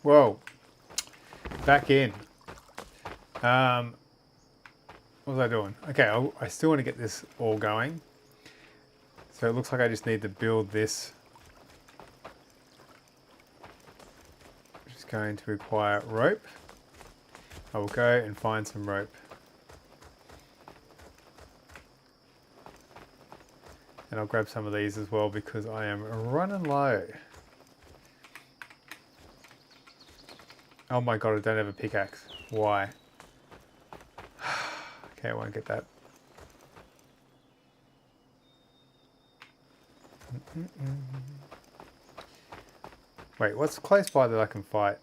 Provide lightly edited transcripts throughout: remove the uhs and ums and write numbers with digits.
Whoa. Back in. What was I doing? Okay, I still want to get this all going. So it looks like I just need to build this. Which is going to require rope. I will go and find some rope. And I'll grab some of these as well because I am running low. Oh my god, I don't have a pickaxe. Why? Okay, I won't get that. Wait, what's close by that I can fight?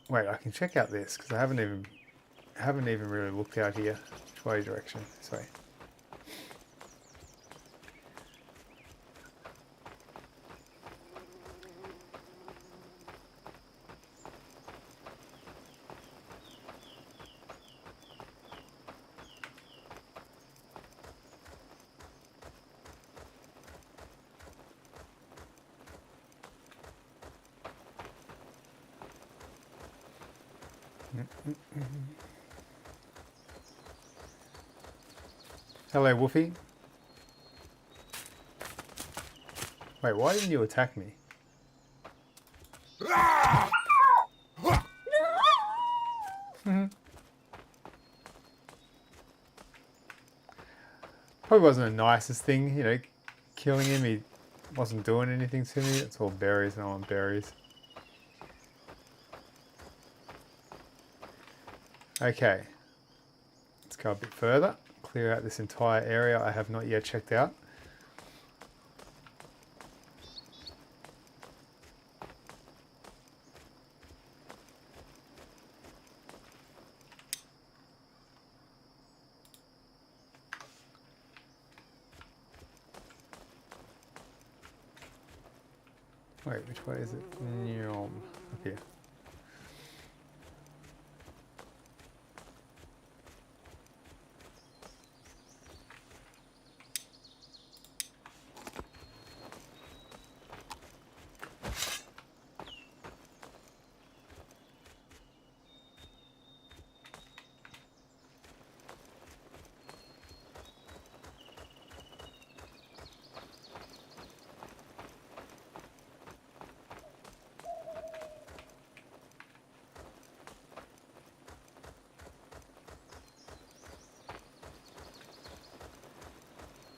Wait, I can check out this because I haven't even really looked out here. Which way direction? This way. Hello, Woofy. Wait, why didn't you attack me? Probably wasn't the nicest thing, you know, killing him. He wasn't doing anything to me. It's all berries and I want berries. Okay, let's go a bit further. Clear out this entire area I have not yet checked out. Wait, which way is it? Up here.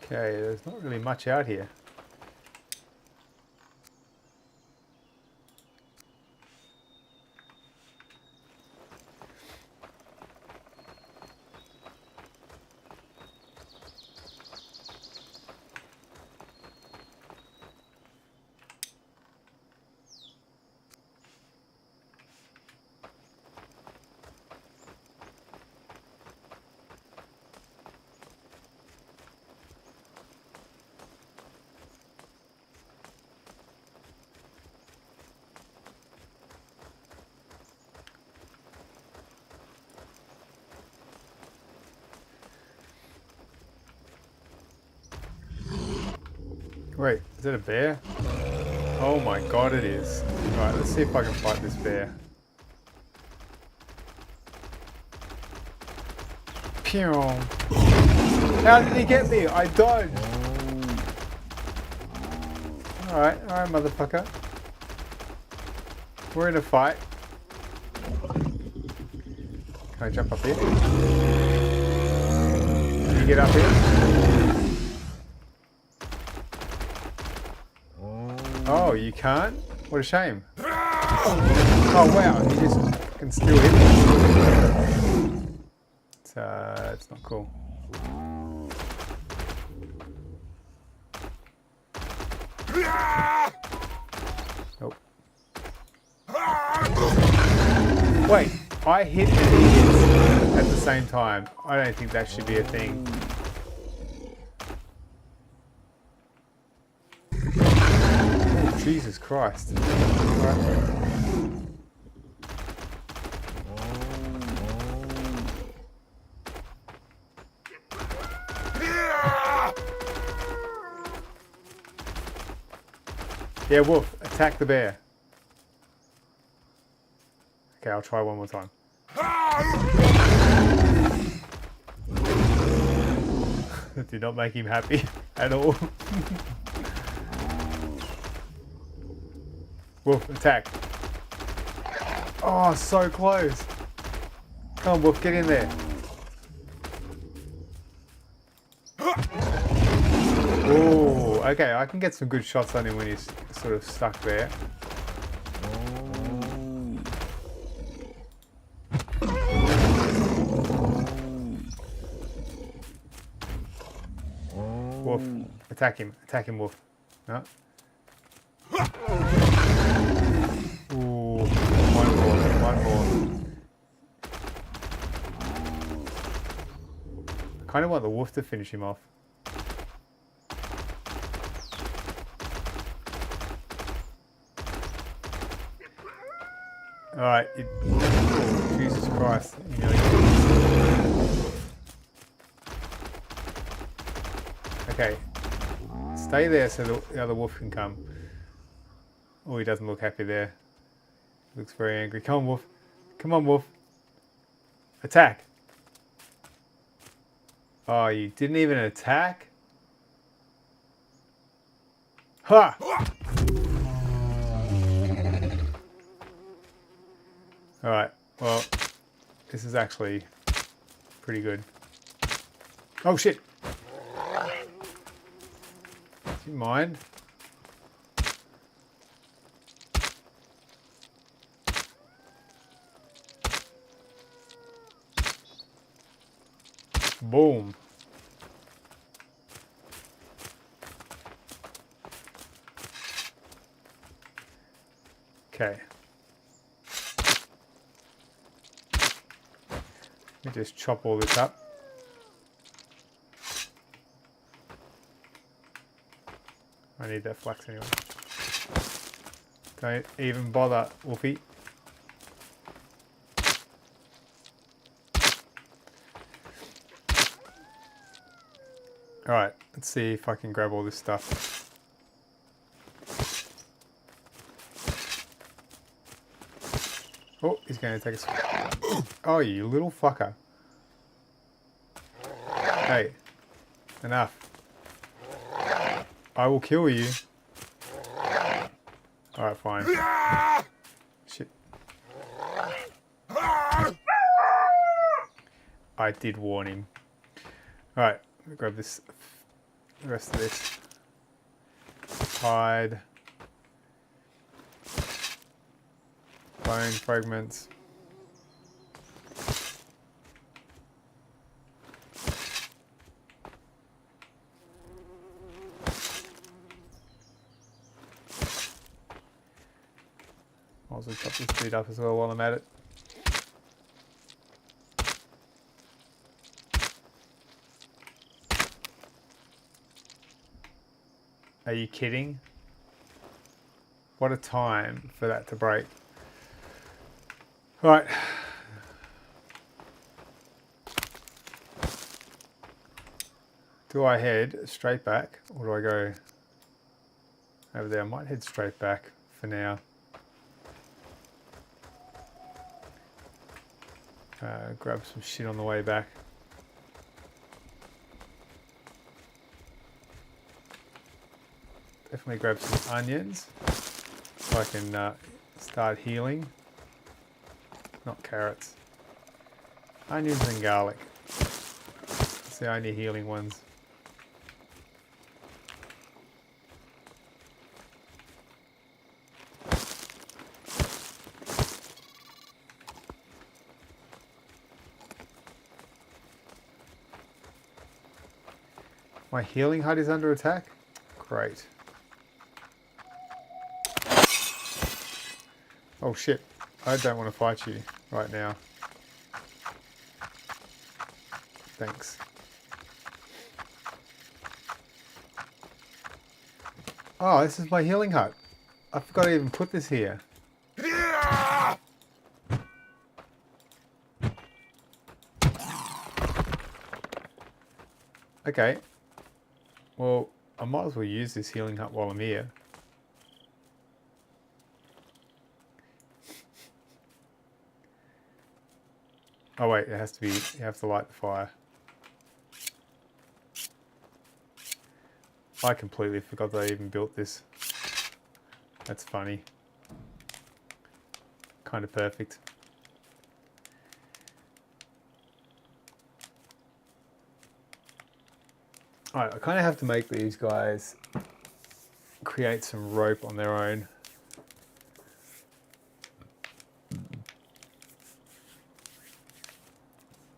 Okay, there's not really much out here. Wait, is it a bear? Oh my god, it is. Alright, let's see if I can fight this bear. Pew! How did he get me? I dodged! Alright, motherfucker. We're in a fight. Can I jump up here? Can you get up here? Oh, you can't? What a shame. Oh wow, you just can still hit me. It's not cool. Nope. Wait, I hit and he hits at the same time. I don't think that should be a thing. Jesus Christ. Right. Yeah, wolf, attack the bear. Okay, I'll try one more time. That did not make him happy at all. Wolf, attack. Oh, so close. Come on, Wolf, get in there. Oh, okay, I can get some good shots on him when he's sort of stuck there. Wolf, attack him, Wolf. No. Ooh, one more. I kind of want the wolf to finish him off. Alright, oh, Jesus Christ. Okay, stay there so the other wolf can come. Oh, he doesn't look happy there. He looks very angry. Come on, wolf. Come on, wolf. Attack. Oh, you didn't even attack? Ha! Alright, well, this is actually pretty good. Oh shit! Do you mind? Boom. Okay. Let me just chop all this up. I need that flax anyway. Don't even bother, Wolfie. Alright, let's see if I can grab all this stuff. Oh, he's going to take us. Oh, you little fucker. Hey, enough. I will kill you. Alright, fine. Shit. I did warn him. Alright, let me grab this, the rest of this. Hide. Bone fragments. Might as well chop this dude up as well while I'm at it. Are you kidding? What a time for that to break. Right. Do I head straight back or do I go over there? I might head straight back for now. Grab some shit on the way back. Definitely grab some onions so I can start healing. Not carrots. Onions and garlic. It's the only healing ones. My healing hut is under attack? Great. Oh shit. I don't want to fight you right now. Thanks. Oh, this is my healing hut. I forgot to even put this here. Okay. Well, I might as well use this healing hut while I'm here. Oh wait, it has to be, you have to light the fire. I completely forgot that I even built this. That's funny. Kind of perfect. Alright, I kind of have to make these guys create some rope on their own.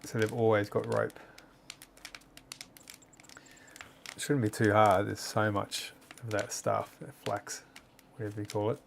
So they've always got rope. It shouldn't be too hard. There's so much of that stuff, that flax, whatever you call it.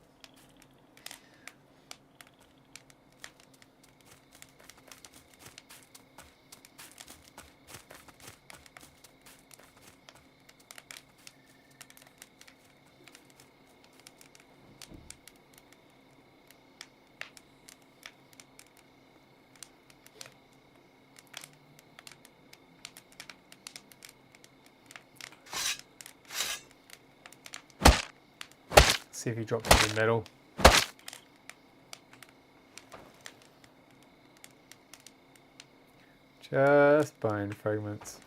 See if he drops any metal. Just bone fragments.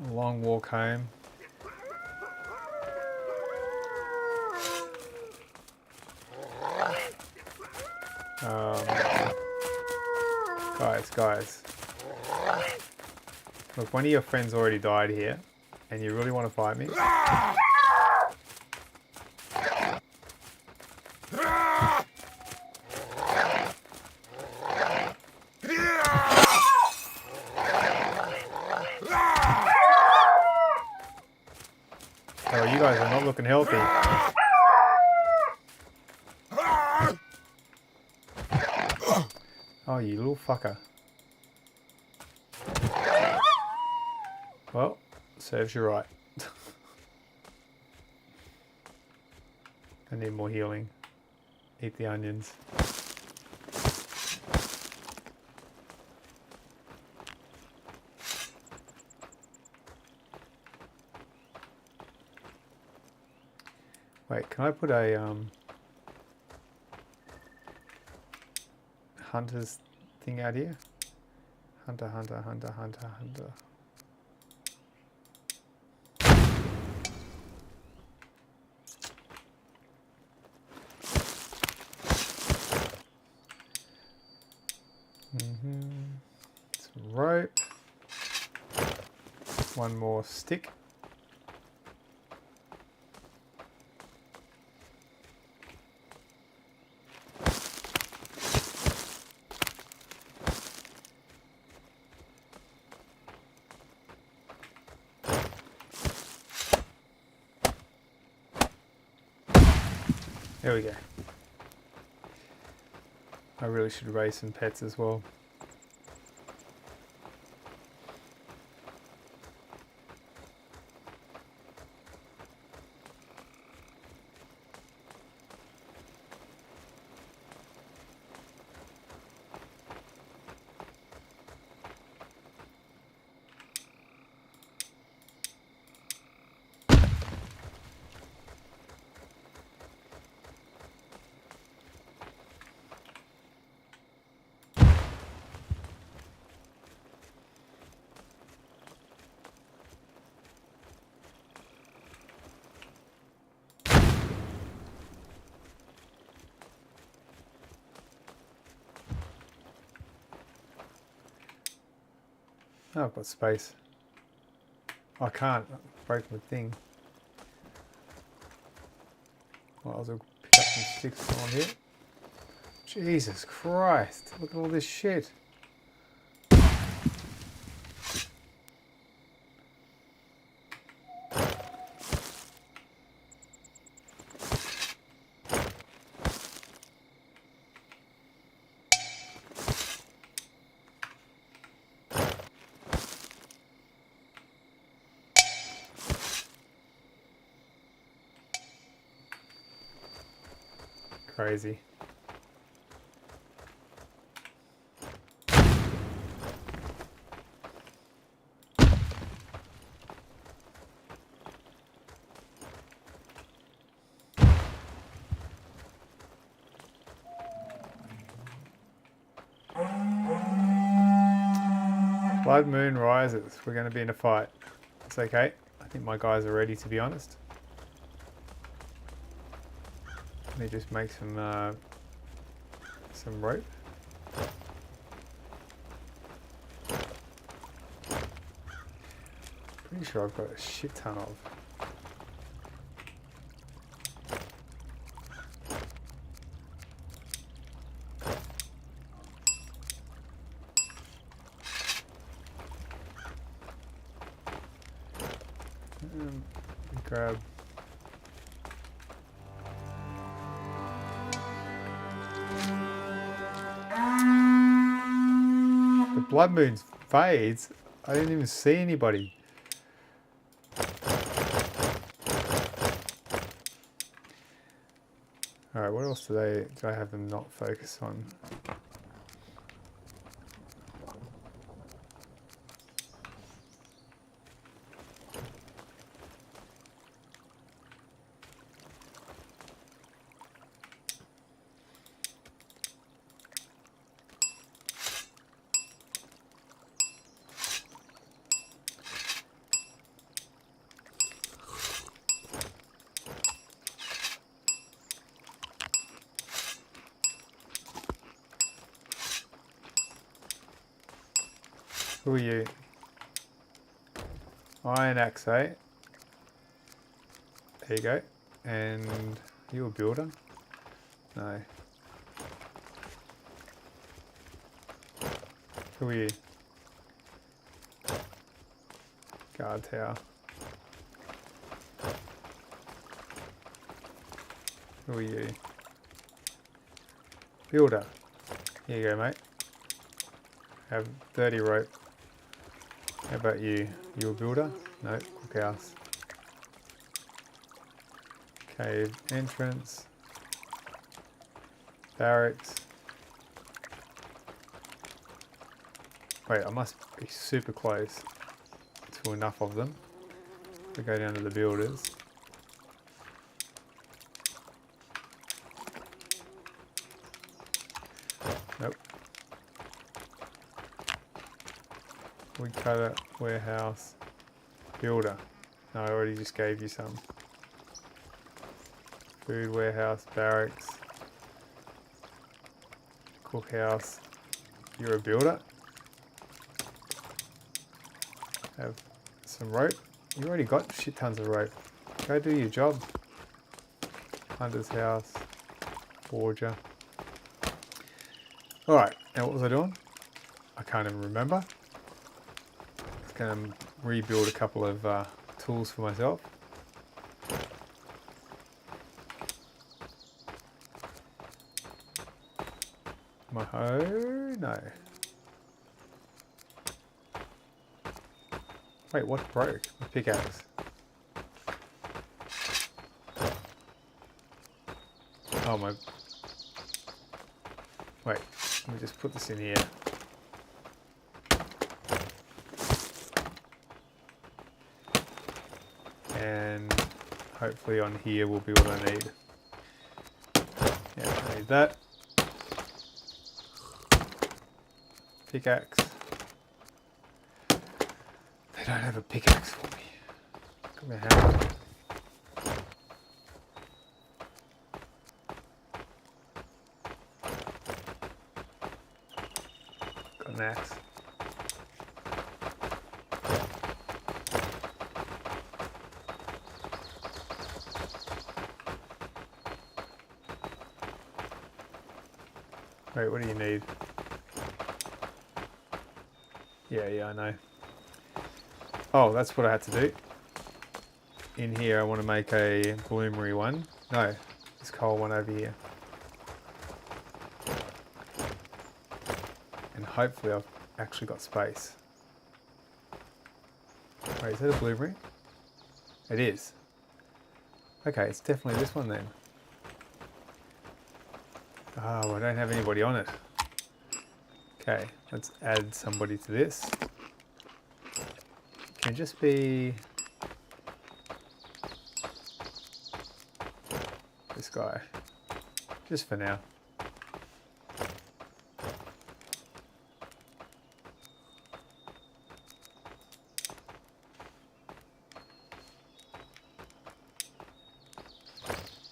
A long walk home. Guys. Look, one of your friends already died here, and you really want to fight me? Oh, you guys are not looking healthy. Oh, you little fucker. Well, serves you right. I need more healing. Eat the onions. Wait, can I put a hunter's thing out here? Hunter. Some rope. One more stick. There we go. I really should raise some pets as well. Oh, I've got space. I can't break my thing. Well, I'll pick up some sticks on here. Jesus Christ, look at all this shit. Crazy. Blood moon rises. We're going to be in a fight. It's okay. I think my guys are ready, to be honest. Let me just make some rope. Pretty sure I've got a shit ton of. Grab. The blood moon fades. I didn't even see anybody. Alright, what else do I have them not focus on? Who are you? Iron axe, eh? There you go. And you a builder? No. Who are you? Guard tower. Who are you? Builder. Here you go, mate. Have 30 rope. How about you? You a builder? No, cookhouse. Cave entrance. Barracks. Wait, I must be super close to enough of them to go down to the builders. Nope. Woodcutter, warehouse, builder. No, I already just gave you some. Food warehouse, barracks, cookhouse. You're a builder. Have some rope. You already got shit tons of rope. Go do your job. Hunter's house, forger. Alright, now what was I doing? I can't even remember. Going to rebuild a couple of tools for myself. My hoe? No. Wait, what broke? My pickaxe. Oh my... Wait, let me just put this in here. And hopefully on here will be what I need. Yeah, I need that. Pickaxe. They don't have a pickaxe for me. Got my hammer. Got an axe. Wait, what do you need? Yeah, I know. Oh, that's what I had to do. In here, I want to make a bloomery one. No, this coal one over here. And hopefully I've actually got space. Wait, is that a bloomery? It is. Okay, it's definitely this one then. Oh, I don't have anybody on it. Okay, let's add somebody to this. Can it just be this guy? Just for now.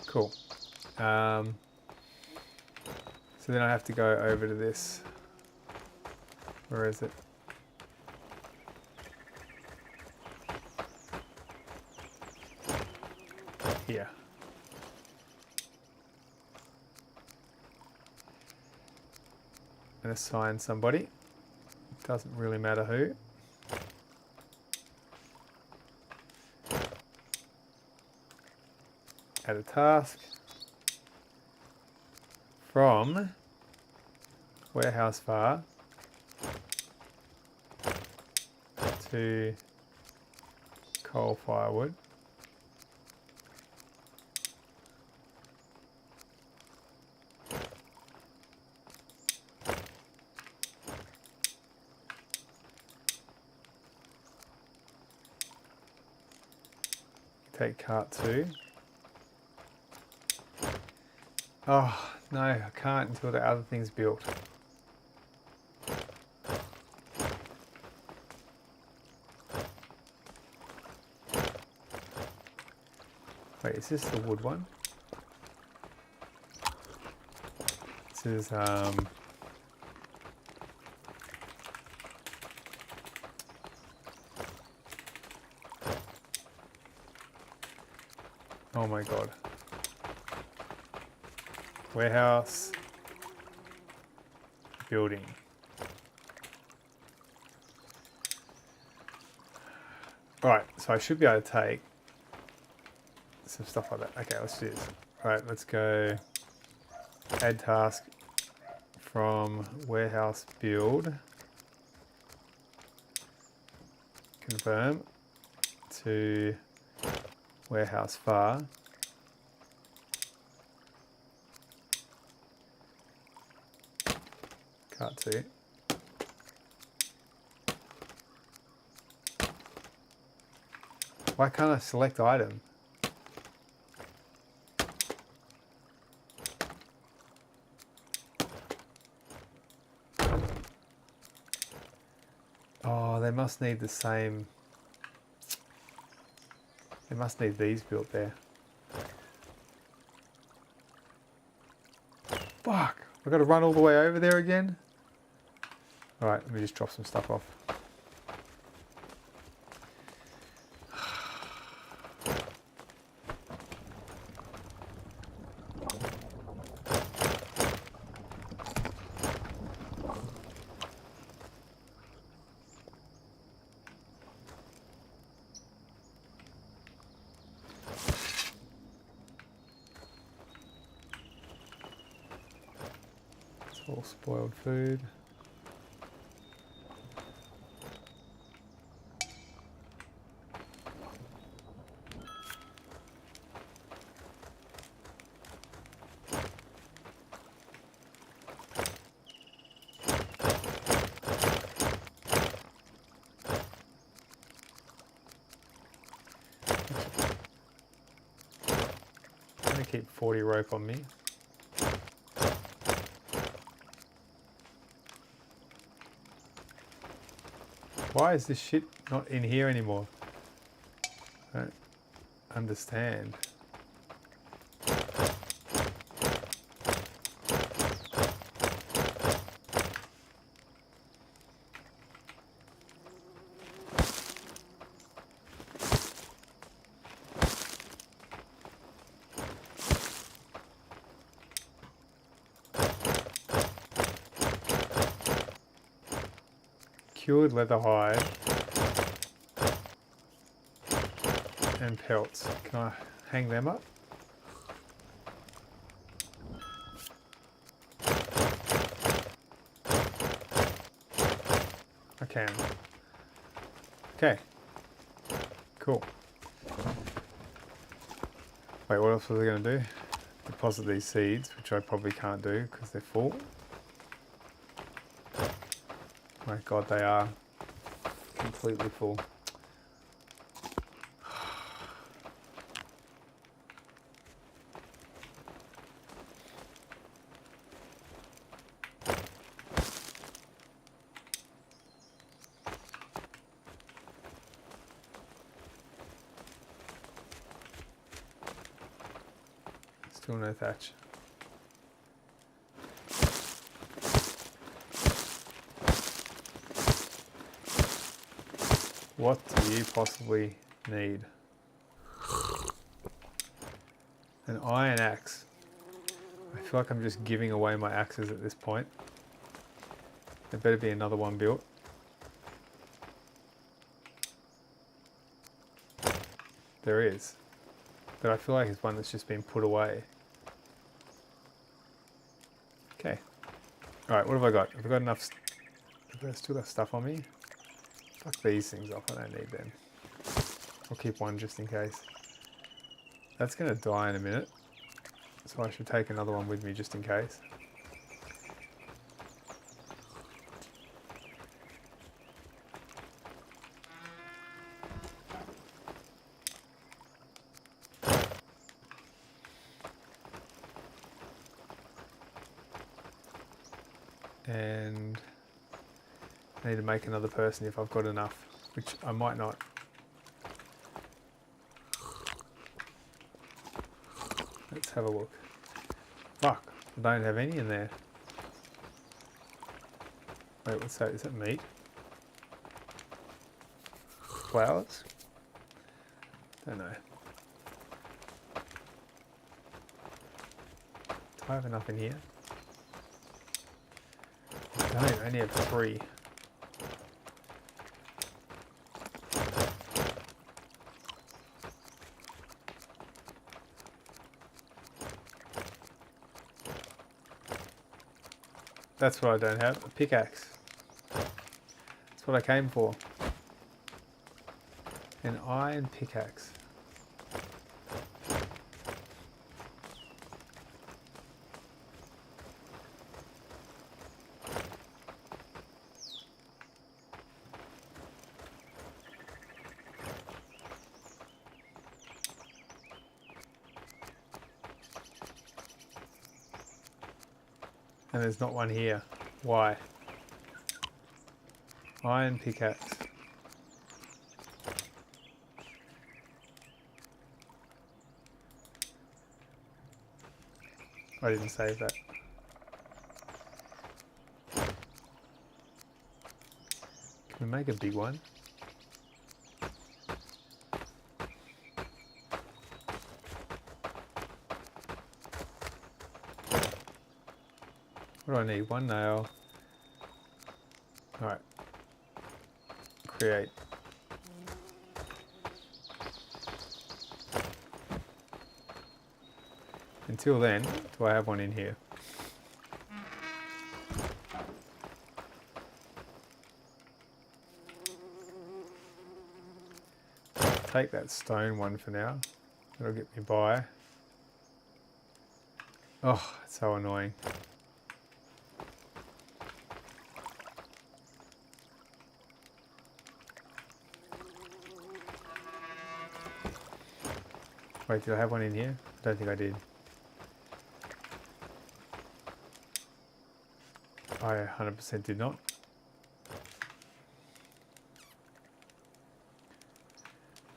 Cool. So then I have to go over to this. Where is it? Here. And assign somebody. Doesn't really matter who. Add a task. From warehouse var to coal firewood. Take cart 2. Oh, no, I can't until the other thing's built. Wait, is this the wood one? This is, oh my god. Warehouse. Building. Alright, so I should be able to take some stuff like that. Okay, let's do this. Alright, let's go add task from warehouse build. Confirm to warehouse var. Cart 2. Why can't I select item? Oh, they must need the same. They must need these built there. Fuck! I've got to run all the way over there again? Alright, let me just drop some stuff off. It's all spoiled food. I'm going to keep 40 rope on me. Why is this shit not in here anymore? I don't understand. Cured leather hide and pelts. Can I hang them up? I can. Okay. Cool. Wait, what else was I going to do? deposit these seeds, which I probably can't do because they're full. My God, they are completely full. Still no thatch. What do you possibly need? An iron axe. I feel like I'm just giving away my axes at this point. There better be another one built. There is. But I feel like it's one that's just been put away. Okay. Alright, what have I got? Have I got enough... Have I still got stuff on me? Fuck these things off, I don't need them. I'll keep one just in case. That's going to die in a minute. So I should take another one with me just in case. And I need to make another person if I've got enough, which I might not. Let's have a look. Fuck, I don't have any in there. Wait, what's that? Is that meat? Flowers? Don't know. Do I have enough in here? I don't, I only have 3. That's what I don't have, a pickaxe. That's what I came for. An iron pickaxe. And there's not one here. Why? Iron pickaxe. I didn't save that. Can we make a big one? What do I need? 1 nail. Alright. Create. Until then, do I have one in here? Take that stone one for now. That'll get me by. Oh, it's so annoying. Wait, did I have one in here? I don't think I did. I 100% did not.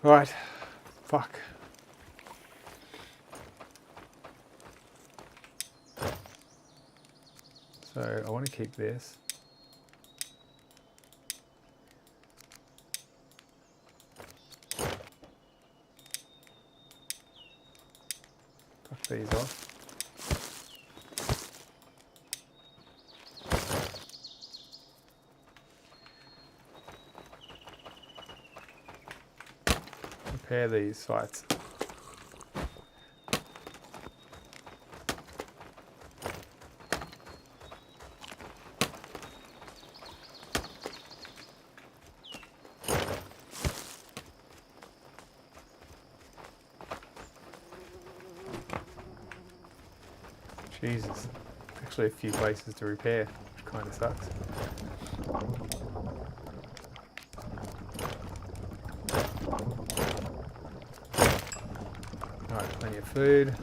Right. Fuck. So I want to keep this. Fuck these off. Repair these sites. Jesus. Actually a few places to repair, which kind of sucks. Alright, plenty of food.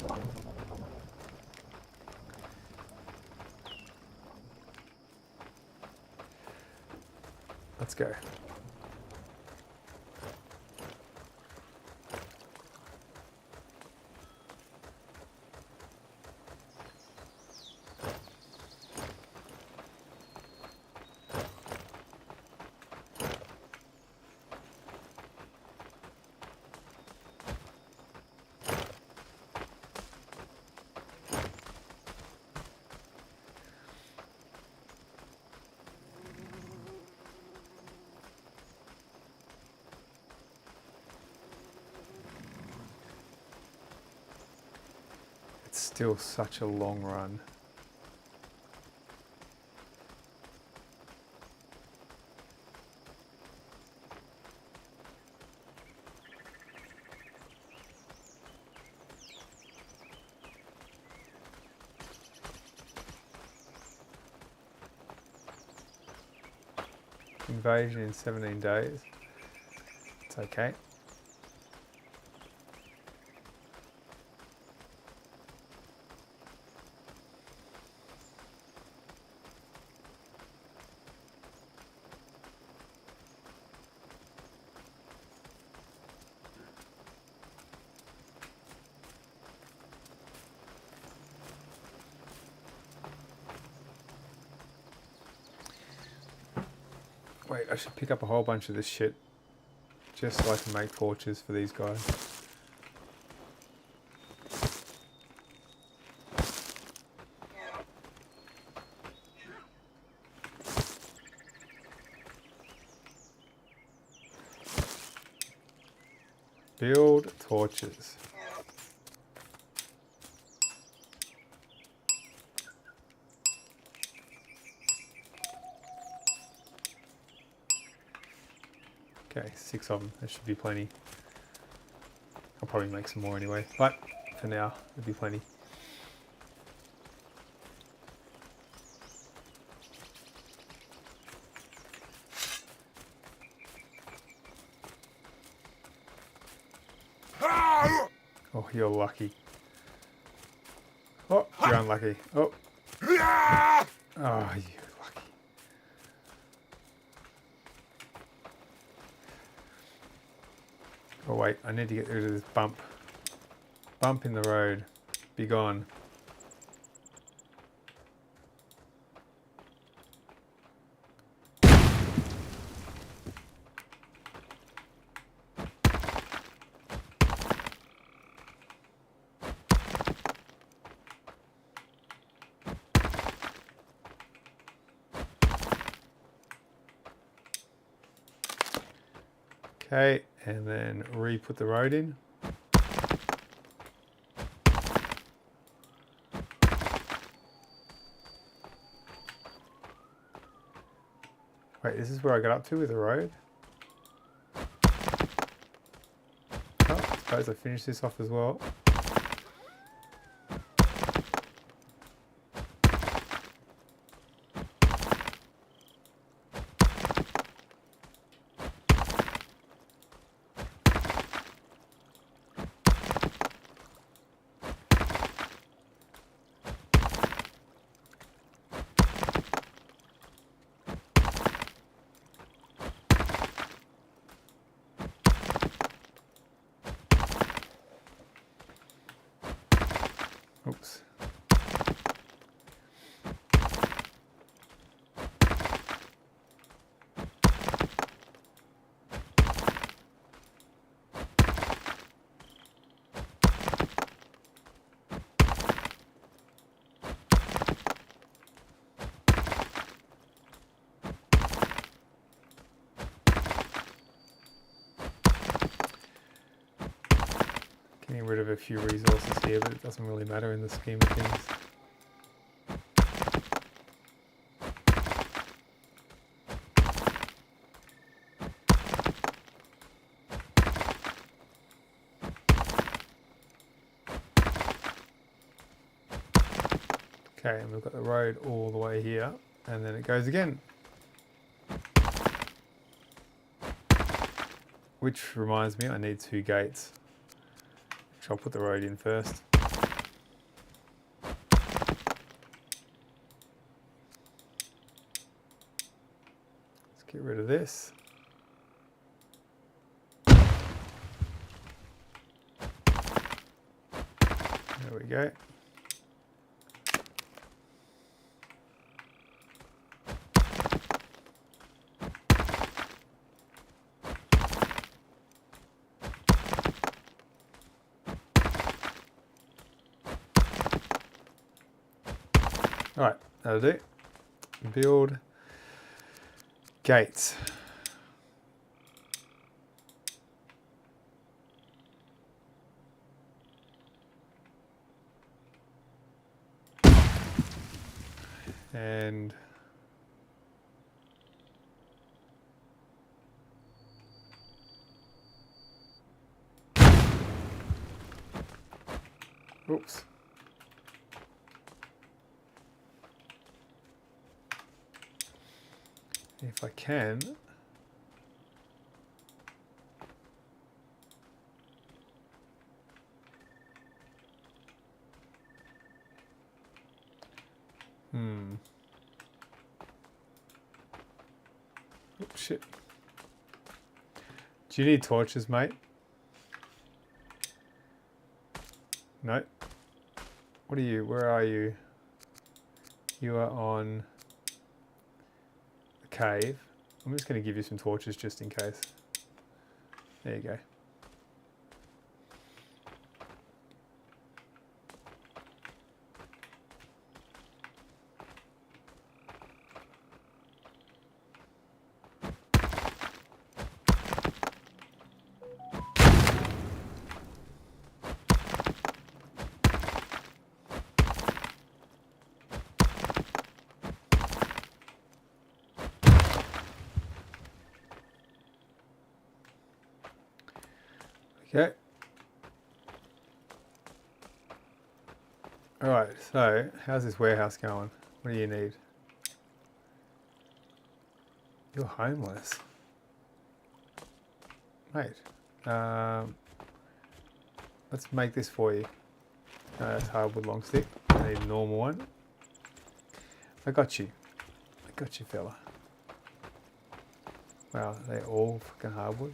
Let's go. It's still such a long run. Invasion in 17 days. It's okay. Wait, I should pick up a whole bunch of this shit just so I can make torches for these guys. Build torches. Okay, 6 of them. There should be plenty. I'll probably make some more anyway, but for now, there'll be plenty. Oh, you're lucky. Oh, you're unlucky. Oh. Oh, you lucky. Oh wait, I need to get rid of this bump. Bump in the road. Be gone. Okay, and then re-put the road in. Wait, this is where I got up to with the road? Oh, I suppose I finished this off as well. Oops. Getting rid of a few resources here, but it doesn't really matter in the scheme of things. Okay, and we've got the road all the way here, and then it goes again. Which reminds me, I need 2 gates. Which I'll put the road in first. Let's get rid of this. There we go. Alright, that'll do. Build gates. And oops. If I can, oops, shit. Do you need torches, mate? No. What are you? Where are you? You are on the cave. I'm just going to give you some torches just in case. There you go. Okay. Alright, so how's this warehouse going? What do you need? You're homeless. Mate, let's make this for you. No, that's hardwood long stick. I need a normal one. I got you. I got you, fella. Wow, they're all fucking hardwood.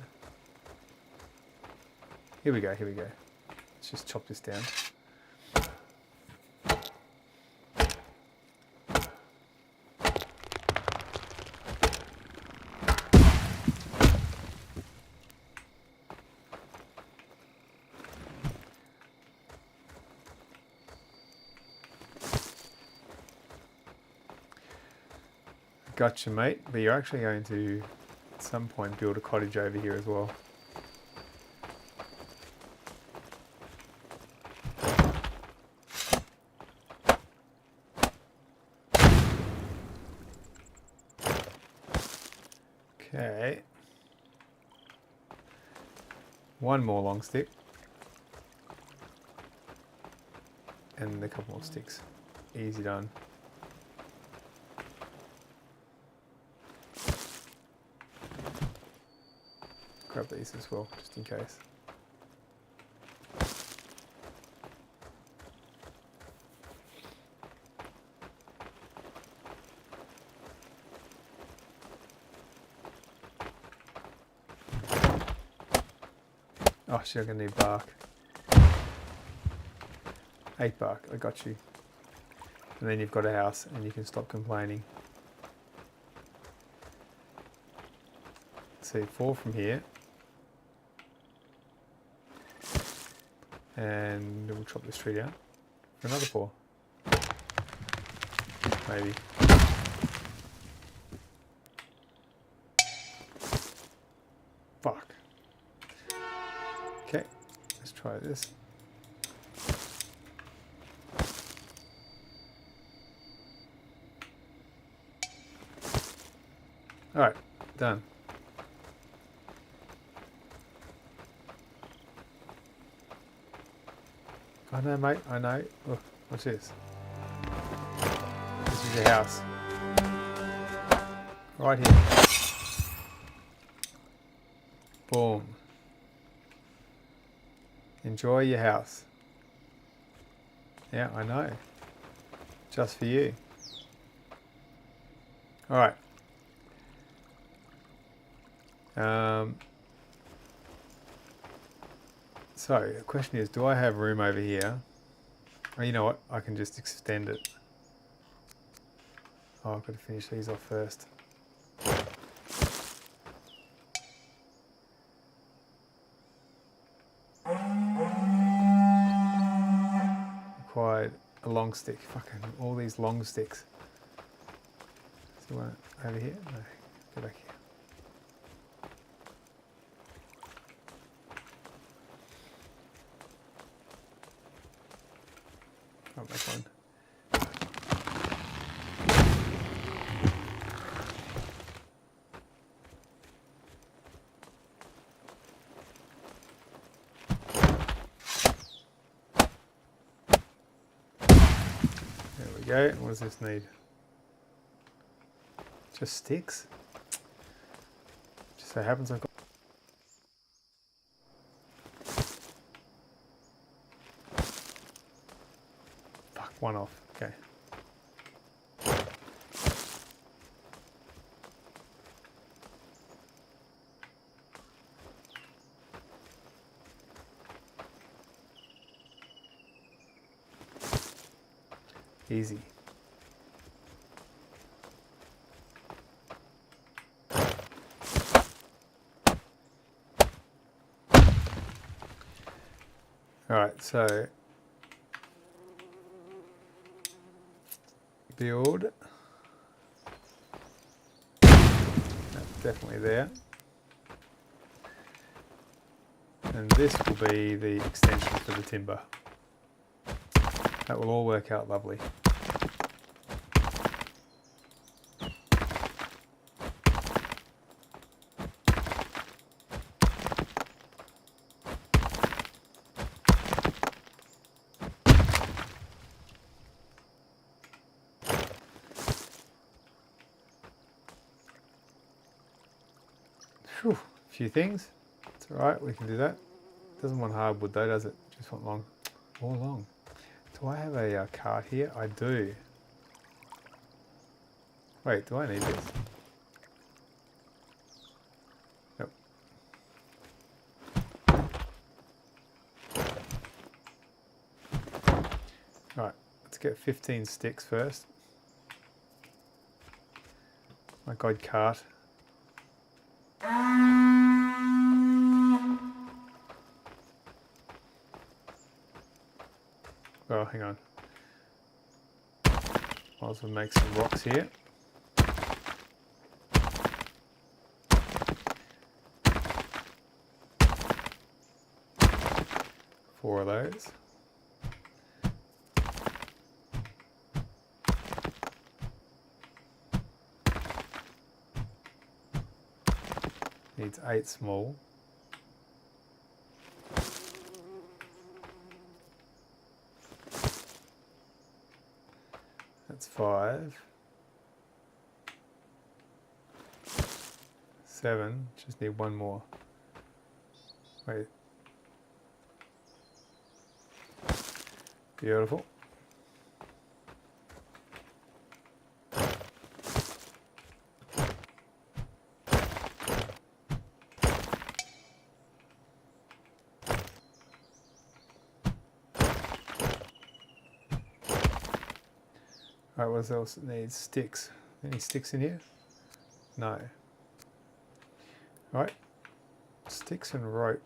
Here we go, here we go. Let's just chop this down. Gotcha, mate. But you're actually going to, at some point, build a cottage over here as well. Okay. One more long stick. And a couple more sticks. Easy done. Grab these as well, just in case. Oh shit, I'm gonna need bark. 8 bark, I got you. And then you've got a house and you can stop complaining. Let's see, 4 from here. And we'll chop this tree down for another 4. Maybe. Fuck. Okay, let's try this. Alright, done. I know, mate, I know. Look, what's this? This is your house. Right here. Boom. Enjoy your house. Yeah, I know. Just for you. Alright. So, the question is, do I have room over here? Oh, you know what? I can just extend it. Oh, I've got to finish these off first. Required a long stick. Fucking all these long sticks. So one over here? No, go back here. I'll make one. There we go. What does this need? Just sticks? Just so happens I've got... Fuck, one off. Okay. Easy. Alright, so build. That's definitely there. And this will be the extension for the timber. That will all work out lovely. Whew, a few things. It's alright, we can do that. Doesn't want hardwood though, does it? Just want long. More long. Do I have a cart here? I do. Wait, do I need this? Nope. Alright, let's get 15 sticks first. My god, cart. Oh, hang on. Might as well make some rocks here. Four of those. Needs 8 small. That's 5. 7. Just need one more. Wait. Beautiful. Alright, what else it needs? Sticks. Any sticks in here? No. Alright. Sticks and rope.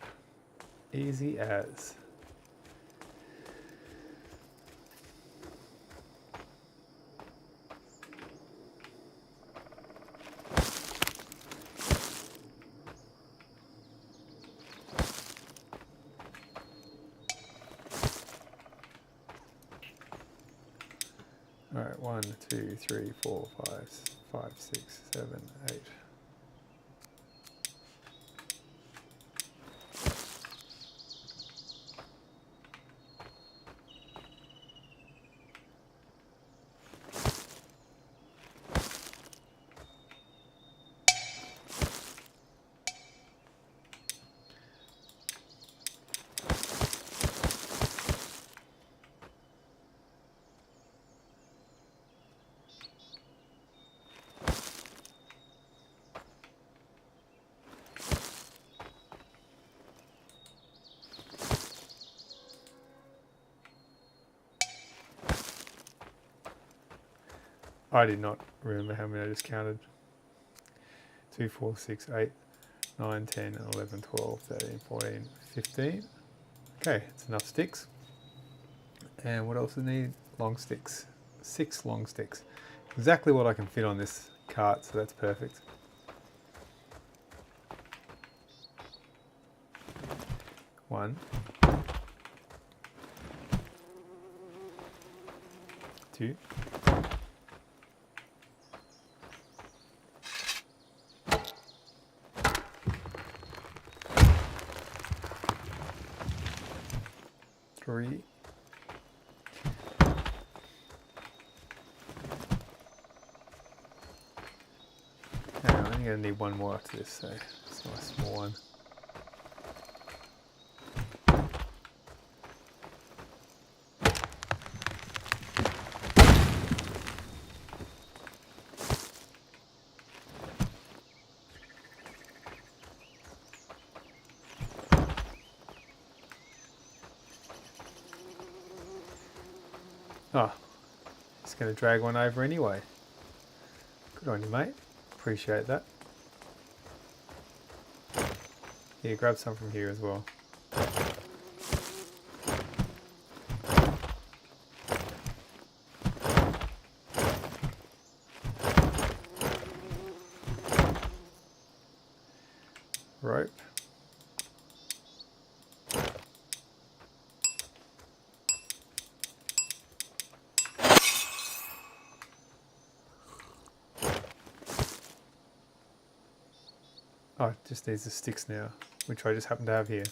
Easy as. Alright, 1, 2, 3, 4, 5, 6, 7, 8. I did not remember how many I just counted. 2, 4, 6, 8, 9, 10, 11, 12, 13, 14, 15. Okay, it's enough sticks. And what else do we need? Long sticks. 6 long sticks. Exactly what I can fit on this cart, so that's perfect. One. 2. 3. I'm only going to need one more after this, so it's a nice small one. Oh, just going to drag one over anyway. Good on you, mate. Appreciate that. Here, grab some from here as well. Rope. Oh, it just needs the sticks now, which I just happen to have here.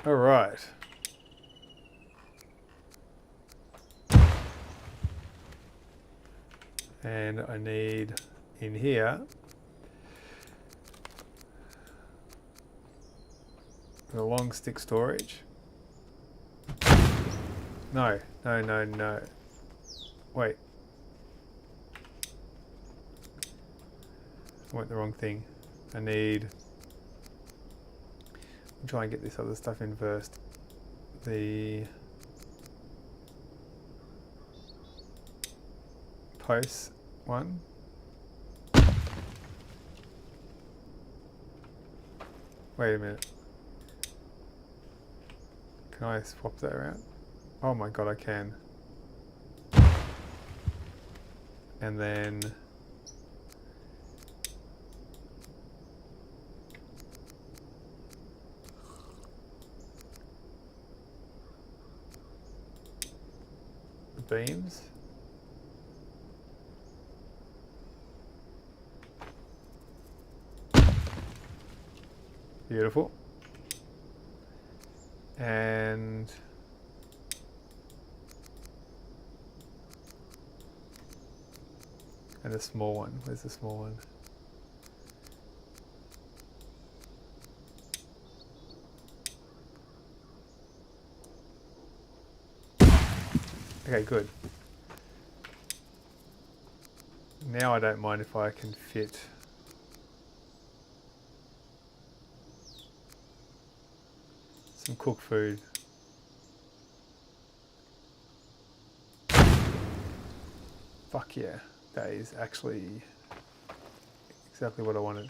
All right. And I need in here the long stick storage. No. Wait. I went the wrong thing. I need... I'll try and get this other stuff in first. The post one. Wait a minute. Can I swap that around? Oh my god, I can. And then the beams. Beautiful. And a small one. Where's the small one? Okay, good. Now I don't mind if I can fit some cooked food. Fuck yeah, that is actually exactly what I wanted.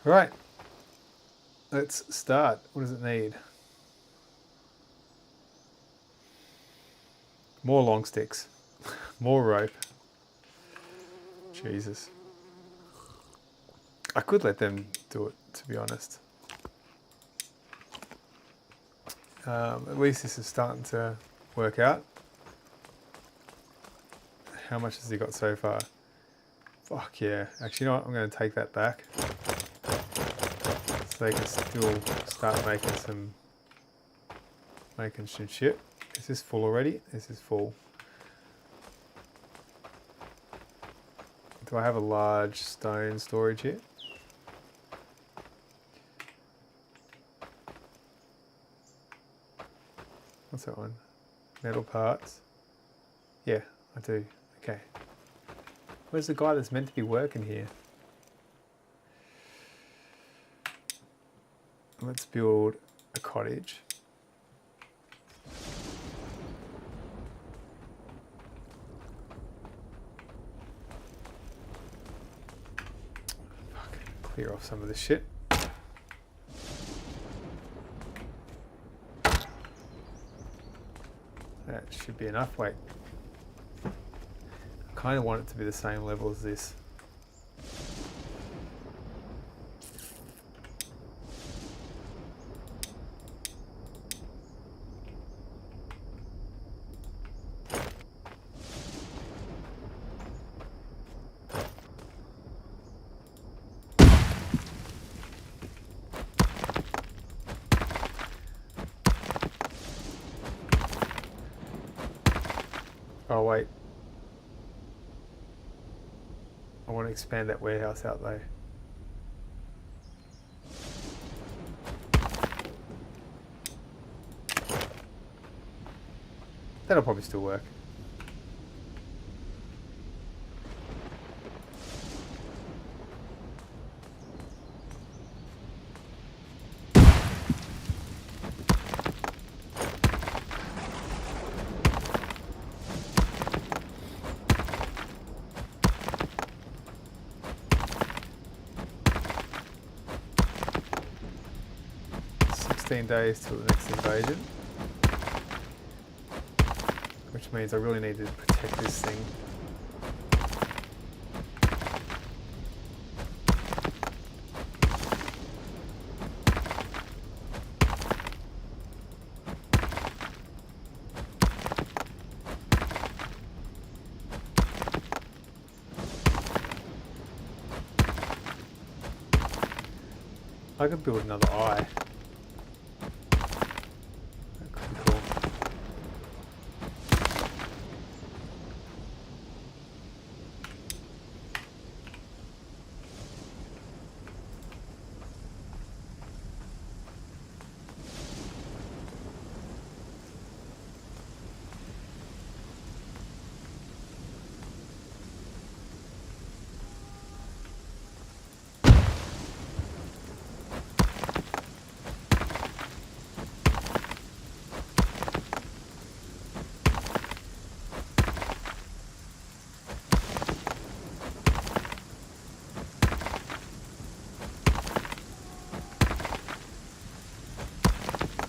Right, let's start. What does it need? More long sticks, more rope. Jesus. I could let them do it, to be honest. At least this is starting to work out. How much has he got so far? Fuck yeah. Actually, you know what? I'm going to take that back. So they can still start making some shit. Is this full already? This is full. Do I have a large stone storage here? What's that one? Metal parts. Yeah, I do. Okay. Where's the guy that's meant to be working here? Let's build a cottage. Clear off some of this shit. That should be enough. Wait. I kind of want it to be the same level as this. Oh wait, I want to expand that warehouse out though. That'll probably still work. Days till the next invasion, which means I really need to protect this thing. I could build another eye.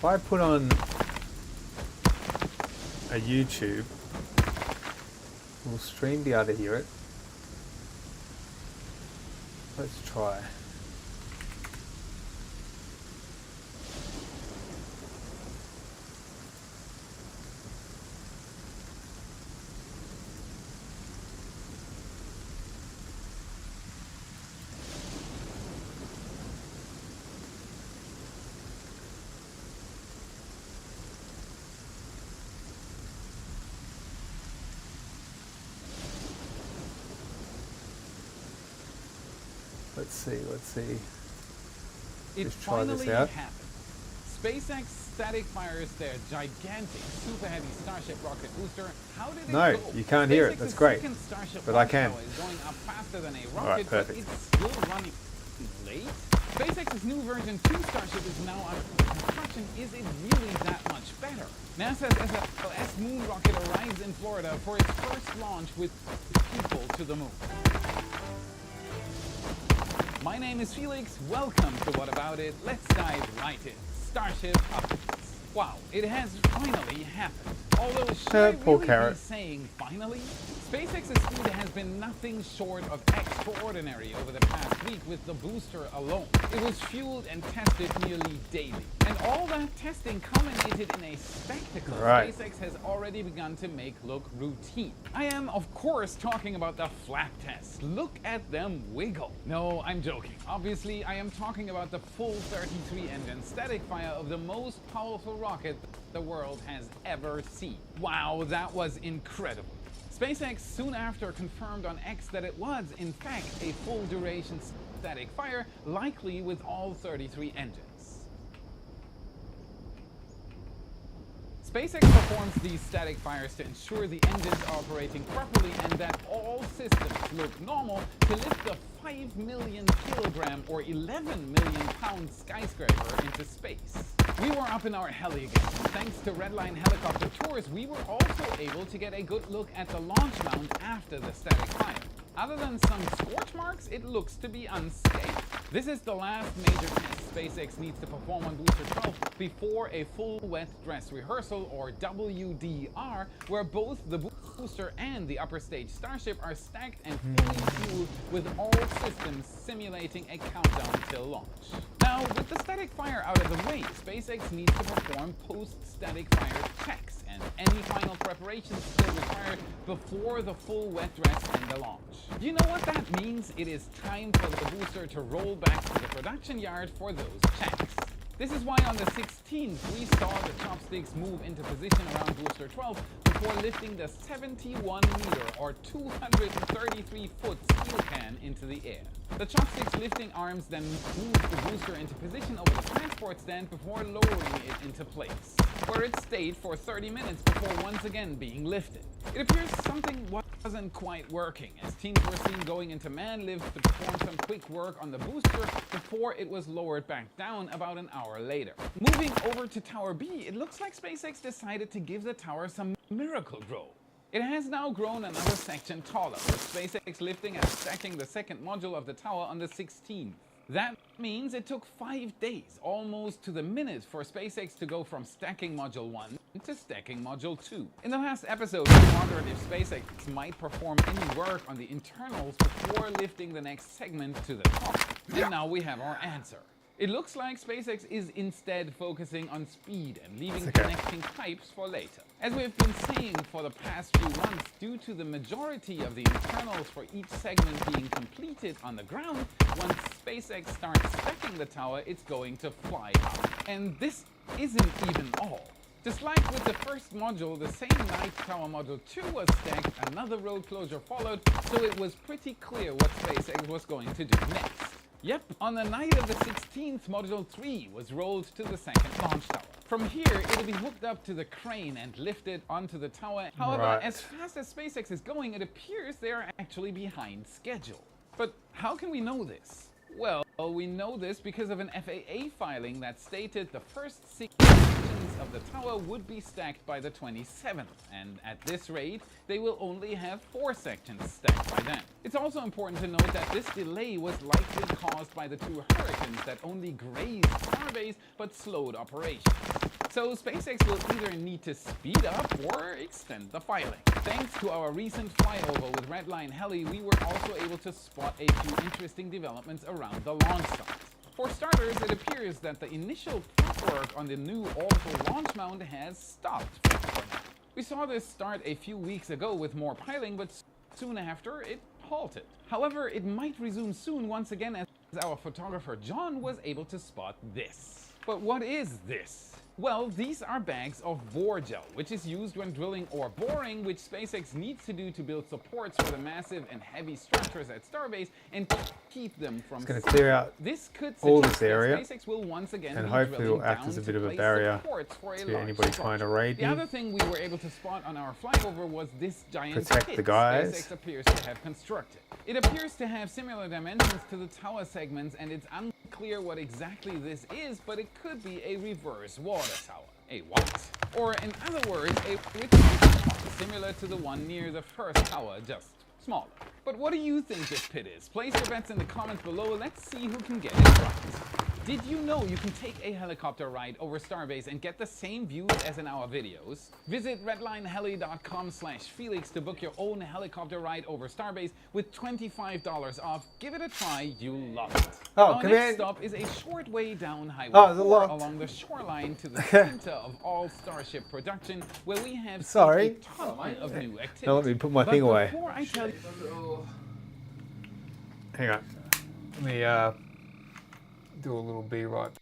If I put on a YouTube, will stream be able to hear it? Let's try. Let's see. It Just try this finally out. happened. SpaceX static fires their gigantic super heavy Starship rocket booster. How did it No, go? you can't hear it. That's great. Second Starship But I launch can. tower is going up faster than a rocket, Alright, but perfect. it's still running late. SpaceX's new version 2 Starship is now under construction. Is it really that much better? NASA's SLS moon rocket arrives in Florida for its first launch with people to the moon. My name is Felix, welcome to What About It. Let's dive right in. Starship updates. Wow, it has finally happened. Although should I Poor really carrot. be saying finally? SpaceX's speed has been nothing short of extraordinary over the past week with the booster alone. It was fueled and tested nearly daily. And all that testing culminated in a spectacle Right. SpaceX has already begun to make look routine. I am, of course, talking about the flap test. Look at them wiggle. No, I'm joking. Obviously, I am talking about the full 33-engine static fire of the most powerful rocket the world has ever seen. Wow, that was incredible. SpaceX soon after confirmed on X that it was, in fact, a full-duration static fire, likely with all 33 engines. SpaceX performs these static fires to ensure the engines are operating properly and that all systems look normal to lift the 5 million kilogram or 11 million pound skyscraper into space. We were up in our heli again. Thanks to Redline helicopter tours, we were also able to get a good look at the launch mount after the static fire. Other than some scorch marks, it looks to be unscathed. This is the last major test SpaceX needs to perform on Booster 12 before a full wet dress rehearsal, or WDR, where both the booster and the upper stage Starship are stacked and fully fueled with all systems simulating a countdown till launch. Now, with the static fire out of the way, SpaceX needs to perform post-static fire checks and any final preparations still required before the full wet dress and the launch. Do you know what that means? It is time for the booster to roll back to the production yard for those checks. This is why on the 16th we saw the chopsticks move into position around Booster 12 before lifting the 71 meter or 233 foot steel can into the air. The chopsticks lifting arms then moved the booster into position over the transport stand before lowering it into place, where it stayed for 30 minutes before once again being lifted. It appears something wasn't quite working, as teams were seen going into man lift to perform some quick work on the booster before it was lowered back down about an hour later. Moving over to Tower B, it looks like SpaceX decided to give the tower some miracle grow. It has now grown another section taller, with SpaceX lifting and stacking the second module of the tower on the 16th. That means it took 5 days, almost to the minute, for SpaceX to go from stacking Module 1 to stacking Module 2. In the last episode, we wondered if SpaceX might perform any work on the internals before lifting the next segment to the top. And now we have our answer. It looks like SpaceX is instead focusing on speed and leaving connecting pipes for later. As we've been saying for the past few months, due to the majority of the internals for each segment being completed on the ground, once SpaceX starts stacking the tower, it's going to fly up. And this isn't even all. Just like with the first module, the same night Tower Module 2 was stacked, another road closure followed, so it was pretty clear what SpaceX was going to do next. Yep, on the night of the 16th, Module 3 was rolled to the second launch tower. From here, it'll be hooked up to the crane and lifted onto the tower. However, as fast as SpaceX is going, it appears they are actually behind schedule. But how can we know this? Well, we know this because of an FAA filing that stated the first 6 sections of the tower would be stacked by the 27th, and at this rate, they will only have 4 sections stacked by then. It's also important to note that this delay was likely caused by the 2 hurricanes that only grazed Starbase but slowed operations. So SpaceX will either need to speed up or extend the filing. Thanks to our recent flyover with Redline Heli, we were also able to spot a few interesting developments around the launch site. For starters, it appears that the initial prep work on the new orbital launch mount has stopped for now. We saw this start a few weeks ago with more piling, but soon after it halted. However, it might resume soon once again, as our photographer John was able to spot this. But what is this? Well, these are bags of bore gel, which is used when drilling or boring, which SpaceX needs to do to build supports for the massive and heavy structures at Starbase and keep them from It's going to clear out this could all this area, SpaceX will once again and be hopefully drilling will act down as a to bit of a place barrier supports for a to large anybody structure. trying to raid The me. other thing we were able to spot on our flyover was this giant Protect pit the guys. SpaceX appears to have constructed. It appears to have similar dimensions to the tower segments, and it's unclear what exactly this is, but it could be a reverse water tower. A what? Or in other words, a retention pond, similar to the one near the first tower, just smaller. But what do you think this pit is? Place your bets in the comments below. Let's see who can get it right. Did you know you can take a helicopter ride over Starbase and get the same views as in our videos? Visit redlineheli.com/Felix to book your own helicopter ride over Starbase with $25 off. Give it a try, you'll love it. Oh, our come next in. stop is a short way down Highway Oh, is it 4 locked? along the shoreline to the center of all Starship production, where we have Sorry. seen a ton of new activity. Now let me put my But thing away. before I tell you... Hang on. Let me do a little B-right.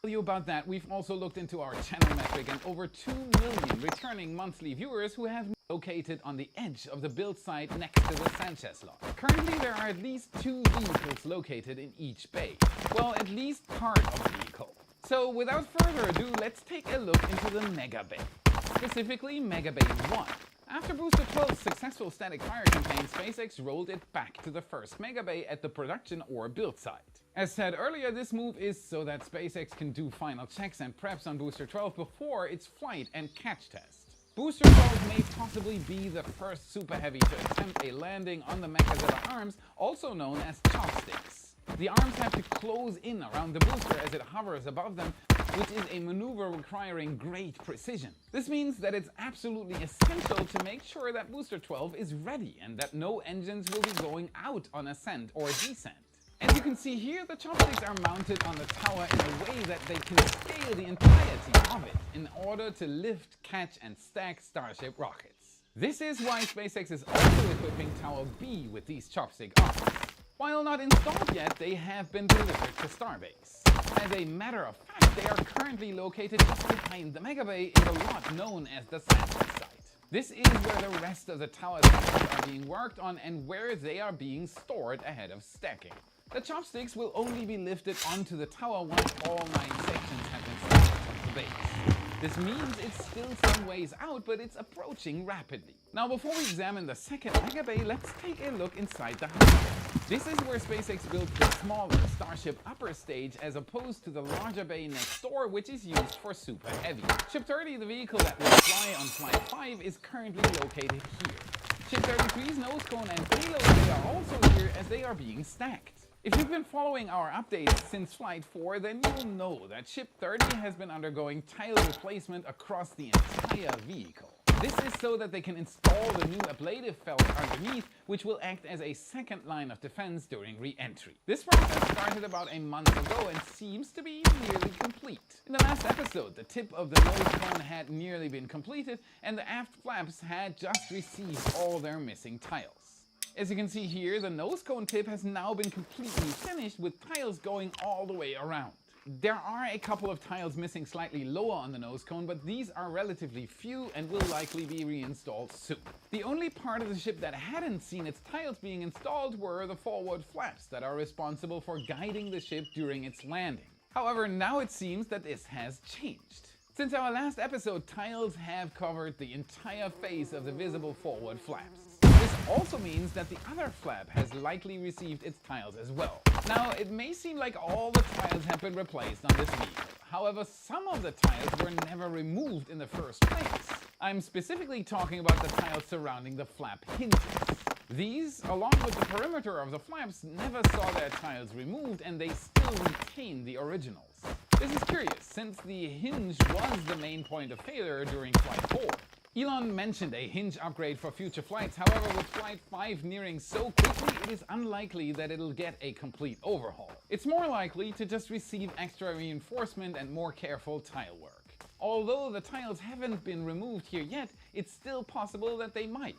you about that, we've also looked into our channel metric and over 2 million returning monthly viewers who have located on the edge of the build site next to the Sanchez lot. Currently there are at least 2 vehicles located in each bay. Well, at least part of the vehicle. So without further ado, let's take a look into the Mega Bay. Specifically Mega Bay 1. After Booster 12's successful static fire campaign, SpaceX rolled it back to the first Mega Bay at the production or build site. As said earlier, this move is so that SpaceX can do final checks and preps on Booster 12 before its flight and catch test. Booster 12 may possibly be the first Super Heavy to attempt a landing on the Mechazilla arms, also known as chopsticks. The arms have to close in around the booster as it hovers above them, which is a maneuver requiring great precision. This means that it's absolutely essential to make sure that Booster 12 is ready and that no engines will be going out on ascent or descent. As you can see here, the chopsticks are mounted on the tower in a way that they can scale the entirety of it in order to lift, catch and stack Starship rockets. This is why SpaceX is also equipping Tower B with these chopstick arms. While not installed yet, they have been delivered to Starbase. As a matter of fact, they are currently located just behind the Mega Bay in the lot known as the Sanchez site. This is where the rest of the tower sections are being worked on and where they are being stored ahead of stacking. The chopsticks will only be lifted onto the tower once all 9 sections have been stacked on the base. This means it's still some ways out, but it's approaching rapidly. Now before we examine the second Mega Bay, let's take a look inside the hangar. This is where SpaceX built the smaller Starship upper stage as opposed to the larger bay next door, which is used for Super Heavy. Ship 30, the vehicle that will fly on Flight 5, is currently located here. Ship 33's nose cone and payload bay are also here as they are being stacked. If you've been following our updates since Flight 4, then you'll know that Ship 30 has been undergoing tile replacement across the entire vehicle. This is so that they can install the new ablative felt underneath, which will act as a second line of defense during re-entry. This process started about a month ago and seems to be nearly complete. In the last episode, the tip of the nose cone had nearly been completed and the aft flaps had just received all their missing tiles. As you can see here, the nose cone tip has now been completely finished with tiles going all the way around. There are a couple of tiles missing slightly lower on the nose cone, but these are relatively few and will likely be reinstalled soon. The only part of the ship that hadn't seen its tiles being installed were the forward flaps that are responsible for guiding the ship during its landing. However, now it seems that this has changed. Since our last episode, tiles have covered the entire face of the visible forward flaps. This also means that the other flap has likely received its tiles as well. Now, it may seem like all the tiles have been replaced on this vehicle. However, some of the tiles were never removed in the first place. I'm specifically talking about the tiles surrounding the flap hinges. These, along with the perimeter of the flaps, never saw their tiles removed and they still retain the originals. This is curious, since the hinge was the main point of failure during Flight 4. Elon mentioned a hinge upgrade for future flights, however with Flight 5 nearing so quickly, it is unlikely that it'll get a complete overhaul. It's more likely to just receive extra reinforcement and more careful tile work. Although the tiles haven't been removed here yet, it's still possible that they might.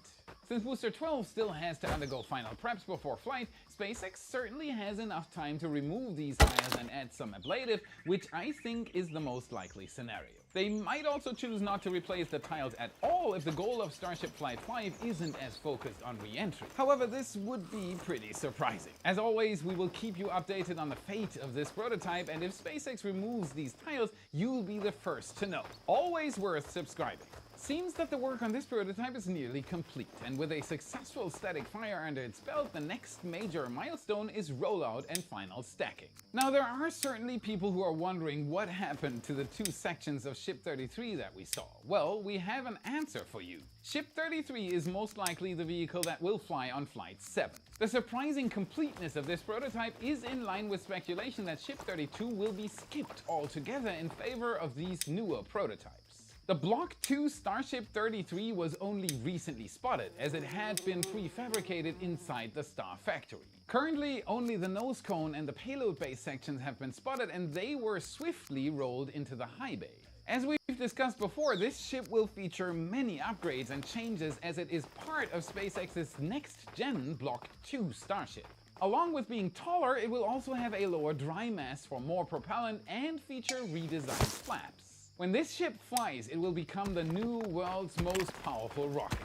Since Booster 12 still has to undergo final preps before flight, SpaceX certainly has enough time to remove these tiles and add some ablative, which I think is the most likely scenario. They might also choose not to replace the tiles at all if the goal of Starship Flight 5 isn't as focused on re-entry. However, this would be pretty surprising. As always, we will keep you updated on the fate of this prototype, and if SpaceX removes these tiles, you'll be the first to know. Always worth subscribing. Seems that the work on this prototype is nearly complete, and with a successful static fire under its belt, the next major milestone is rollout and final stacking. Now, there are certainly people who are wondering what happened to the 2 sections of Ship 33 that we saw. Well, we have an answer for you. Ship 33 is most likely the vehicle that will fly on Flight 7. The surprising completeness of this prototype is in line with speculation that Ship 32 will be skipped altogether in favor of these newer prototypes. The Block 2 Starship 33 was only recently spotted, as it had been prefabricated inside the Star Factory. Currently, only the nose cone and the payload bay sections have been spotted, and they were swiftly rolled into the high bay. As we've discussed before, this ship will feature many upgrades and changes as it is part of SpaceX's next-gen Block 2 Starship. Along with being taller, it will also have a lower dry mass for more propellant and feature redesigned flaps. When this ship flies, it will become the new world's most powerful rocket.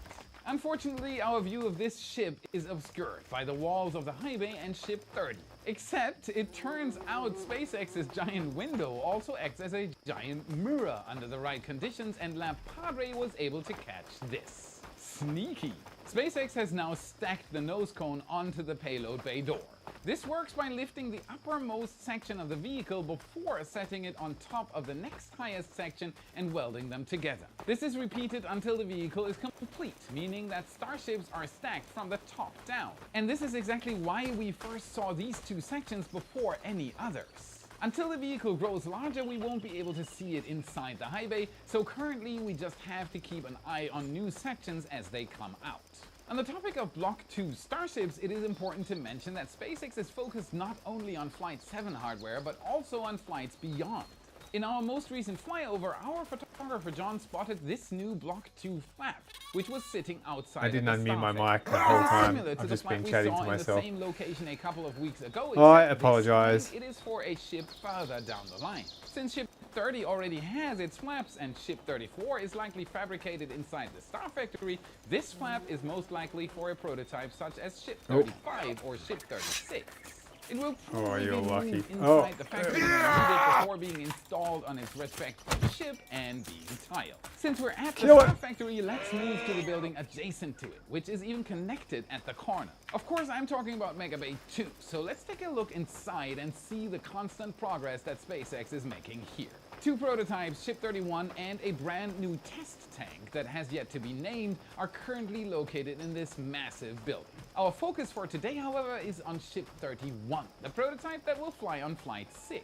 Unfortunately, our view of this ship is obscured by the walls of the high bay and Ship 30. Except, it turns out SpaceX's giant window also acts as a giant mirror under the right conditions, and La Padre was able to catch this. Sneaky! SpaceX has now stacked the nose cone onto the payload bay door. This works by lifting the uppermost section of the vehicle before setting it on top of the next highest section and welding them together. This is repeated until the vehicle is complete, meaning that starships are stacked from the top down. And this is exactly why we first saw these two sections before any others. Until the vehicle grows larger, we won't be able to see it inside the high bay, so currently we just have to keep an eye on new sections as they come out. On the topic of Block 2 starships, it is important to mention that SpaceX is focused not only on Flight 7 hardware, but also on flights beyond. In our most recent flyover, our photographer John spotted this new Block 2 flap, which was sitting outside. I didn't of the unmute my Star mic the Factory. whole This is time. similar to I've the just flap been we chatting saw to in myself. the same location a couple of weeks ago. Oh, I except this apologize. time It is for a ship further down the line. Since Ship 30 already has its flaps and Ship 34 is likely fabricated inside the Star Factory, this flap is most likely for a prototype such as Ship 35 or Ship 36. It will probably you're be lucky. moved inside Oh. the factory when needed before being installed on its respective ship and being tiled. Since we're at the Kill it. Star Factory, let's move to the building adjacent to it, which is even connected at the corner. Of course, I'm talking about Mega Bay 2, so let's take a look inside and see the constant progress that SpaceX is making here. Two prototypes, Ship 31 and a brand new test tank that has yet to be named, are currently located in this massive building. Our focus for today, however, is on Ship 31, the prototype that will fly on Flight 6.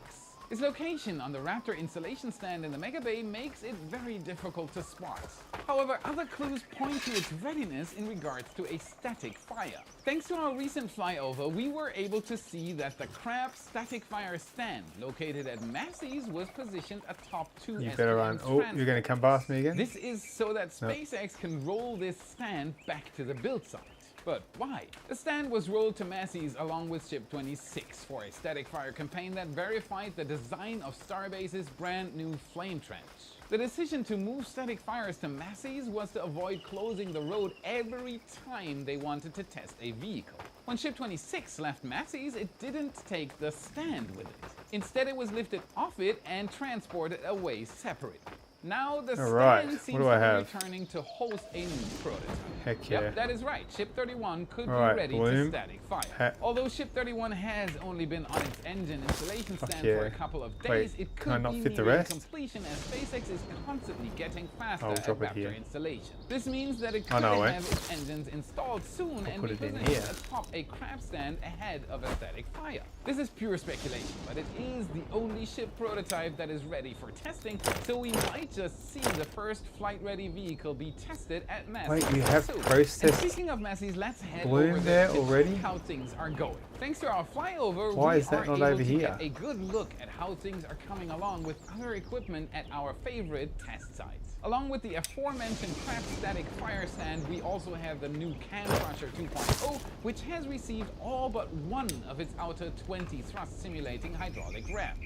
Its location on the Raptor installation stand in the Mega Bay makes it very difficult to spot. However, other clues point to its readiness in regards to a static fire. Thanks to our recent flyover, we were able to see that the Crab static fire stand located at Massey's was positioned atop two You better run. SPM Oh, you're going to come past me again? This is so that SpaceX can roll this stand back to the build site. But why? The stand was rolled to Massey's along with Ship 26 for a static fire campaign that verified the design of Starbase's brand new flame trench. The decision to move static fires to Massey's was to avoid closing the road every time they wanted to test a vehicle. When Ship 26 left Massey's, it didn't take the stand with it. Instead, it was lifted off it and transported away separately. Now the stand seems to be returning to host a new prototype. Heck yeah. Yep, that is right. Ship 31 could be Alright, ready to static fire. Although Ship 31 has only been on its engine installation stand for a couple of days, it could be nearing completion as SpaceX is constantly getting faster at Raptor installation. This means that it could have its engines installed soon and be positioned atop a crab stand ahead of a static fire. This is pure speculation, but it is the only ship prototype that is ready for testing, so we might just see the first flight-ready vehicle be tested at Massey's. Wait, you have processed Speaking of Massey's, let's head Bloom over there to already? see how things are going. Thanks to our flyover, Why we is that are not able over to here? get a good look at how things are coming along with other equipment at our favorite test sites. Along with the aforementioned Crab static fire stand, we also have the new Can Crusher 2.0, which has received all but one of its outer 20 thrust simulating hydraulic rams.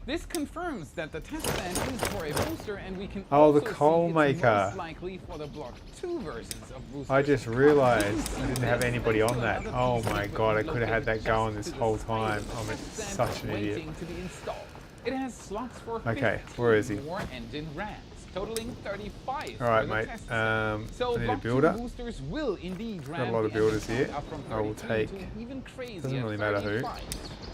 This confirms that the test stand is for a booster, and we can also the coal see it's maker. most likely for the Block 2 versions of boosters. I just realised I didn't have anybody on that. Oh my god, I could have had that going this whole time. I'm such an idiot. To be installed. It has slots for Okay, where is he? 4 engine rams, totaling 35. Alright, mate. So I need a Block 2 builder. boosters will indeed Got a ram lot of the builders engine here. count up from I will 33 take. to even crazy Doesn't at really matter who. 35.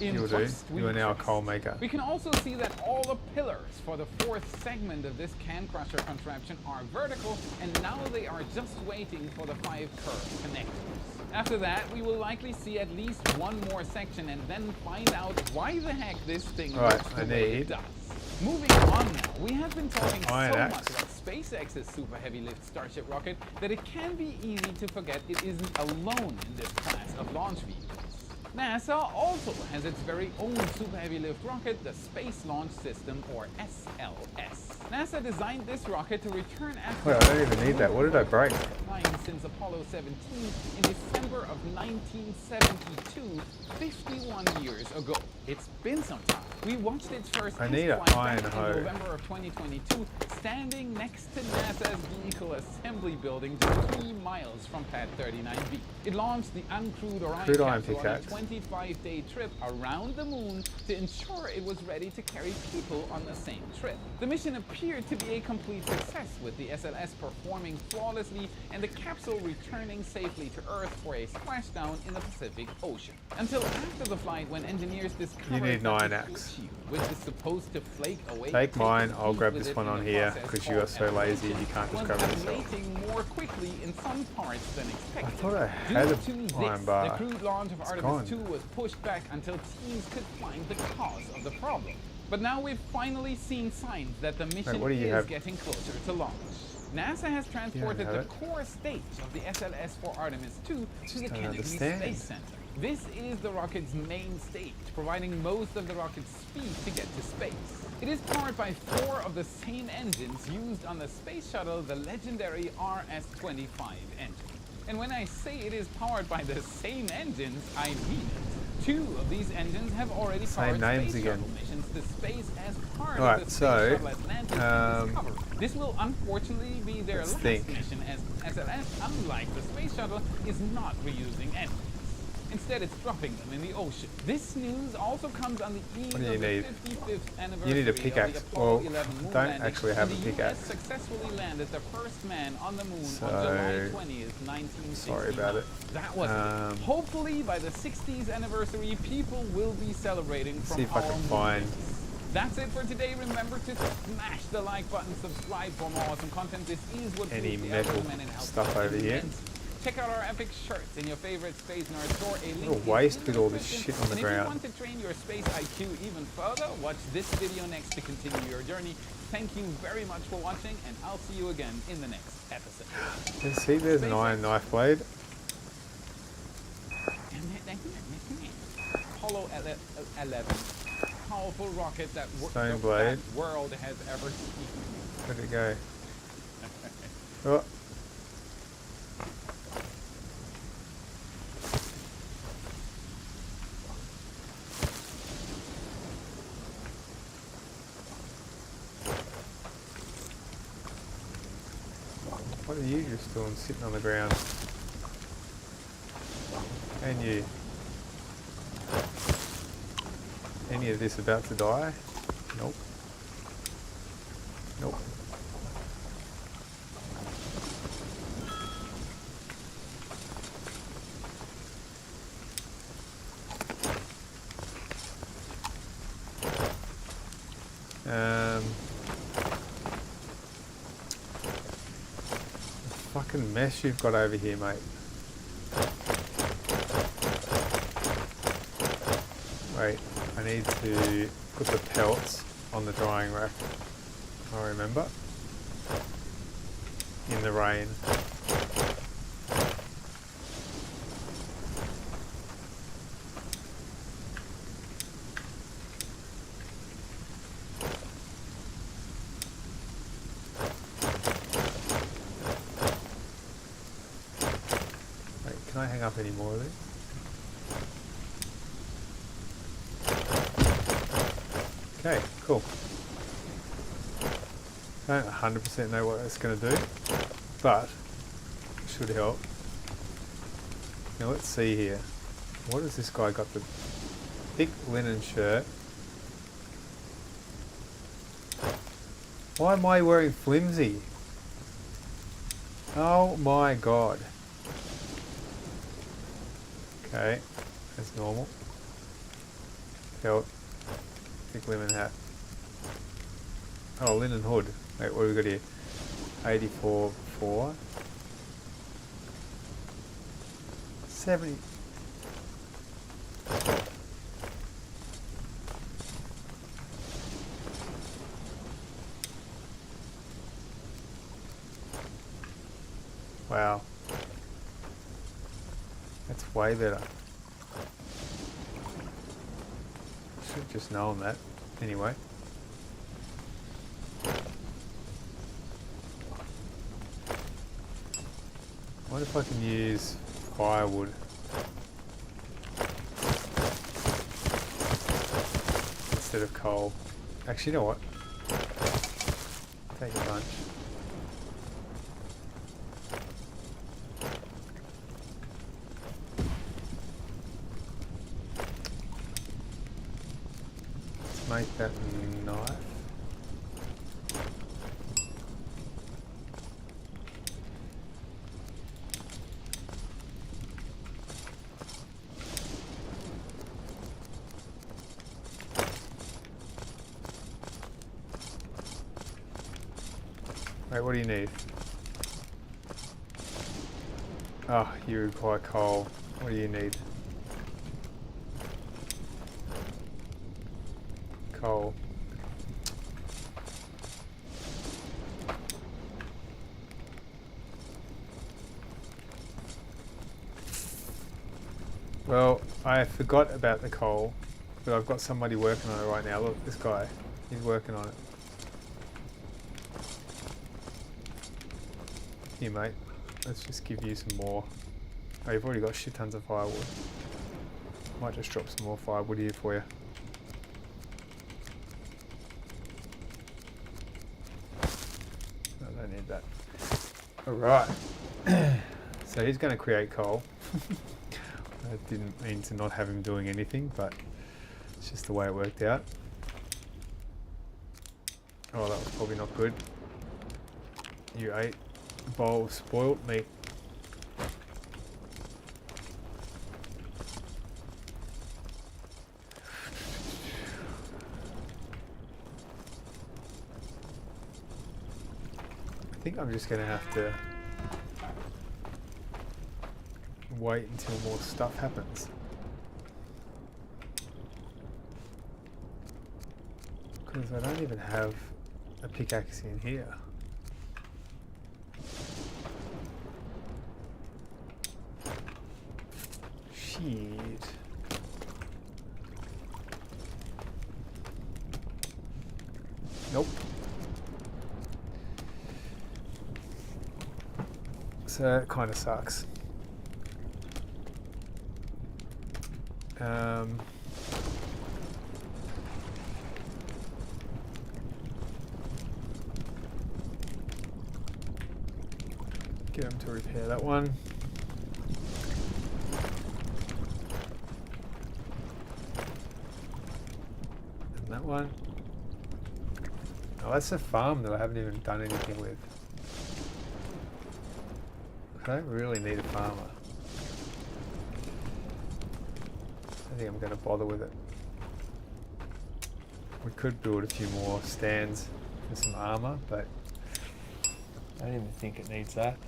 In You'll do. first, we You are now a trust. coal maker. We can also see that all the pillars for the 4th segment of this Can Crusher contraption are vertical, and now they are just waiting for the 5 curve connectors. After that, we will likely see at least one more section and then find out why the heck this thing works the way it does. Moving on now, we have been talking so much about SpaceX's super heavy lift Starship rocket that it can be easy to forget it isn't alone in this class of launch vehicles. NASA also has its very own super heavy lift rocket, the Space Launch System, or SLS. NASA designed this rocket to return after... Wait, I don't even need that. What did I break? Flying since Apollo 17 in December of 1972, 51 years ago. It's been some time. We watched its first I test need an flight iron back in hoe. November of 2022, standing next to NASA's Vehicle Assembly Building 3 miles from Pad 39B. It launched the uncrewed Orion Crude iron capsule on a pickaxe. 25-day trip around the moon to ensure it was ready to carry people on the same trip. The mission appeared to be a complete success, with the SLS performing flawlessly and the capsule returning safely to Earth for a splashdown in the Pacific Ocean. Until after the flight, when engineers discovered need an that iron the axe. heat shield, which is supposed to flake away, Take mine. its I'll heat grab with this it one in on a here process because you called are so lazy ablatation, you can't just was grab it yourself. ablating more quickly in some parts than I expected. thought I Due had to an this, iron bar. the crude launch of It's Artemis gone. 2 was pushed back until teams could find the cause of the problem. But now we've finally seen signs that the mission what do you is have? getting closer to launch. NASA has transported have the it. core stage of the SLS for Artemis 2 to the don't Kennedy understand. Space Center. This is the rocket's main stage, providing most of the rocket's speed to get to space. It is powered by 4 of the same engines used on the space shuttle, the legendary RS-25 engine. And when I say it is powered by the same engines, I mean it. 2 of these engines have already Same powered names space again. shuttle missions to space as part Alright, of the Space so, Shuttle Atlantis and Discovery. This will unfortunately be their Let's last think. mission, as SLS, unlike the space shuttle, is not reusing engines. Instead, it's dropping them in the ocean. This news also comes on the eve What do you of the need? 55th anniversary You need a of the pickaxe. Apollo Well, 11 moon don't landing, actually have and a the pickaxe. US successfully landed the first man on the moon So, on July 20th, 1969. sorry about it. That was it. Hopefully, by the 60th anniversary, people will be celebrating from See if I our can moon find base. That's it for today. Remember to smash the like button, subscribe for more awesome content. This is what any boosts the metal algorithm and it helps stuff us over here. immensely. Check out our epic shirts in your favorite Space Nerd store. A link What a is waste in with the all this description. shit on the And if you ground. want to train your space IQ even further, watch this video next to continue your journey. Thank you very much for watching, and I'll see you again in the next episode. You see, there's an iron knife blade. Apollo 11, powerful rocket that Stone the blade. world has ever seen. Where'd it go? Oh. What are you just doing sitting on the ground? And you? Any of this about to die? Nope. Nope. The fucking mess you've got over here, mate. Wait, I need to put the pelts on the drying rack. I remember. In the rain. Wait, can I hang up any more of these? Okay, cool. I don't 100% know what that's going to do, but it should help. Now let's see here. What has this guy got? The thick linen shirt. Why am I wearing flimsy? Oh my god. Okay, that's normal. Belt. Thick linen hat. Oh, linen hood. Wait, what have we got here? 84.4. 70. Wow. That's way better. Should just known that. Anyway. wonder if I can use firewood instead of coal. Actually, you know what? Take a bunch. Let's make that knife. Wait, what do you need? Oh, you require coal. What do you need? Coal. Well, I forgot about the coal, but I've got somebody working on it right now. Look, this guy, he's working on it. Here, mate. Let's just give you some more. Oh, you've already got shit tons of firewood. Might just drop some more firewood here for you. No, I don't need that. Alright. So he's going to create coal. I didn't mean to not have him doing anything, but it's just the way it worked out. Oh, that was probably not good. You ate a bowl of spoiled meat. I think I'm just going to have to wait until more stuff happens. Because I don't even have a pickaxe in here. Shit. Nope. So it kind of sucks. Get him to repair that one. And that one. Oh, that's a farm that I haven't even done anything with. I don't really need a farmer. I think I'm going to bother with it. We could build a few more stands for some armor, but I don't even think it needs that.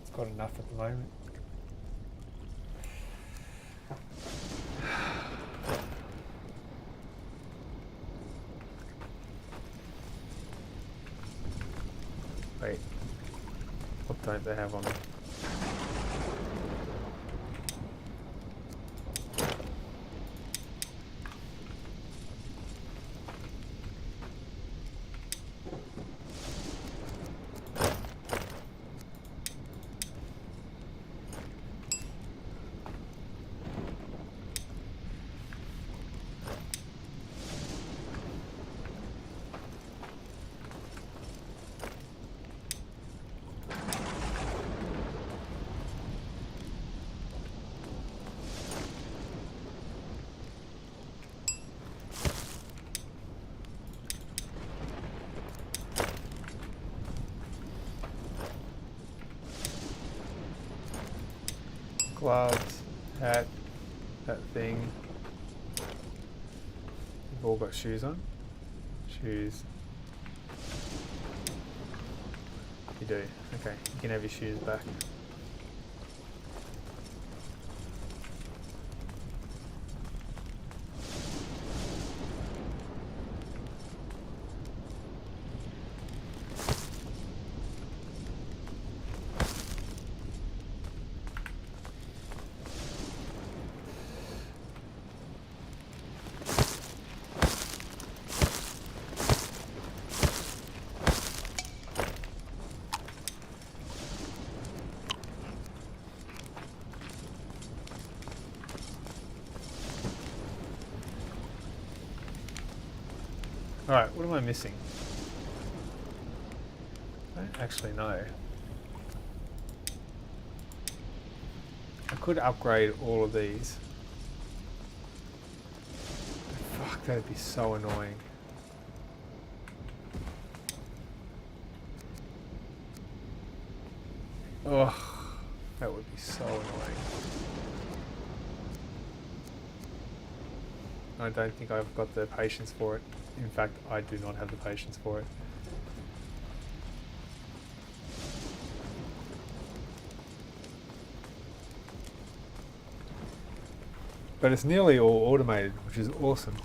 It's got enough at the moment. Wait, what don't they have on them? Gloves, hat, that thing. You've all got shoes on. Shoes. You do. Okay, you can have your shoes back. Alright, what am I missing? I don't actually know. I could upgrade all of these. Fuck, that'd be so annoying. Ugh, that would be so annoying. I don't think I've got the patience for it. In fact, I do not have the patience for it. But it's nearly all automated, which is awesome.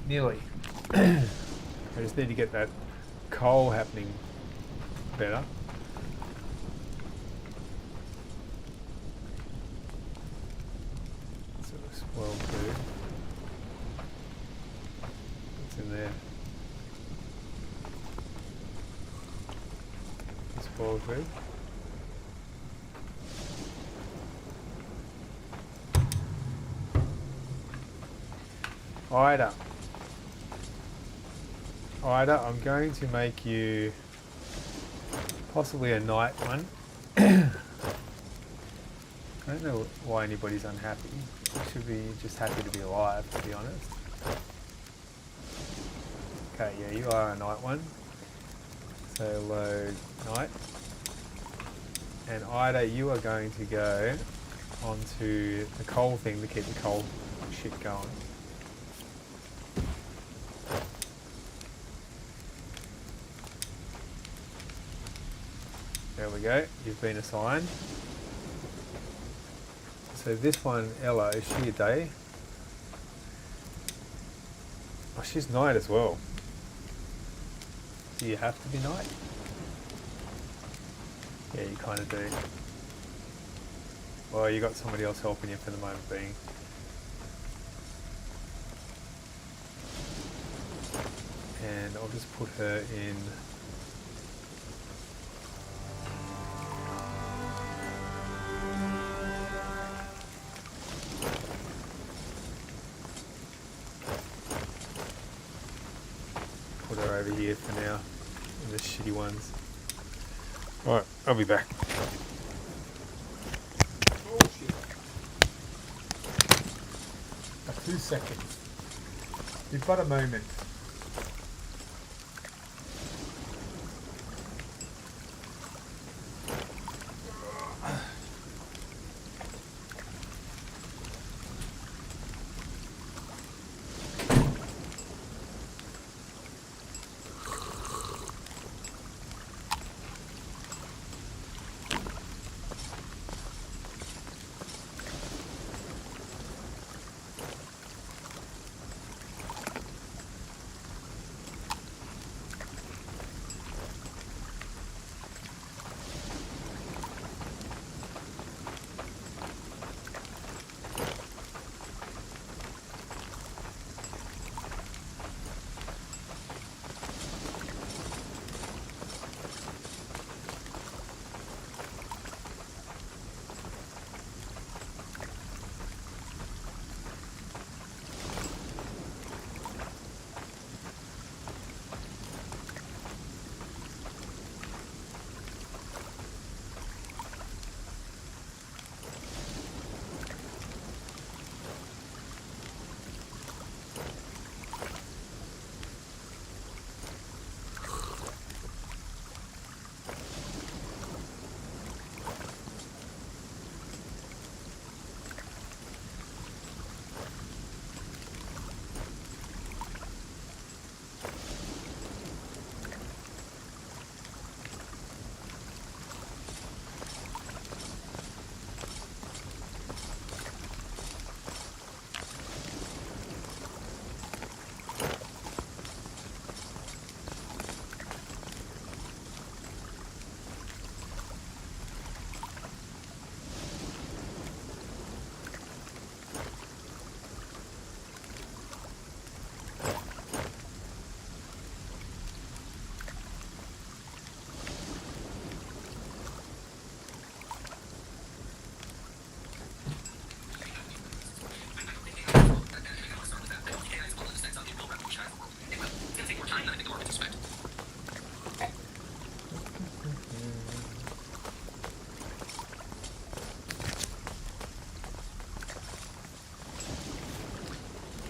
Nearly. I just need to get that coal happening better. So this well too. What's in there? This well too. Ida, I'm going to make you possibly a night one. I don't know why anybody's unhappy. You should be just happy to be alive, to be honest. Okay, yeah, you are a night one. So load night. And Ida, you are going to go onto the coal thing to keep the coal shit going. There we go, you've been assigned. So this one, Ella, is she a day? Oh, she's night as well. Do you have to be night? Yeah, you kind of do. Well, you got somebody else helping you for the moment being. And I'll just put her in. Put her over here for now, in the shitty ones. Alright, I'll be back. Oh shit. 2 seconds. You've got a moment.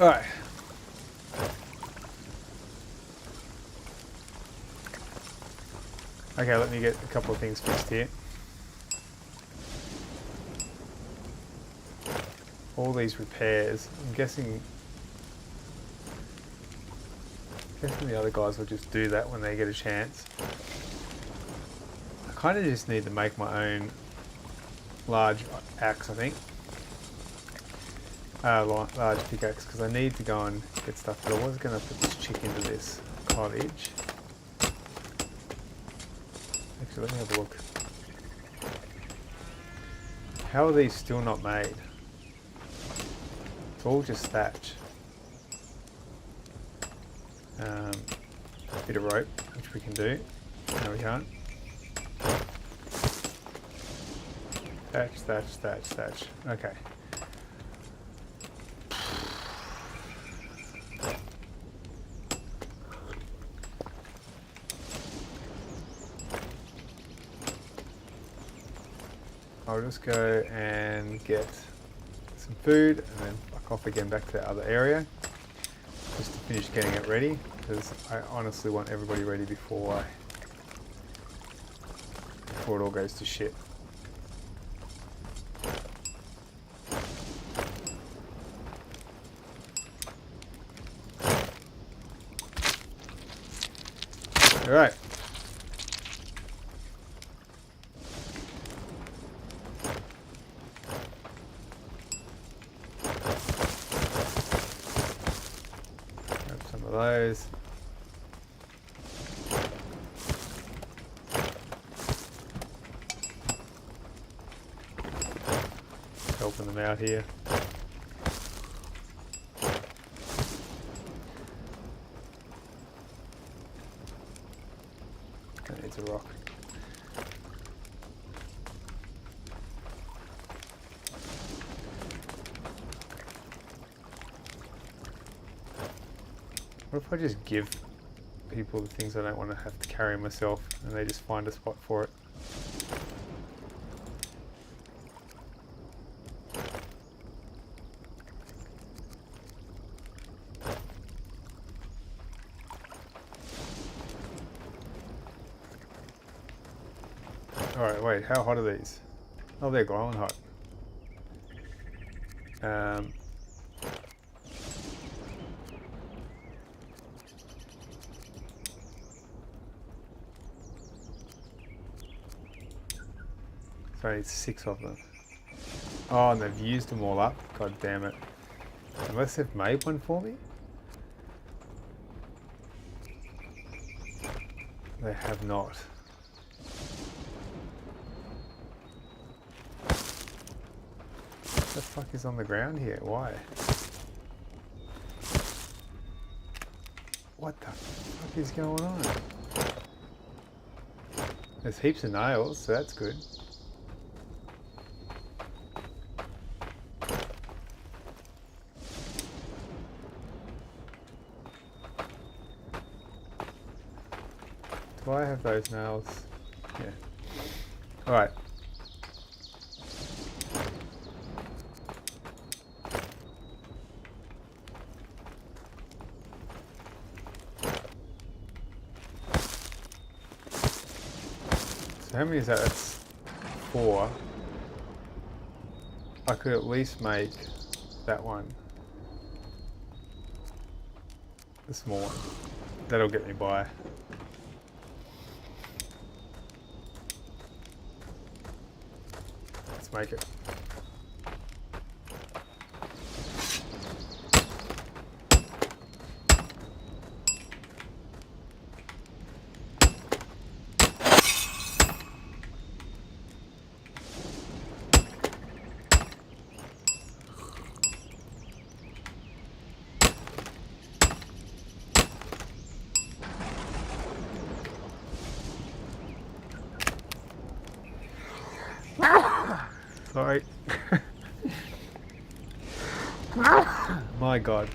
Alright. Okay, let me get a couple of things fixed here. All these repairs. I'm guessing the other guys will just do that when they get a chance. I kind of just need to make my own large axe, I think. Large pickaxe, because I need to go and get stuff. But I was going to put this chick into this cottage. Actually, let me have a look. How are these still not made? It's all just thatch. A bit of rope, which we can do. No, we can't. Thatch, thatch, thatch, thatch. Okay. I'll just go and get some food and then fuck off again back to the other area just to finish getting it ready, because I honestly want everybody ready before it all goes to shit. Alright. Those. Helping them out here. That needs a rock. What if I just give people the things I don't want to have to carry myself and they just find a spot for it? Alright, wait, how hot are these? Oh, they're glowing hot. So I need 6 of them. Oh, and they've used them all up. God damn it. Unless they've made one for me? They have not. What the fuck is on the ground here? Why? What the fuck is going on? There's heaps of nails, so that's good. Do I have those nails? Yeah. Alright. So how many is that? That's 4. I could at least make that one. The small one. That'll get me by. Let's make it. Sorry. My God.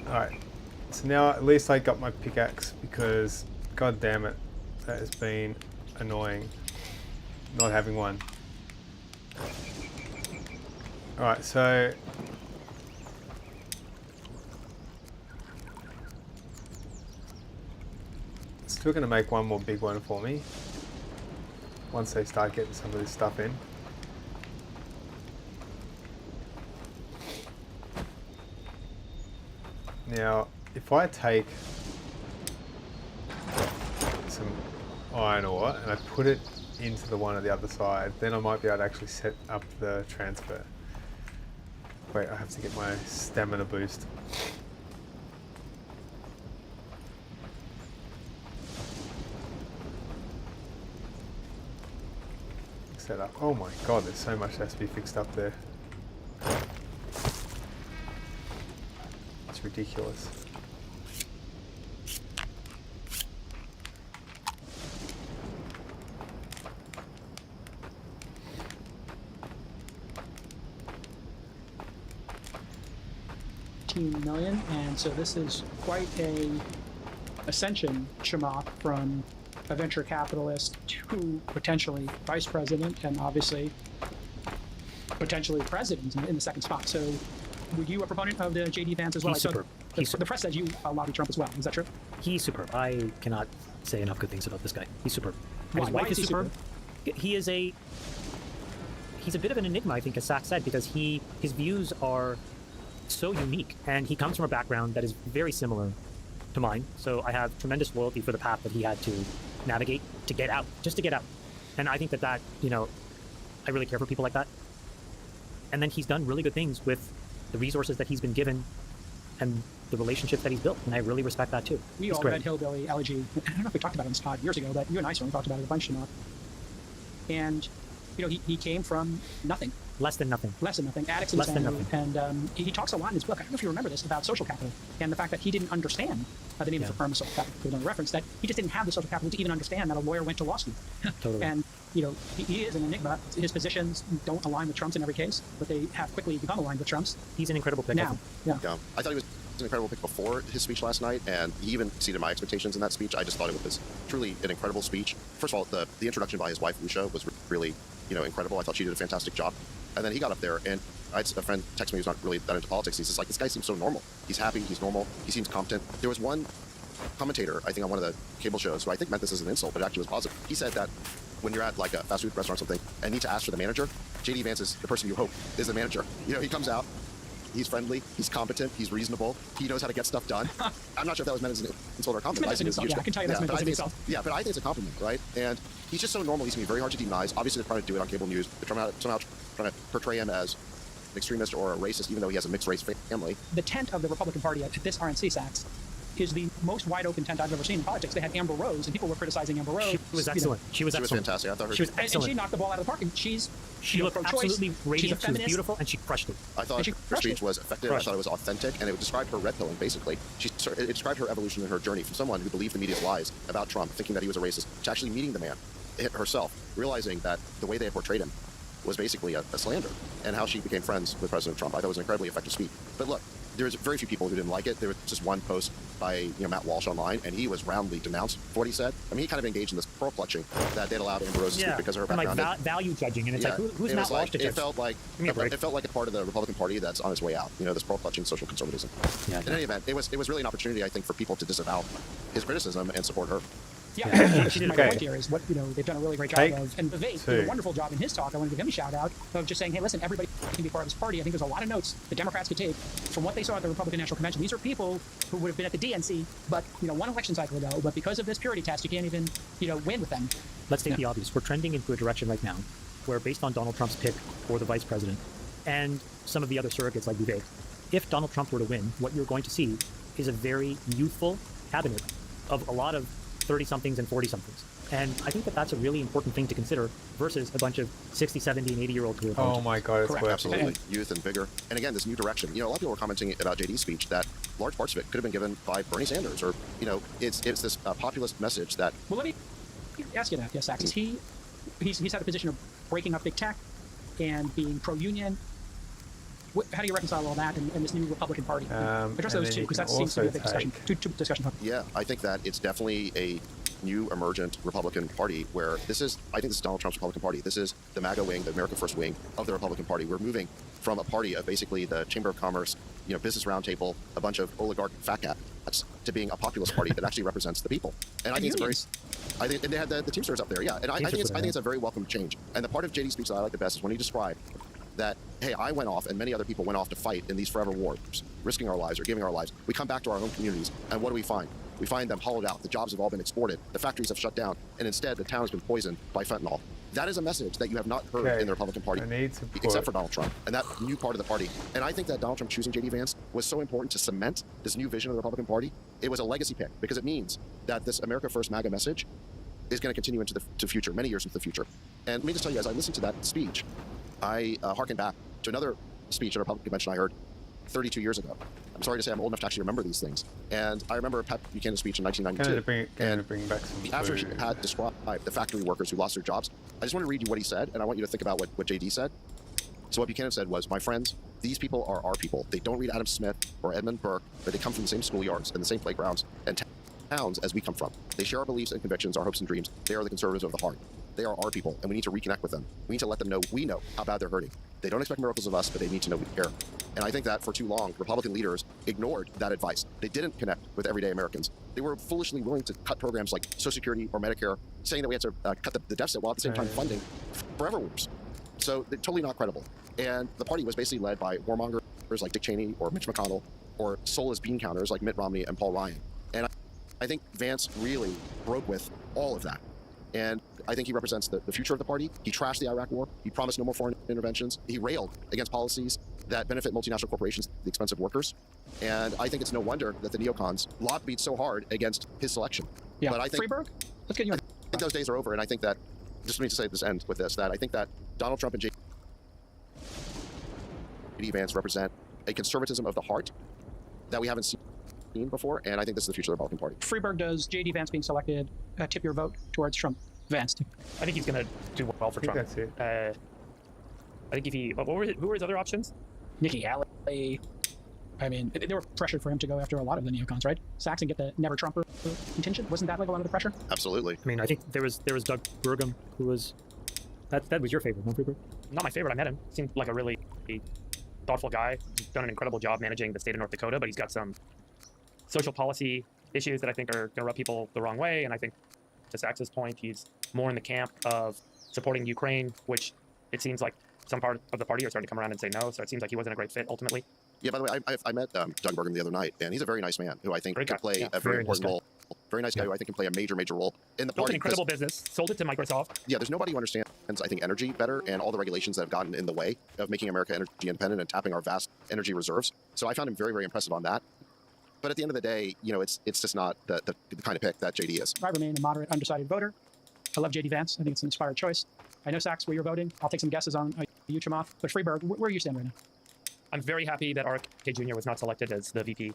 Alright. So now at least I got my pickaxe, because god damn it, that has been annoying not having one. All right, so still going to make one more big one for me once they start getting some of this stuff in. Now, if I take some iron ore and I put it into the one on the other side, then I might be able to actually set up the transfer. Wait, I have to get my stamina boost. Set up. Oh my god, there's so much that has to be fixed up there. It's ridiculous. $15 million, and so this is quite a ascension, Shamak, from a venture capitalist to potentially vice president, and obviously potentially president in the second spot. So, were you a proponent of the JD Vance as well? He's superb. The press says you lobby Trump as well. Is that true? He's superb. I cannot say enough good things about this guy. He's superb. Why? His wife Why is is he superb. He's a bit of an enigma, I think, as Zach said, because his views are so unique, and he comes from a background that is very similar to mine. So I have tremendous loyalty for the path that he had to navigate to get out, just to get out. And I think that I really care for people like that. And then he's done really good things with the resources that he's been given and the relationships that he's built, and I really respect that too. We He's all great. read Hillbilly Elegy. I don't know if we talked about it on this pod years ago, but you and I certainly talked about it a bunch, Shamak. And he came from nothing. Less than nothing. Less than nothing. Addicts in his Less than family. nothing. And he talks a lot in his book. I don't know if you remember this, about social capital and the fact that he didn't understand the name of the firm of social capital. There's a reference that he just didn't have the social capital to even understand that a lawyer went to law school. Totally. And he is an enigma. His positions don't align with Trump's in every case, but they have quickly become aligned with Trump's. He's an incredible pick. I Now, think. yeah. Yeah, I thought he was an incredible pick before his speech last night, and he even exceeded my expectations in that speech. I just thought it was truly an incredible speech. First of all, the introduction by his wife, Lucia, was really, incredible. I thought she did a fantastic job. And then he got up there, and I had a friend text me who's not really that into politics. He's just like, this guy seems so normal. He's happy, he's normal, he seems competent. There was one commentator, I think on one of the cable shows, who I think meant this as an insult, but it actually was positive. He said that when you're at like a fast food restaurant or something and need to ask for the manager, JD Vance is the person you hope is the manager. He comes out, he's friendly, he's competent, he's reasonable, he knows how to get stuff done. I'm not sure if that was meant as an insult or a compliment. It's meant as an insult, yeah, I can tell you that's meant as an insult. Yeah, but I think it's a compliment, right? And he's just so normal, he's going to be very hard to demonize. Obviously, they're trying to do it on cable news. They're somehow trying to portray him as an extremist or a racist, even though he has a mixed race family. The tent of the Republican Party at this RNC, Sachs, is the most wide open tent I've ever seen in politics. They had Amber Rose, and people were criticizing Amber Rose. She was excellent. She was excellent. Fantastic. I thought her. She was And excellent. she knocked the ball out of the park, and she looked pro-choice. absolutely She's a radiant. She was feminist. beautiful, and she crushed it. I thought her crushed speech it. was effective. Crushed. I thought it was authentic, and it described her red pilling, basically. It described her evolution in her journey from someone who believed the media's lies about Trump, thinking that he was a racist, to actually meeting the man herself, realizing that the way they had portrayed him was basically a slander, and how she became friends with President Trump. I thought it was an incredibly effective speech. But look, there was very few people who didn't like it. There was just one post by Matt Walsh online, and he was roundly denounced for what he said. I mean, he kind of engaged in this pearl clutching that they'd allowed Amber Rose to speak because of her and background. like value judging, and it's like, who's it Matt was Walsh to judge? It felt like a part of the Republican Party that's on its way out. This pearl clutching social conservatism. Yeah. In any event, it was really an opportunity, I think, for people to disavow his criticism and support her. Yeah, She did my okay. point here is what they've done a really great job Take of, and Vivek did a wonderful job in his talk. I want to give him a shout out of just saying, hey, listen, everybody can be part of this party. I think there's a lot of notes the Democrats could take from what they saw at the Republican National Convention. These are people who would have been at the DNC, but one election cycle ago. But because of this purity test, you can't even win with them. Let's state the obvious. We're trending into a direction right now where, based on Donald Trump's pick for the vice president and some of the other surrogates like Vivek, if Donald Trump were to win, what you're going to see is a very youthful cabinet of a lot of 30-somethings and 40-somethings. And I think that that's a really important thing to consider versus a bunch of 60, 70, and 80-year-old career Oh my god, it's Correct. working. Absolutely. Youth and vigor. And again, this new direction. A lot of people were commenting about JD's speech that large parts of it could have been given by Bernie Sanders, or, it's this populist message that. Well, let me ask you that, Sachs. He's had a position of breaking up big tech and being pro-union. How do you reconcile all that and this new Republican Party? Address and those then two, you because can that seems to be a big also discussion. Two discussion topics. Yeah, I think that it's definitely a new emergent Republican Party where I think this is Donald Trump's Republican Party. This is the MAGA wing, the America First wing of the Republican Party. We're moving from a party of basically the Chamber of Commerce, business roundtable, a bunch of oligarch fat cats, to being a populist party that actually represents the people. And I think and they had the Teamsters up there, yeah. And I think it's a very welcome change. And the part of JD's speech that I like the best is when he described that, hey, I went off and many other people went off to fight in these forever wars, risking our lives or giving our lives. We come back to our own communities, and what do we find? We find them hollowed out. The jobs have all been exported. The factories have shut down, and instead the town has been poisoned by fentanyl. That is a message that you have not heard in the Republican Party, except for Donald Trump and that new part of the party. And I think that Donald Trump choosing J.D. Vance was so important to cement this new vision of the Republican Party. It was a legacy pick because it means that this America First MAGA message is going to continue into the future, many years into the future. And let me just tell you, as I listened to that speech, I hearkened back to another speech at a Republican convention I heard 32 years ago. I'm sorry to say I'm old enough to actually remember these things. And I remember Pat Buchanan's speech in 1992. Bring back some after he had described the factory workers who lost their jobs, I just want to read you what he said, and I want you to think about what JD said. So what Buchanan said was, my friends, these people are our people. They don't read Adam Smith or Edmund Burke, but they come from the same schoolyards and the same playgrounds and towns as we come from. They share our beliefs and convictions, our hopes and dreams. They are the conservatives of the heart. They are our people, and we need to reconnect with them. We need to let them know we know how bad they're hurting. They don't expect miracles of us, but they need to know we care. And I think that for too long, Republican leaders ignored that advice. They didn't connect with everyday Americans. They were foolishly willing to cut programs like Social Security or Medicare, saying that we had to cut the deficit while at the same time funding forever wars. So they're totally not credible. And the party was basically led by warmongers like Dick Cheney or Mitch McConnell, or soulless bean counters like Mitt Romney and Paul Ryan. And I think Vance really broke with all of that. And I think he represents the future of the party. He trashed the Iraq war. He promised no more foreign interventions. He railed against policies that benefit multinational corporations at the expense of workers. And I think it's no wonder that the neocons lobbied so hard against his selection. Yeah, but I think, Freeberg, let's get you. I think those days are over. And I think that, just for me to say this end with this, that I think that Donald Trump and J.D. Vance represent a conservatism of the heart that we haven't seen before, and I think this is the future of the Republican Party. Freeberg, does J.D. Vance being selected tip your vote towards Trump? Vance. I think he's going to do well for Trump. That's it. I think if he, who were his other options? Nikki Haley. I mean, they were pressured for him to go after a lot of the neocons, right? Sachs and get the never Trumper contingent. Wasn't that like a lot of the pressure? Absolutely. I mean, I think there was Doug Burgum, who was that was your favorite, no, Freeberg? Not my favorite. I met him. Seemed like a really thoughtful guy. He's done an incredible job managing the state of North Dakota, but he's got some social policy issues that I think are going to rub people the wrong way. And I think, to Sachs's point, he's more in the camp of supporting Ukraine, which it seems like some part of the party are starting to come around and say no. So it seems like he wasn't a great fit ultimately. Yeah, by the way, I met Doug Burgum the other night, and he's a very nice man who I think Great could guy. play Yeah, a very very important nice role. Very nice guy who I think can play a major role in the Built party. an incredible business, sold it to Microsoft. Yeah, there's nobody who understands, I think, energy better and all the regulations that have gotten in the way of making America energy independent and tapping our vast energy reserves. So I found him very, very impressive on that. But at the end of the day, it's just not the kind of pick that JD is. I remain a moderate, undecided voter. I love J.D. Vance. I think it's an inspired choice. I know, Sachs, where you're voting. I'll take some guesses on you, Chamath. But Freeberg, where do you stand right now? I'm very happy that RFK Jr. was not selected as the VP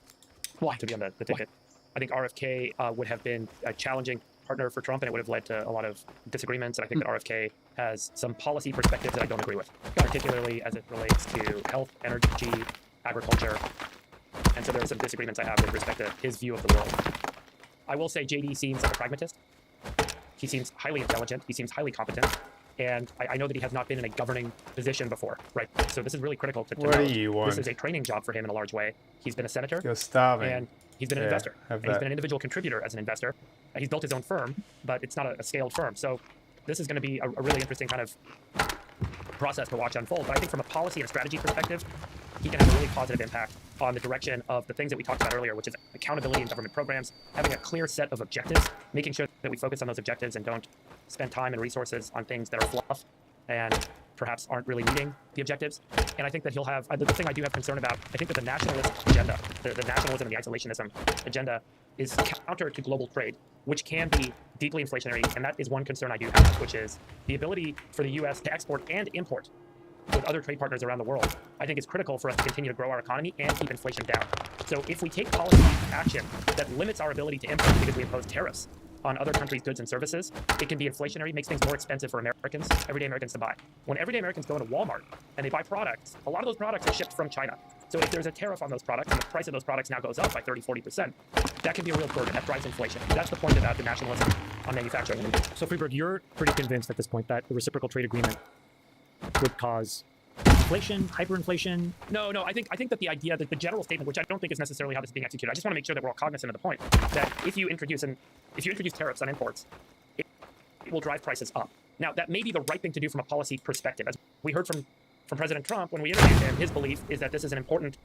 to be on the ticket. I think RFK would have been a challenging partner for Trump, and it would have led to a lot of disagreements. And I think that RFK has some policy perspectives that I don't agree with, particularly as it relates to health, energy, agriculture. And so there are some disagreements I have with respect to his view of the world. I will say JD seems like a pragmatist. He seems highly intelligent. He seems highly competent. And I know that he has not been in a governing position before, right? So this is really critical to What note. do you want? This is a training job for him in a large way. He's been a senator. You're starving. And he's been an investor. have And he's that. been an individual contributor as an investor. He's built his own firm, but it's not a scaled firm. So this is going to be a really interesting kind of process to watch unfold. But I think from a policy and strategy perspective, he can have a really positive impact on the direction of the things that we talked about earlier, which is accountability in government programs, having a clear set of objectives, making sure that we focus on those objectives and don't spend time and resources on things that are fluff and perhaps aren't really meeting the objectives. And I think that he'll have, the thing I do have concern about, I think that the nationalist agenda, the nationalism and the isolationism agenda is counter to global trade, which can be deeply inflationary. And that is one concern I do have, which is the ability for the US to export and import with other trade partners around the world. I think it's critical for us to continue to grow our economy and keep inflation down. So if we take policy action that limits our ability to import because we impose tariffs on other countries' goods and services, it can be inflationary, makes things more expensive for Americans, everyday Americans to buy. When everyday Americans go into Walmart and they buy products, a lot of those products are shipped from China. So if there's a tariff on those products and the price of those products now goes up by 30, 40%, that can be a real burden. That drives inflation. That's the point about the nationalism on manufacturing. So Freeberg, you're pretty convinced at this point that the reciprocal trade agreement would cause inflation, hyperinflation? No, I think that the idea, that the general statement, which I don't think is necessarily how this is being executed, I just want to make sure that we're all cognizant of the point that if you introduce tariffs on imports, it will drive prices up. Now, that may be the right thing to do from a policy perspective. As we heard from President Trump when we interviewed him, his belief is that this is an important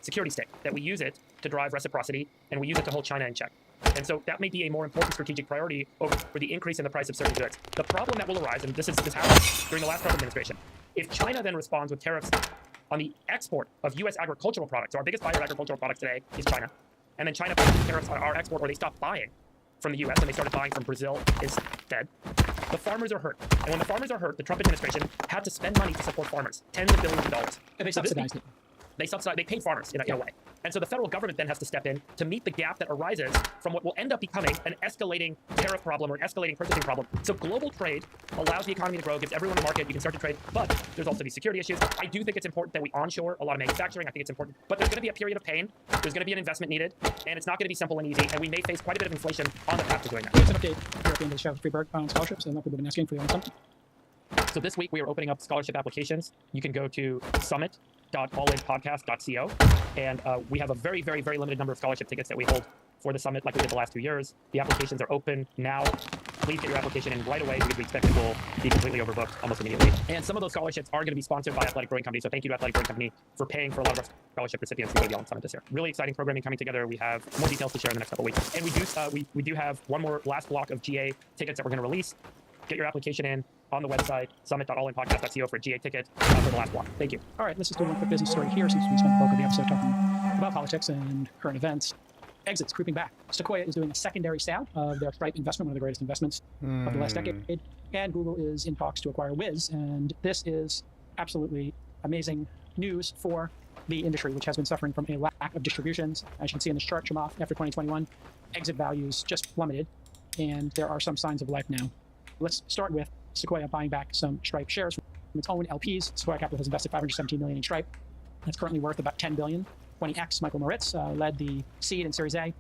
security stake, that we use it to drive reciprocity and we use it to hold China in check. And so that may be a more important strategic priority over the increase in the price of certain goods. The problem that will arise, and this happened during the last Trump administration, if China then responds with tariffs on the export of U.S. agricultural products, so our biggest buyer of agricultural products today is China, and then China puts tariffs on our export, or they stop buying from the U.S. and they started buying from Brazil instead, the farmers are hurt. And when the farmers are hurt, the Trump administration had to spend money to support farmers, tens of billions of dollars. And they subsidized it. They paid farmers in a way. And so the federal government then has to step in to meet the gap that arises from what will end up becoming an escalating tariff problem or an escalating purchasing problem. So global trade allows the economy to grow, gives everyone a market, you can start to trade, but there's also these security issues. I do think it's important that we onshore a lot of manufacturing. I think it's important, but there's going to be a period of pain. There's going to be an investment needed, and it's not going to be simple and easy, and we may face quite a bit of inflation on the path to doing that. Here's an update here at the end of the show. Freeberg on scholarships, and people have been asking for you on something. So this week we are opening up scholarship applications. You can go to summit.allinpodcast.co, and we have a very, very, very limited number of scholarship tickets that we hold for the summit, like we did the last 2 years. The applications are open now. Please get your application in right away because we expect it will be completely overbooked almost immediately. And some of those scholarships are going to be sponsored by Athletic Brewing Company. So thank you to Athletic Brewing Company for paying for a lot of our scholarship recipients to go to the Allen Summit this year. Really exciting programming coming together. We have more details to share in the next couple of weeks. And we do have one more last block of GA tickets that we're going to release. Get your application in on the website, summit.allinpodcast.co for a GA ticket for the last block. Thank you. All right, let's just do one quick business story here since we spent the bulk of the episode talking about politics and current events. Exits creeping back. Sequoia is doing a secondary sale of their Stripe investment, one of the greatest investments of the last decade. And Google is in talks to acquire Wiz. And this is absolutely amazing news for the industry, which has been suffering from a lack of distributions. As you can see in this chart, Chamath, after 2021, exit values just plummeted. And there are some signs of life now. Let's start with Sequoia buying back some Stripe shares from its own LPs. Sequoia Capital has invested $517 million in Stripe. That's currently worth about $10 billion. 20X, Michael Moritz, led the seed and Series A.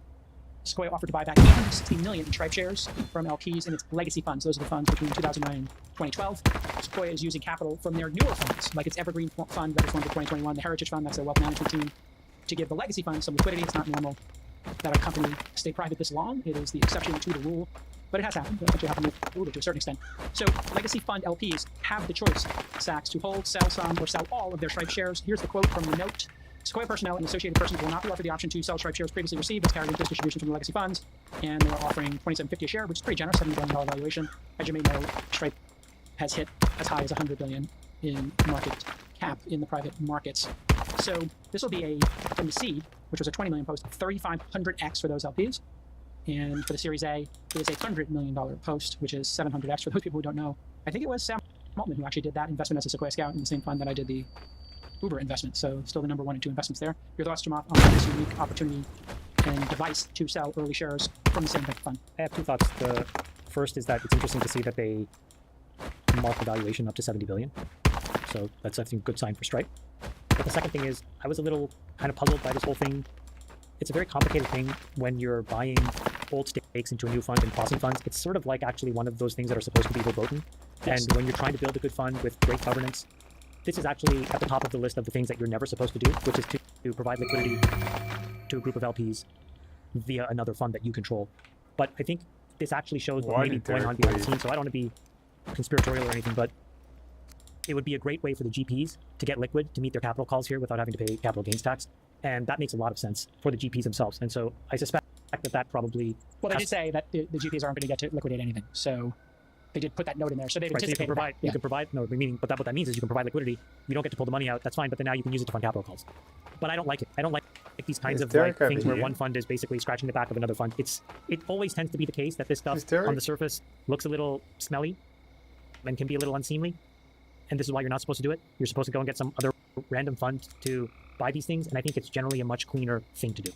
Sequoia offered to buy back $860 million in Stripe shares from LPs in its legacy funds. Those are the funds between 2009 and 2012. Sequoia is using capital from their newer funds, like its Evergreen Fund that was formed in 2021, the Heritage Fund, that's their wealth management team, to give the legacy fund some liquidity. It's not normal that a company stay private this long. It is the exception to the rule, but it has happened. It actually happened with Uber to a certain extent. So legacy fund LPs have the choice, Sachs, to hold, sell some, or sell all of their Stripe shares. Here's the quote from the note. Sequoia personnel and associated persons will not be offered the option to sell Stripe shares previously received as carried interest distributions from the legacy funds, and they are offering $27.50 a share, which is pretty generous, $70 billion valuation. As you may know, Stripe has hit as high as $100 billion in market cap in the private markets. So this will be from the seed, which was a $20 million post, 3,500x for those LPs, and for the Series A, it is a $100 million post, which is 700x for those people who don't know. I think it was Sam Altman who actually did that investment as a Sequoia Scout in the same fund that I did the Uber investment, so still the number 1 and 2 investments there. Your thoughts, Chamath, on this unique opportunity and device to sell early shares from the same type of fund? I have two thoughts. The first is that it's interesting to see that they mark the valuation up to $70 billion. So that's, I think, a good sign for Stripe. But the second thing is, I was a little kind of puzzled by this whole thing. It's a very complicated thing when you're buying old stakes into a new fund and tossing funds. It's sort of like actually one of those things that are supposed to be verboten. Yes. And when you're trying to build a good fund with great governance, this is actually at the top of the list of the things that you're never supposed to do, which is to provide liquidity to a group of LPs via another fund that you control. But I think this actually shows what may be going on behind the scenes. So I don't want to be conspiratorial or anything, but it would be a great way for the GPs to get liquid, to meet their capital calls here without having to pay capital gains tax. And that makes a lot of sense for the GPs themselves. And so I suspect that probably... Well, they did say that the GPs aren't going to get to liquidate anything. So they did put that note in there. So they've anticipated you can provide, but what that means is you can provide liquidity. You don't get to pull the money out. That's fine. But then now you can use it to fund capital calls. But I don't like it. I don't like these kinds of things where one fund is basically scratching the back of another fund. It always tends to be the case that this stuff on the surface looks a little smelly and can be a little unseemly. And this is why you're not supposed to do it. You're supposed to go and get some other random fund to buy these things. And I think it's generally a much cleaner thing to do.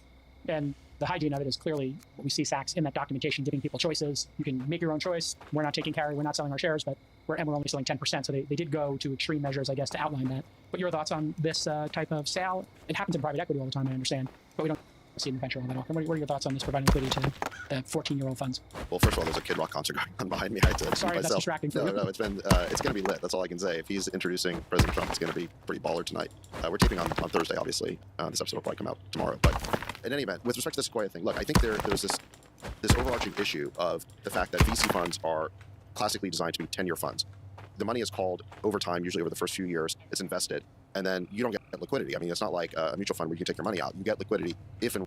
And the hygiene of it is clearly what we see Sachs in that documentation, giving people choices. You can make your own choice. We're not taking carry. We're not selling our shares, but we're only selling 10%. So they did go to extreme measures, I guess, to outline that. But your thoughts on this type of sale? It happens in private equity all the time, I understand. But we don't see in the venture all that often. What are your thoughts on this providing liquidity to the 14-year-old funds? Well, first of all, there's a Kid Rock concert going on behind me. I had to Sorry, that's myself. distracting for No, you. no, it's going to be lit. That's all I can say. If he's introducing President Trump, it's going to be pretty baller tonight. We're taping on Thursday, obviously. This episode will probably come out tomorrow. But in any event, with respect to the Sequoia thing, look, I think there's this overarching issue of the fact that VC funds are classically designed to be 10-year funds. The money is called over time, usually over the first few years. It's invested, and then you don't get liquidity. I mean, it's not like a mutual fund where you can take your money out. You get liquidity if and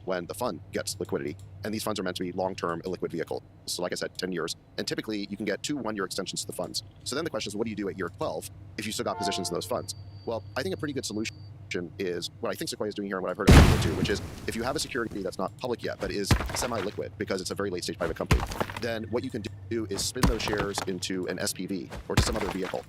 when the fund gets liquidity. And these funds are meant to be long-term illiquid vehicles. So like I said, 10 years. And typically you can get 2 one-year extensions to the funds. So then the question is, what do you do at year 12 if you still got positions in those funds? Well, I think a pretty good solution is what I think Sequoia is doing here and what I've heard other people do, which is if you have a security that's not public yet, but is semi-liquid because it's a very late-stage private company, then what you can do is spin those shares into an SPV or to some other vehicle.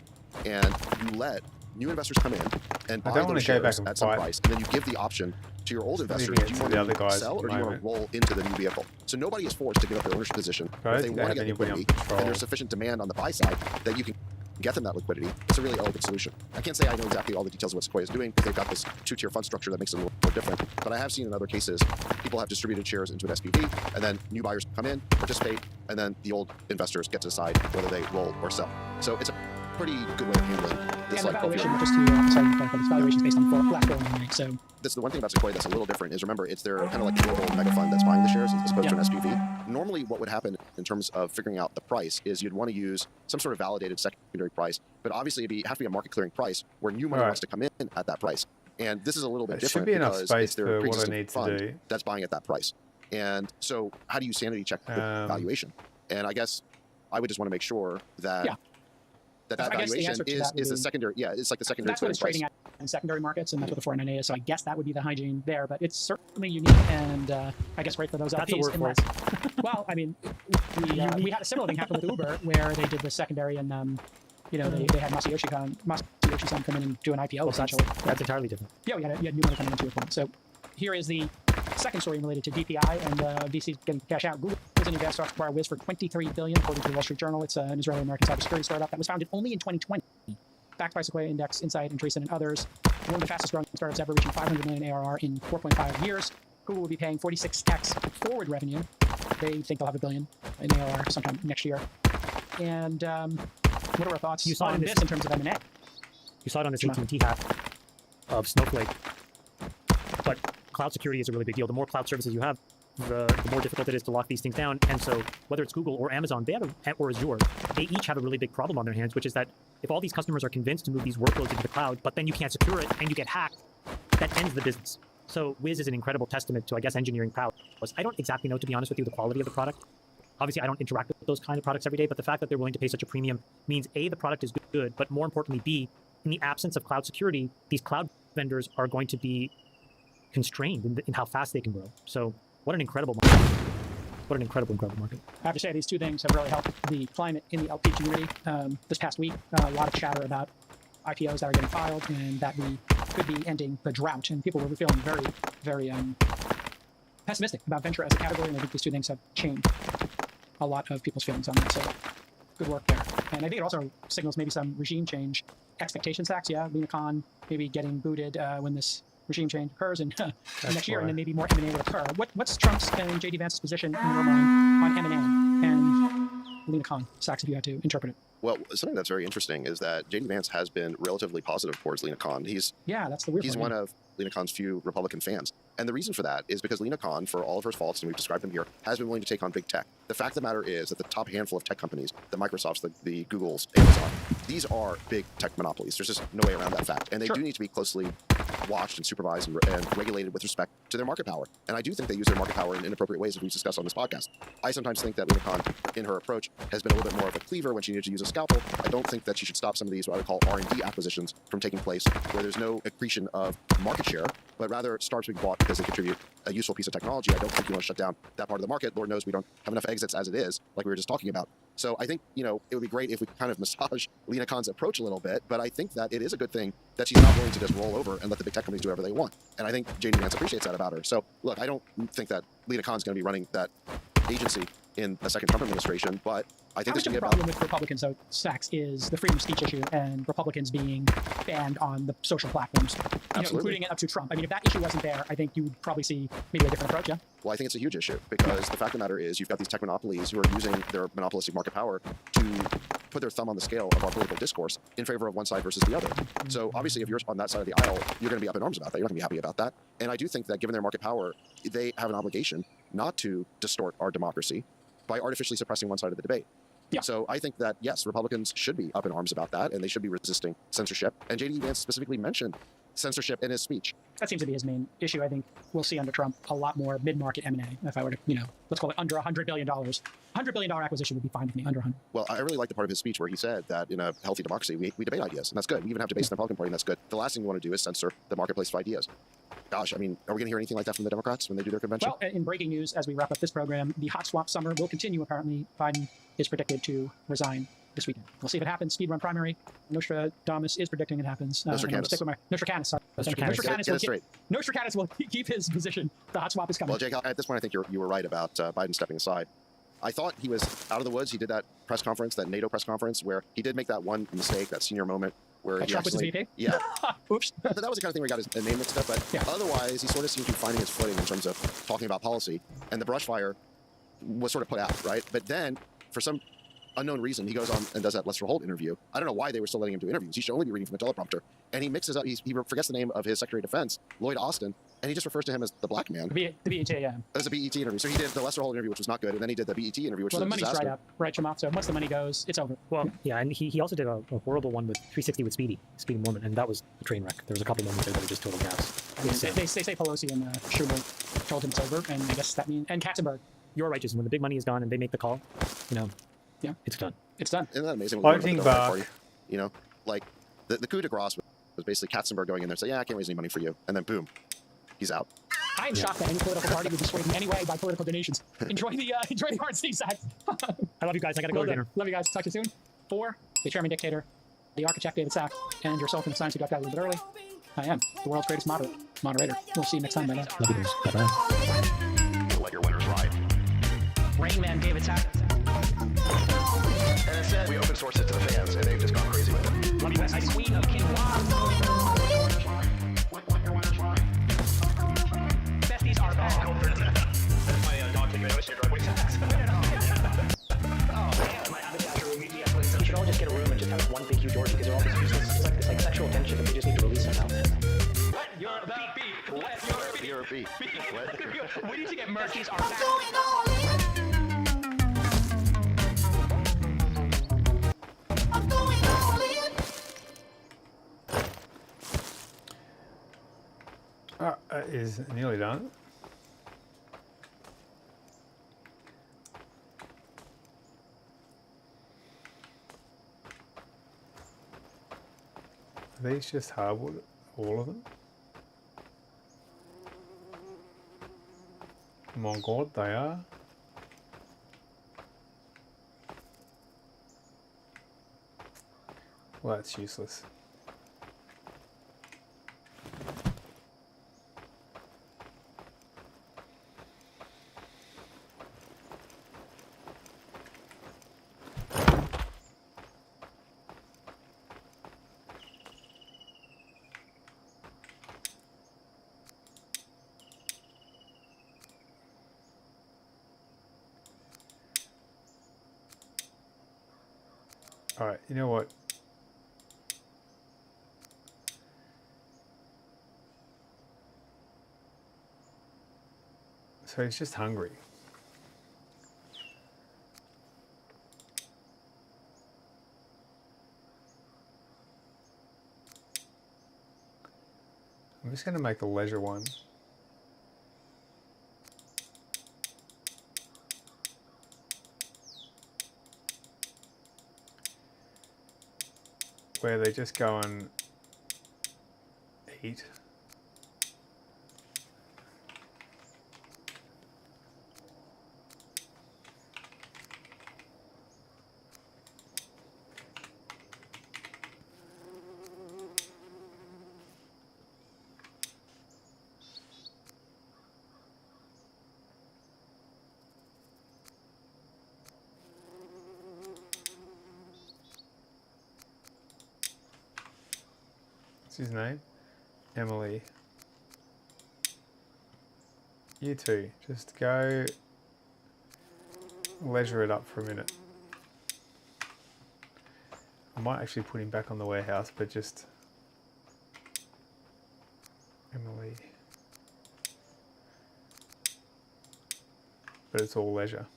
And you let new investors come in and buy those shares at some price, and then you give the option to your old investors, do you want to sell or do you want to roll into the new vehicle? So nobody is forced to give up their ownership position. If they want to get liquidity, and there's sufficient demand on the buy side that you can get them that liquidity, it's a really elegant solution. I can't say I know exactly all the details of what Sequoia is doing because they've got this 2-tier fund structure that makes it a little different. But I have seen in other cases, people have distributed shares into an SPV, and then new buyers come in, participate, and then the old investors get to decide whether they roll or sell. So it's a pretty good way of handling this. And the valuation, just to, sorry, but this valuation is based on black gold, right? So that's the one thing about Sequoia that's a little different is, remember, it's their kind of like the global mega fund that's buying the shares as opposed to an SPV. Normally what would happen in terms of figuring out the price is you'd want to use some sort of validated secondary price, but obviously it'd have to be a market clearing price where new money wants to come in at that price. And this is a little bit different because it's their pre-existing fund that's buying at that price. And so how do you sanity check the valuation? And I guess I would just want to make sure that that valuation is a secondary. Yeah, it's like the secondary. That's what it's trading at in secondary markets, and that's what the 499 is. So I guess that would be the hygiene there, but it's certainly unique, and I guess great for those LPs. That's a word for it. Well, I mean, we had a similar thing happen with Uber, where they did the secondary, and they had Masayoshi-san come in and do an IPO. Essentially, that's entirely different. Yeah, we had new money coming into your point. So here is the second story related to DPI and VCs getting cash out. Google is an advanced software acquire Wiz for $23 billion, according to the Wall Street Journal. It's an Israeli-American cybersecurity startup that was founded only in 2020. Backed by Sequoia Index, Insight, and Andreessen and others. One of the fastest growing startups ever, reaching $500 million ARR in 4.5 years. Google will be paying 46x forward revenue. They think they'll have $1 billion in ARR sometime next year. And what are our thoughts on this in terms of M&A? You saw it on this AT&T hack of Snowflake. But cloud security is a really big deal. The more cloud services you have, the more difficult it is to lock these things down. And so whether it's Google or Amazon, or Azure, they each have a really big problem on their hands, which is that if all these customers are convinced to move these workloads into the cloud, but then you can't secure it and you get hacked, that ends the business. So Wiz is an incredible testament to, I guess, engineering prowess. I don't exactly know, to be honest with you, the quality of the product. Obviously, I don't interact with those kind of products every day, but the fact that they're willing to pay such a premium means A, the product is good, but more importantly, B, in the absence of cloud security, these cloud vendors are going to be constrained in how fast they can grow. So what an incredible market. What an incredible market. I have to say, these two things have really helped the climate in the LP community. This past week, a lot of chatter about IPOs that are getting filed and that we could be ending the drought. And people were feeling very, very pessimistic about venture as a category. And I think these two things have changed a lot of people's feelings on that. So good work there. And I think it also signals maybe some regime change expectation stacks. Yeah, Lena Khan maybe getting booted when this regime change occurs in next year, and then maybe more M&A will occur. What's Trump's and J.D. Vance's position in your mind on M&A and Lena Khan? Sachs, if you had to interpret it. Well, something that's very interesting is that J.D. Vance has been relatively positive towards Lena Khan. That's the weird He's part, one of Lena Khan's few Republican fans. And the reason for that is because Lena Khan, for all of her faults, and we've described them here, has been willing to take on big tech. The fact of the matter is that the top handful of tech companies, the Microsofts, the Googles, Amazon, these are big tech monopolies. There's just no way around that fact. And they do need to be closely watched and supervised and regulated with respect to their market power. And I do think they use their market power in inappropriate ways, as we've discussed on this podcast. I sometimes think that Lena Khan, in her approach, has been a little bit more of a cleaver when she needed to use a scalpel. I don't think that she should stop some of these, what I would call R&D acquisitions, from taking place, where there's no accretion of market share, but rather startups being bought because they contribute a useful piece of technology. I don't think you want to shut down that part of the market. Lord knows we don't have enough exits as it is, like we were just talking about. So I think, it would be great if we could kind of massage Lena Khan's approach a little bit, but I think that it is a good thing that she's not willing to just roll over and let the big tech companies do whatever they want. And I think J.D. Vance appreciates that about her. So look, I don't think that Lena Khan's going to be running that agency in the second Trump administration. But I think How this much could of be the about problem with Republicans, though, Sachs, is the freedom of speech issue and Republicans being banned on the social platforms, including it up to Trump? I mean, if that issue wasn't there, I think you would probably see maybe a different approach, yeah? Well, I think it's a huge issue because the fact of the matter is you've got these tech monopolies who are using their monopolistic market power to put their thumb on the scale of our political discourse in favor of one side versus the other. So obviously, if you're on that side of the aisle, you're going to be up in arms about that. You're not going to be happy about that. And I do think that given their market power, they have an obligation not to distort our democracy by artificially suppressing one side of the debate. Yeah. So I think that, yes, Republicans should be up in arms about that, and they should be resisting censorship. And J.D. Vance specifically mentioned censorship in his speech. That seems to be his main issue. I think we'll see under Trump a lot more mid-market M&A. If I were to, let's call it under $100 billion. $100 billion acquisition would be fine with me, under 100. Well, I really like the part of his speech where he said that in a healthy democracy, we debate ideas, and that's good. We even have debates in the Republican Party, and that's good. The last thing we want to do is censor the marketplace of ideas. Gosh, I mean, are we going to hear anything like that from the Democrats when they do their convention? Well, in breaking news, as we wrap up this program, the hot swap summer will continue, apparently. Biden is predicted to resign this weekend. We'll see if it happens. Speedrun primary. Nostradamus is predicting it happens. Nostradamus. Stick with my Nostradamus. Sorry. Nostradamus will keep his position. The hot swap is coming. Well, Jake, at this point, I think you were right about Biden stepping aside. I thought he was out of the woods. He did that press conference, that NATO press conference, where he did make that one mistake, that senior moment where he Trump was his actually, VP? yeah, Oops. that was the kind of thing where he got his name mixed up. But Yeah. otherwise, he sort of seemed to be finding his footing in terms of talking about policy, and the brush fire was sort of put out, right? But then, for some unknown reason, he goes on and does that Lester Holt interview. I don't know why they were still letting him do interviews. He should only be reading from a teleprompter. And he mixes up, he forgets the name of his Secretary of Defense, Lloyd Austin, and he just refers to him as the black man. The BET, yeah. As a BET interview. So he did the Lester Holt interview, which was not good, and then he did the BET interview, which Well, the was a money's disaster. dried up, right, Chamath? So once the money goes, it's over. Well, yeah, and he also did a horrible one with 360 with Speedy Mormon, and that was a train wreck. There was a couple moments there that were just total gas. I mean, they say Pelosi and Schumer told him it's over, and I guess that means, and Katzenberg, You're right, Jason. When the big money is gone and they make the call, Yeah. it's done. it's done. Isn't that amazing? I think back. Like the coup de grace was basically Katzenberg going in there and saying, yeah, I can't raise any money for you. And then boom, he's out. I am shocked that any political party would be swayed in any way by political donations. Enjoy the RNC, Zach. I love you guys. I gotta go Well to done. dinner. Love you guys. Talk to you soon. For the chairman dictator, the architect David Sack, and yourself in the science who got that a little bit early. I am the world's greatest moderator. We'll see you next time. Bye. Love you guys. Bye-bye. Let your winners ride. Rain Man David Sack. And instead, we open source it to the fans, and they've just gone crazy with it. Love you guys. Queen of Quinoa. Besties are back. You should all just get a room and just have one big huge orgy because they're all just useless. It's like sexual tension that they just need to release somehow. You're a beat. We need to get Murphy's are back. Is nearly done. Are these just hardwood, all of them? My God, they are. Well, that's useless. All right, you know what? So he's just hungry. I'm just going to make the leisure one. Where they just go and eat. What's his name? Emily. You two, just go leisure it up for a minute. I might actually put him back on the warehouse, but just Emily. But it's all leisure.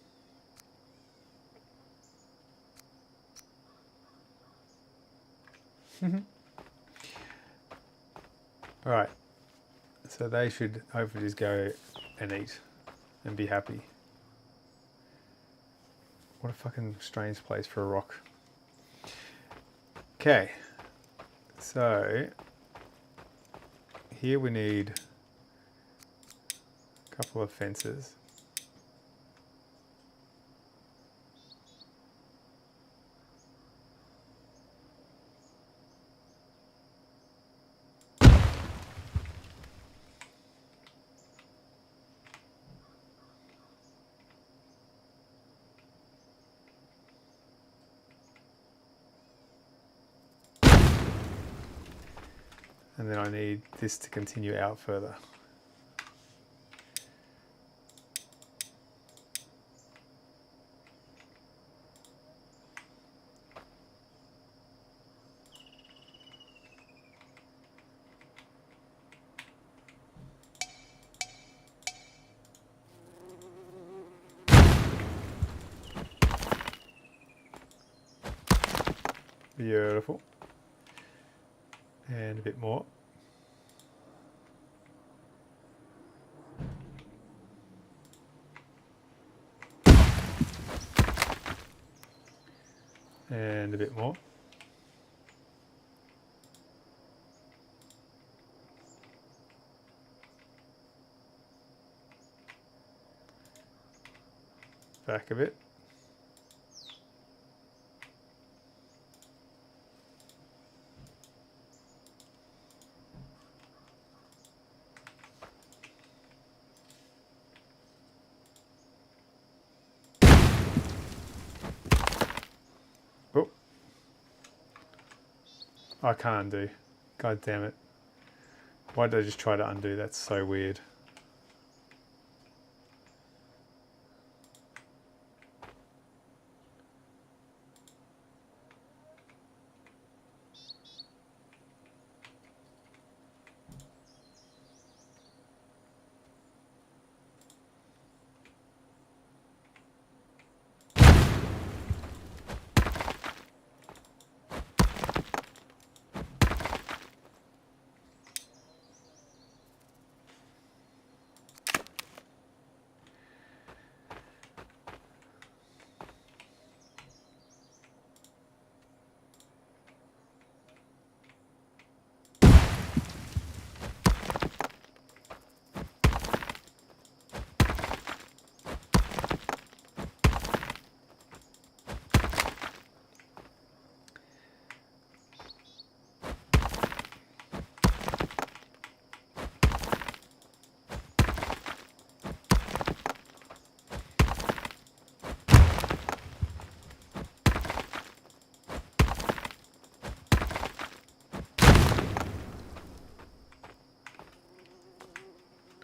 Alright, so they should hopefully just go and eat and be happy. What a fucking strange place for a rock. Okay, so here we need a couple of fences. And then I need this to continue out further. Beautiful. And a bit more. And a bit more. Back a bit. Oh. I can't undo. God damn it. Why did I just try to undo? That's so weird.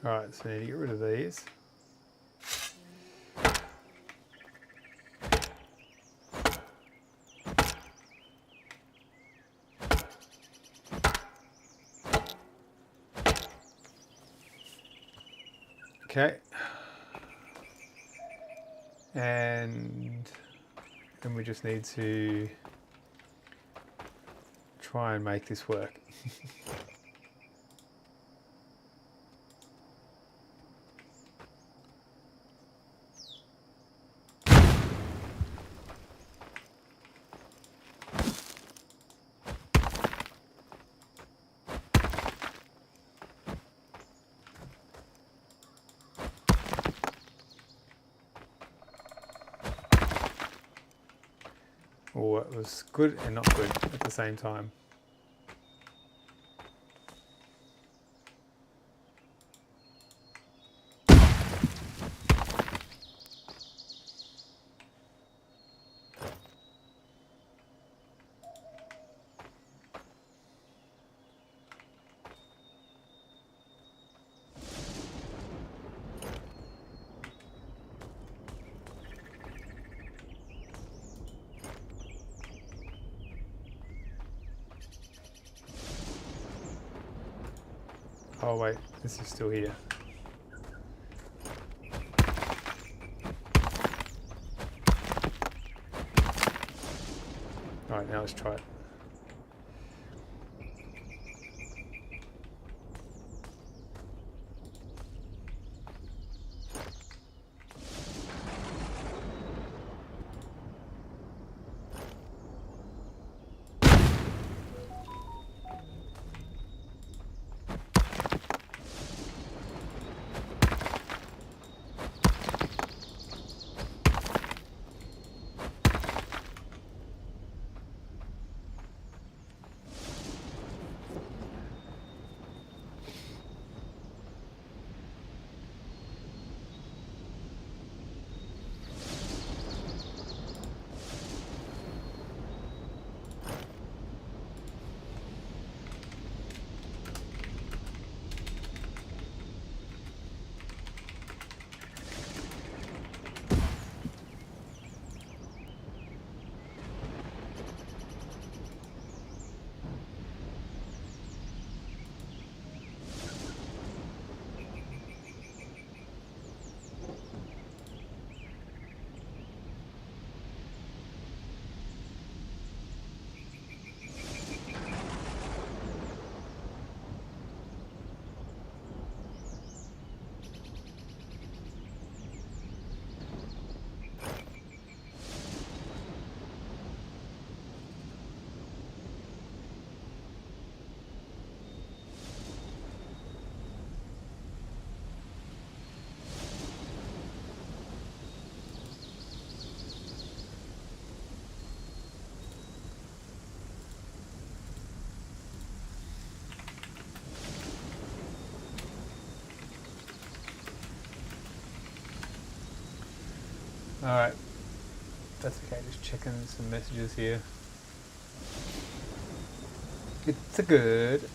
Alright, so I need to get rid of these. Okay. And then we just need to try and make this work. Or it was good and not good at the same time. Oh wait, this is still here. Alright, now let's try it. Alright, that's okay, just checking some messages here. It's a good.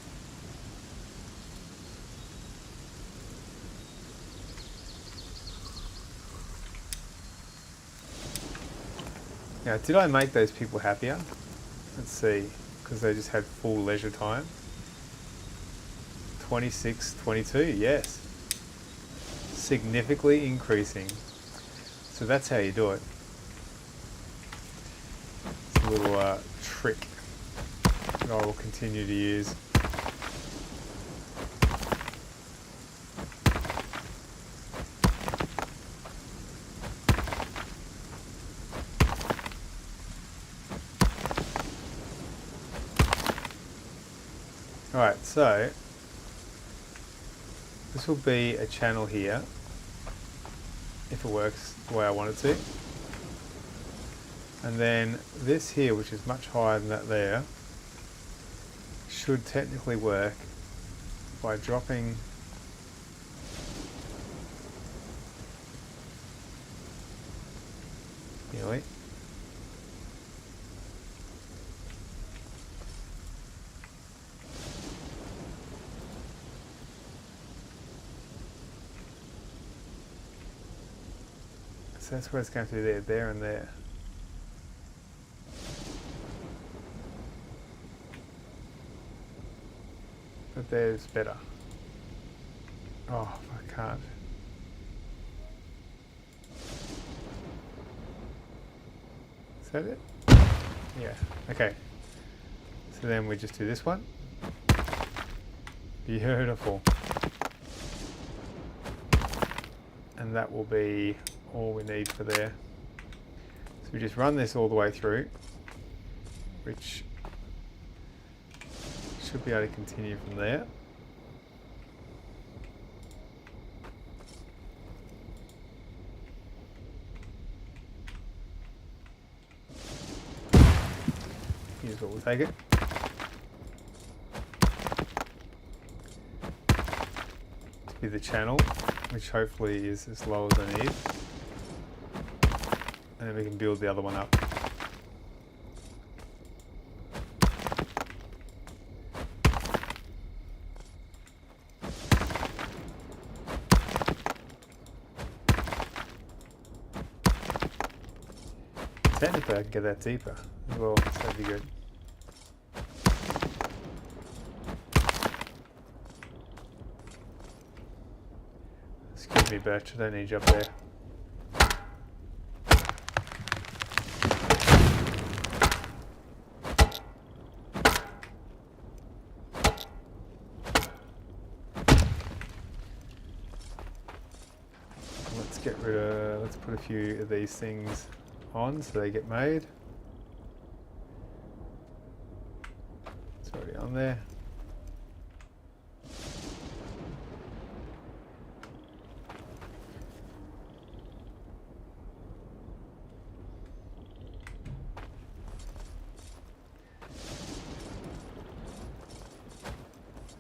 Now, did I make those people happier? Let's see, because they just had full leisure time. 26, 22, yes. Significantly increasing. So that's how you do it. It's a little trick that I will continue to use. Alright, so this will be a channel here, if it works the way I want it to. And then this here, which is much higher than that there, should technically work by dropping nearly. So that's where it's going to be there and there. But there's better. Oh, I can't. Is that it? Yeah, okay. So then we just do this one. Beautiful. And that will be all we need for there. So we just run this all the way through, which should be able to continue from there. Here's what we'll take it. To be the channel, which hopefully is as low as I need. And then we can build the other one up. Technically I can get that deeper as well, so that'd be good. Give me Birch, I don't need you up there. Let's put a few of these things on so they get made. It's already on there.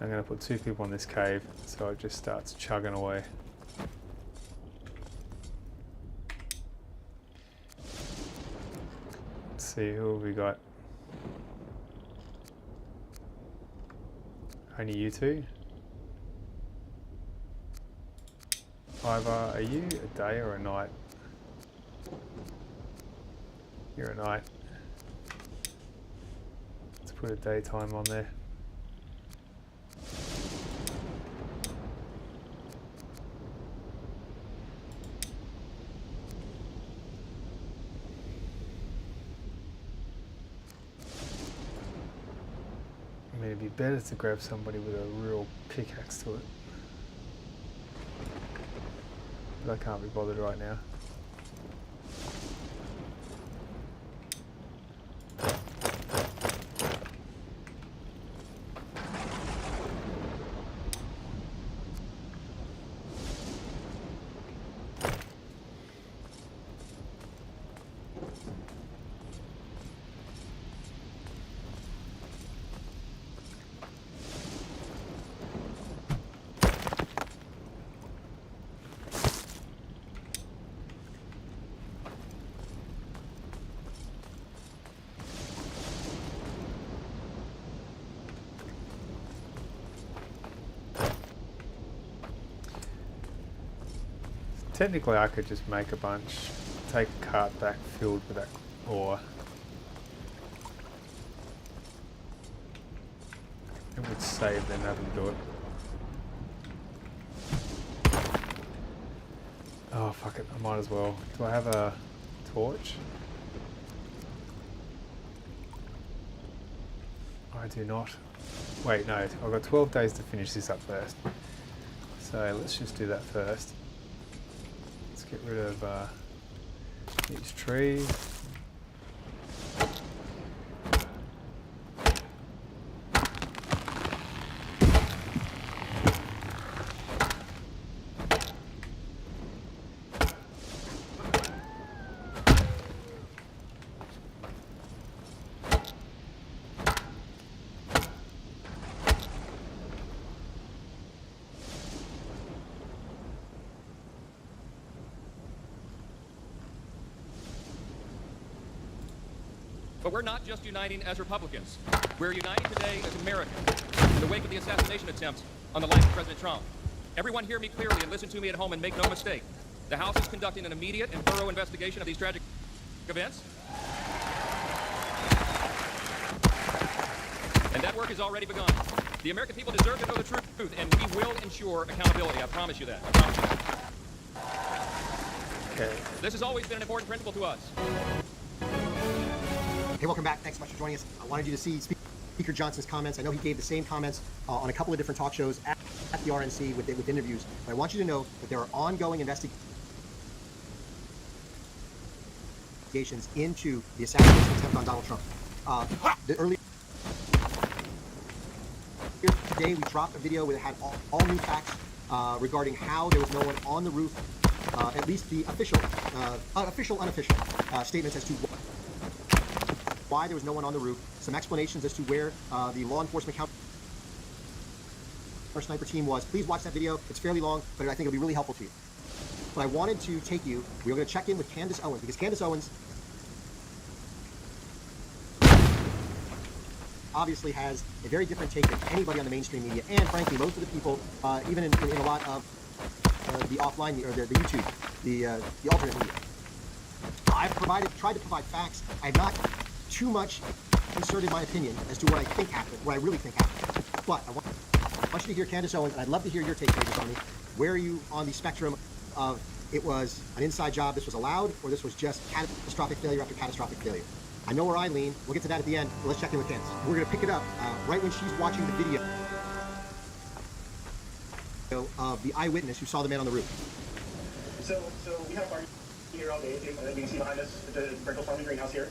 I'm going to put 2 people in this cave so it just starts chugging away. See who have we got? Only you two? Ivar, are you a day or a night? You're a night. Let's put a daytime on there. I mean, it'd be better to grab somebody with a real pickaxe to it. But I can't be bothered right now. Technically I could just make a bunch, take a cart back filled with that ore. It would save them having to do it. Oh fuck it, I might as well. Do I have a torch? I do not. Wait, no, I've got 12 days to finish this up first. So let's just do that first. Get rid of these trees. But we're not just uniting as Republicans. We're uniting today as Americans in the wake of the assassination attempt on the life of President Trump. Everyone hear me clearly and listen to me at home and make no mistake. The House is conducting an immediate and thorough investigation of these tragic events. And that work has already begun. The American people deserve to know the truth, and we will ensure accountability. I promise you that. I promise you that. Okay. This has always been an important principle to us. Hey, welcome back. Thanks so much for joining us. I wanted you to see Speaker Johnson's comments. I know he gave the same comments on a couple of different talk shows at the RNC with interviews. But I want you to know that there are ongoing investigations into the assassination attempt on Donald Trump. Earlier today, we dropped a video that had all new facts regarding how there was no one on the roof, at least the official, unofficial statements as to why there was no one on the roof, some explanations as to where the law enforcement counter sniper team was. Please watch that video. It's fairly long, but I think it'll be really helpful to you. But I wanted to take you, we were going to check in with Candace Owens, because Candace Owens obviously has a very different take than anybody on the mainstream media, and frankly, most of the people, even in a lot of the offline, or the YouTube, the alternate media. I've tried to provide facts. I have not too much inserted my opinion as to what I think happened, what I really think happened. But I want you to hear Candace Owens, and I'd love to hear your take, Candace, on me. Where are you on the spectrum of it was an inside job, this was allowed, or this was just catastrophic failure after catastrophic failure. I know where I lean. We'll get to that at the end. But let's check in with Candace. We're going to pick it up right when she's watching the video of the eyewitness who saw the man on the roof. So we have a party here all day. You can see behind us the Brinkle Farming greenhouse here.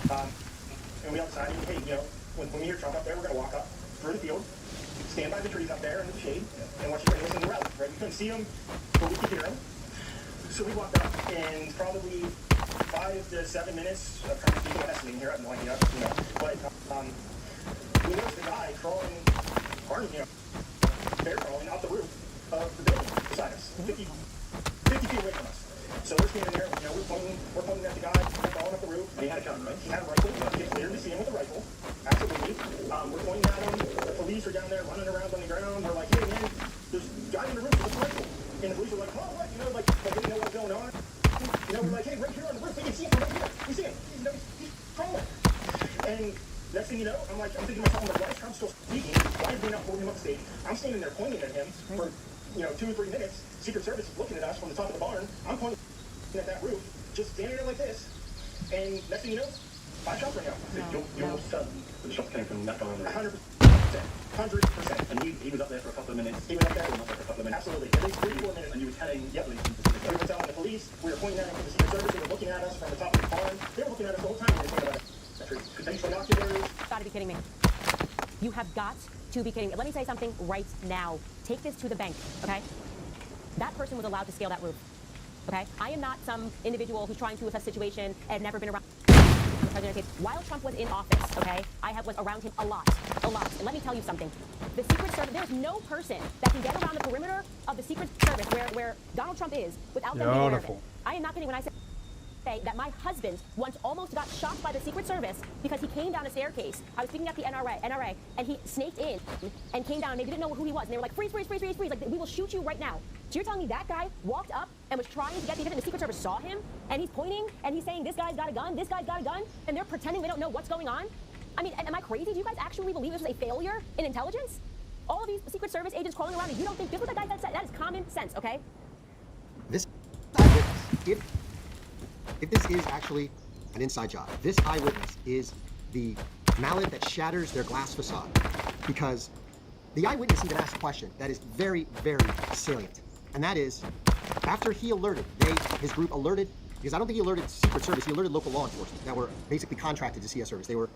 And we outside, and hey, when we hear Trump up there, we're going to walk up through the field, stand by the trees up there in the shade, and watch you guys listen to the rally, right? We couldn't see him, but we could hear him. So we walked up, and probably 5 to 7 minutes of trying to speak about estimating here, I have no idea, but we noticed the guy crawling, bear crawling out the roof of the building beside us, 50 feet away from us. So we're standing there, we're pointing at the guy crawling up the roof, and he had a gun, right? He had a rifle, it's clear to see him with a rifle, absolutely. We're pointing at him, the police are down there running around on the ground, we're like, hey man, there's a guy in the roof with a rifle. And the police were like, oh, what? Like they didn't know what was going on. We're like, hey, right here on the roof, we can see him from right here. We see him. He's crawling. And next thing you know, I'm thinking to myself, I'm like, why is Trump still speaking? Why is they not pulling him up stage? I'm standing there pointing at him for, 2 or 3 minutes. Secret Service is looking at us from the top of the barn. I'm pointing at that roof, just standing there like this. And next thing you know, 5 shots rang out. Your son, the shots came from that guy on the roof. 100%. And he was up there for a couple of minutes. He was up there for a couple of minutes. Absolutely. At least 3 or 4 minutes. And you were telling the police. We were telling the police. We were pointing at him from the Secret Service. They were looking at us from the top of the barn. They were looking at us the whole time. They were thinking about it. Could they binoculars? Gotta be kidding me. You have got to be kidding me. Let me say something right now. Take this to the bank, okay? That person was allowed to scale that roof, okay? I am not some individual who's trying to assess the situation and never been around the president case. While Trump was in office, okay, I was around him a lot. And let me tell you something. The Secret Service, there's no person that can get around the perimeter of the Secret Service where Donald Trump is without them being aware of it. I am not kidding when I say that my husband once almost got shot by the Secret Service because he came down a staircase. I was speaking at the NRA, and he snaked in and came down, and they didn't know who he was. And they were like, freeze, like, we will shoot you right now. So you're telling me that guy walked up and was trying to get the event, and the Secret Service saw him, and he's pointing, and he's saying, this guy's got a gun, and they're pretending they don't know what's going on? I mean, am I crazy? Do you guys actually believe this was a failure in intelligence? All of these Secret Service agents crawling around, and you don't think this was the guy that said that is common sense, okay? This eyewitness, if this is actually an inside job, this eyewitness is the mallet that shatters their glass facade, because the eyewitness even asked a question that is very, very salient, and that is, after he alerted, his group alerted, because I don't think he alerted Secret Service, he alerted local law enforcement that were basically contracted to CS Service. They were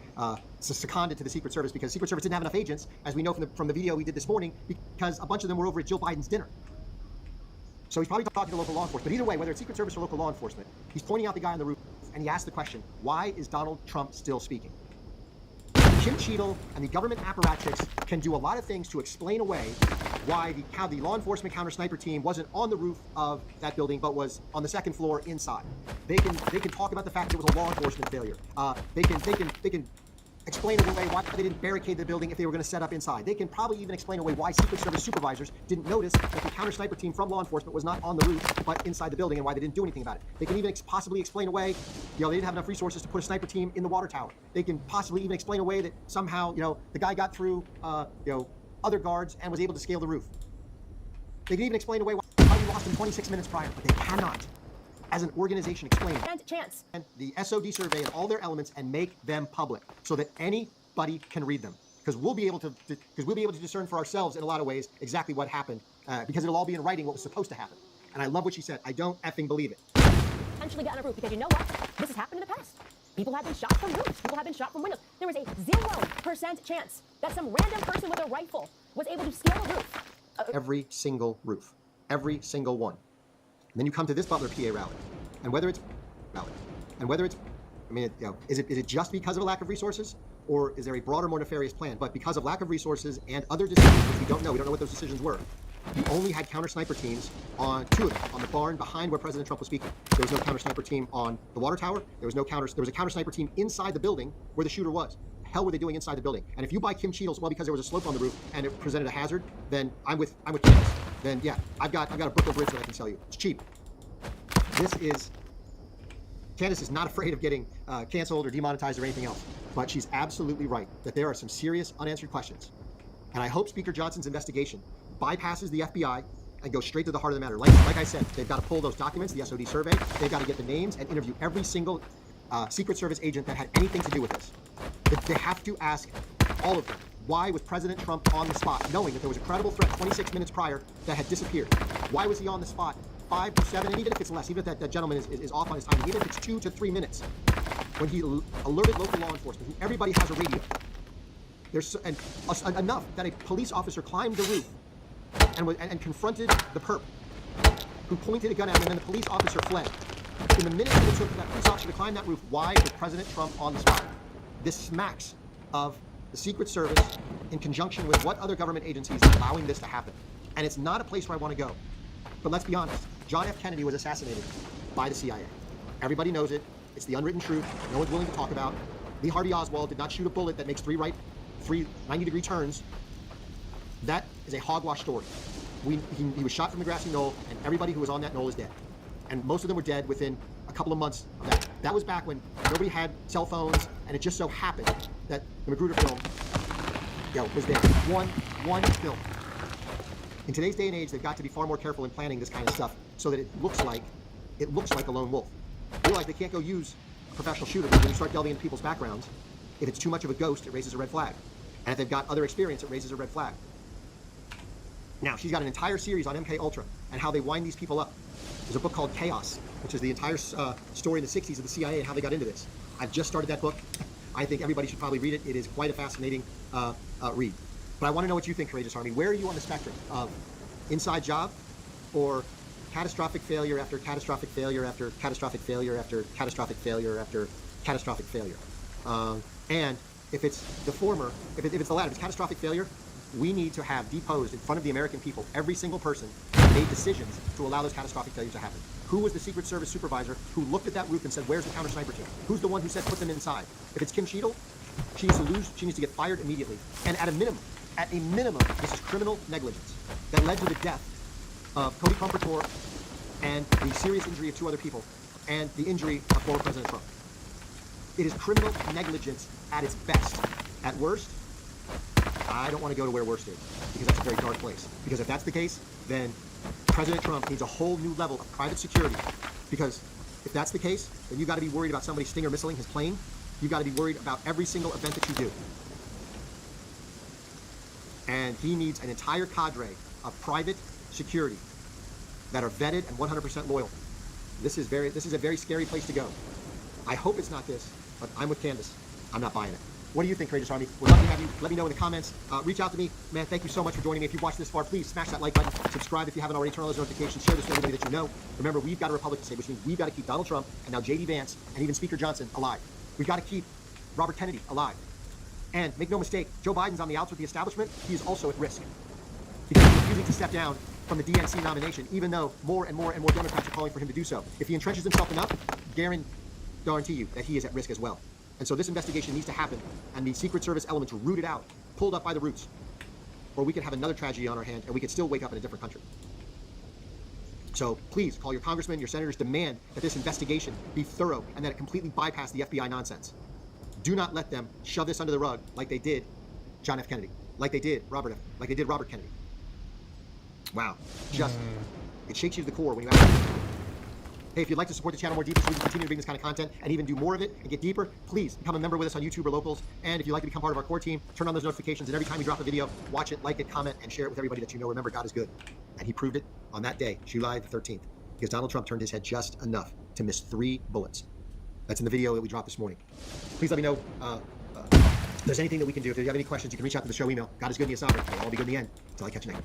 seconded to the Secret Service because Secret Service didn't have enough agents, as we know from the video we did this morning, because a bunch of them were over at Jill Biden's dinner. So he's probably talking to local law enforcement. But either way, whether it's Secret Service or local law enforcement, he's pointing out the guy on the roof, and he asked the question, why is Donald Trump still speaking? Kim Cheadle and the government apparatchiks can do a lot of things to explain away why the law enforcement counter sniper team wasn't on the roof of that building, but was on the second floor inside. They can talk about the fact that it was a law enforcement failure. They can explain away why they didn't barricade the building if they were going to set up inside. They can probably even explain away why Secret Service supervisors didn't notice that the counter sniper team from law enforcement was not on the roof, but inside the building, and why they didn't do anything about it. They can even possibly explain away, they didn't have enough resources to put a sniper team in the water tower. They can possibly even explain away that somehow, the guy got through, other guards and was able to scale the roof. They can even explain away why we lost in 26 minutes prior, but they cannot, as an organization, explain and the SOD survey and all their elements and make them public so that anybody can read them. Because we'll be able to discern for ourselves in a lot of ways exactly what happened, because it'll all be in writing what was supposed to happen. And I love what she said. I don't effing believe it. Potentially get on a roof, because you know what? This has happened in the past. People have been shot from roofs. People have been shot from windows. There was a 0% chance that some random person with a rifle was able to scale a roof. Every single roof. Every single one. And then you come to this Butler PA rally, and whether it's is it just because of a lack of resources, or is there a broader, more nefarious plan? But because of lack of resources and other decisions, which we don't know what those decisions were, you only had counter sniper teams on 2 of them, on the barn behind where President Trump was speaking. There was no counter sniper team on the water tower. There was a counter sniper team inside the building where the shooter was. The hell were they doing inside the building? And if you buy Kim Cheadle's, because there was a slope on the roof and it presented a hazard, then I'm with Candace. Then yeah, I've got a Brooklyn Bridge that I can sell you. It's cheap. Candace is not afraid of getting canceled or demonetized or anything else, but she's absolutely right that there are some serious unanswered questions. And I hope Speaker Johnson's investigation bypasses the FBI and go straight to the heart of the matter. Like I said, they've got to pull those documents, the SOD survey. They've got to get the names and interview every single Secret Service agent that had anything to do with this. They have to ask all of them, why was President Trump on the spot, knowing that there was a credible threat 26 minutes prior that had disappeared? Why was he on the spot 5 to 7, and even if it's less, even if that gentleman is off on his time, even if it's 2 to 3 minutes, when he alerted local law enforcement, who everybody has a radio, there's enough that a police officer climbed the roof and confronted the perp, who pointed a gun at him, and then the police officer fled. In the minutes that it took for that police officer to climb that roof, why was President Trump on the spot? This smacks of the Secret Service in conjunction with what other government agencies are allowing this to happen. And it's not a place where I want to go. But let's be honest, John F. Kennedy was assassinated by the CIA. Everybody knows it. It's the unwritten truth. No one's willing to talk about. Lee Harvey Oswald did not shoot a bullet that makes three 90-degree turns. That is a hogwash story. He was shot from the grassy knoll, and everybody who was on that knoll is dead. And most of them were dead within a couple of months of that. That was back when nobody had cell phones, and it just so happened that the Magruder film was there. One film. In today's day and age, they've got to be far more careful in planning this kind of stuff so that it looks like a lone wolf. Realize they can't go use a professional shooter, because when you start delving into people's backgrounds, if it's too much of a ghost, it raises a red flag. And if they've got other experience, it raises a red flag. Now, she's got an entire series on MK Ultra and how they wind these people up. There's a book called Chaos, which is the entire story in the 60s of the CIA and how they got into this. I've just started that book. I think everybody should probably read it. It is quite a fascinating read. But I want to know what you think, Courageous Army. Where are you on the spectrum of inside job or catastrophic failure after catastrophic failure after catastrophic failure after catastrophic failure after catastrophic failure? And if it's the former, if it's the latter, if it's catastrophic failure, we need to have deposed in front of the American people every single person who made decisions to allow those catastrophic failures to happen. Who was the Secret Service supervisor who looked at that roof and said, where's the counter sniper team? Who's the one who said, put them inside? If it's Kim Cheadle, she needs to get fired immediately. And at a minimum, this is criminal negligence that led to the death of Cody Compertor and the serious injury of 2 other people and the injury of former President Trump. It is criminal negligence at its best. At worst, I don't want to go to where worst is, because that's a very dark place. Because if that's the case, then President Trump needs a whole new level of private security. Because if that's the case, then you've got to be worried about somebody Stinger missiling his plane. You've got to be worried about every single event that you do. And he needs an entire cadre of private security that are vetted and 100% loyal. This is a very scary place to go. I hope it's not this, but I'm with Candace. I'm not buying it. What do you think, Courageous Army? We'd love to have you. Let me know in the comments. Reach out to me. Man, thank you so much for joining me. If you've watched this far, please smash that like button. Subscribe if you haven't already. Turn on those notifications. Share this with everybody that you know. Remember, we've got a republic to save, which means we've got to keep Donald Trump and now J.D. Vance and even Speaker Johnson alive. We've got to keep Robert Kennedy alive. And make no mistake, Joe Biden's on the outs with the establishment. He is also at risk, because he's refusing to step down from the DNC nomination, even though more and more Democrats are calling for him to do so. If he entrenches himself enough, guarantee you that he is at risk as well. And so this investigation needs to happen, and the Secret Service elements rooted out, pulled up by the roots, or we could have another tragedy on our hand, and we could still wake up in a different country. So please call your congressmen, your senators, demand that this investigation be thorough and that it completely bypass the FBI nonsense. Do not let them shove this under the rug like they did John F. Kennedy, like they did Robert Kennedy. Wow, it shakes you to the core when you ask. Hey, if you'd like to support the channel more deeply so we can continue to bring this kind of content and even do more of it and get deeper, please become a member with us on YouTube or Locals. And if you'd like to become part of our core team, turn on those notifications, and every time we drop a video, watch it, like it, comment, and share it with everybody that you know. Remember, God is good. And he proved it on that day, July the 13th, because Donald Trump turned his head just enough to miss 3 bullets. That's in the video that we dropped this morning. Please let me know if there's anything that we can do. If you have any questions, you can reach out to the show email. God is good and he is sovereign. It'll all be good in the end. Until I catch you next.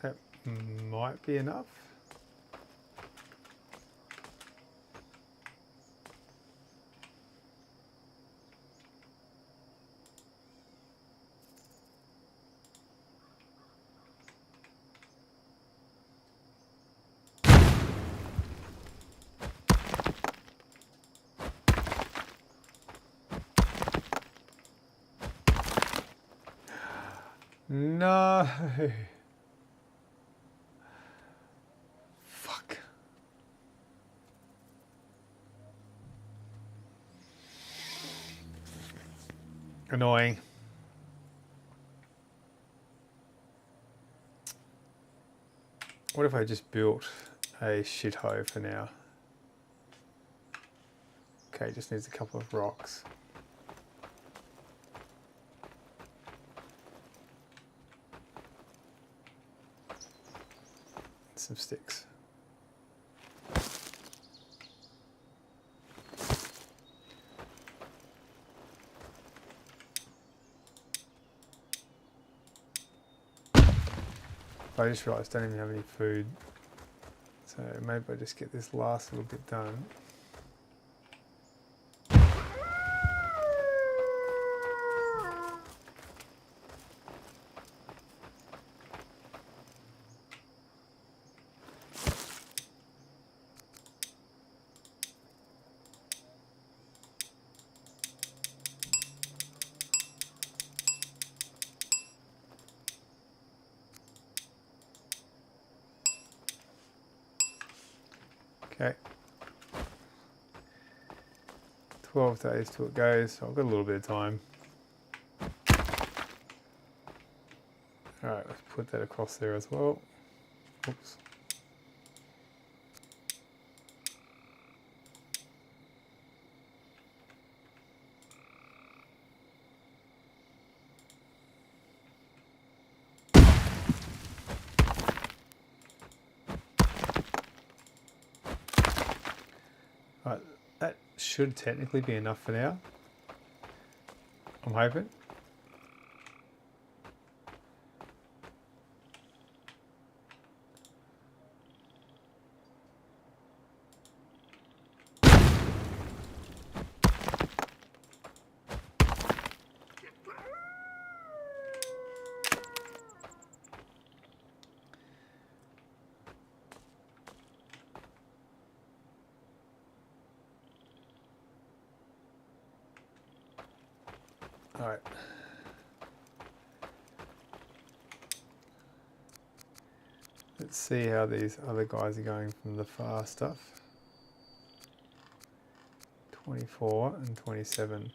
That might be enough. No. Fuck. Annoying. What if I just built a shithole for now? Okay, just needs a couple of rocks. Some sticks. I just realised I don't even have any food, so maybe I just get this last little bit done. Okay. 12 days till it goes, so I've got a little bit of time. Alright, let's put that across there as well. Oops. Right, that should technically be enough for now. I'm hoping. All right. Let's see how these other guys are going from the far stuff. 24 and 27.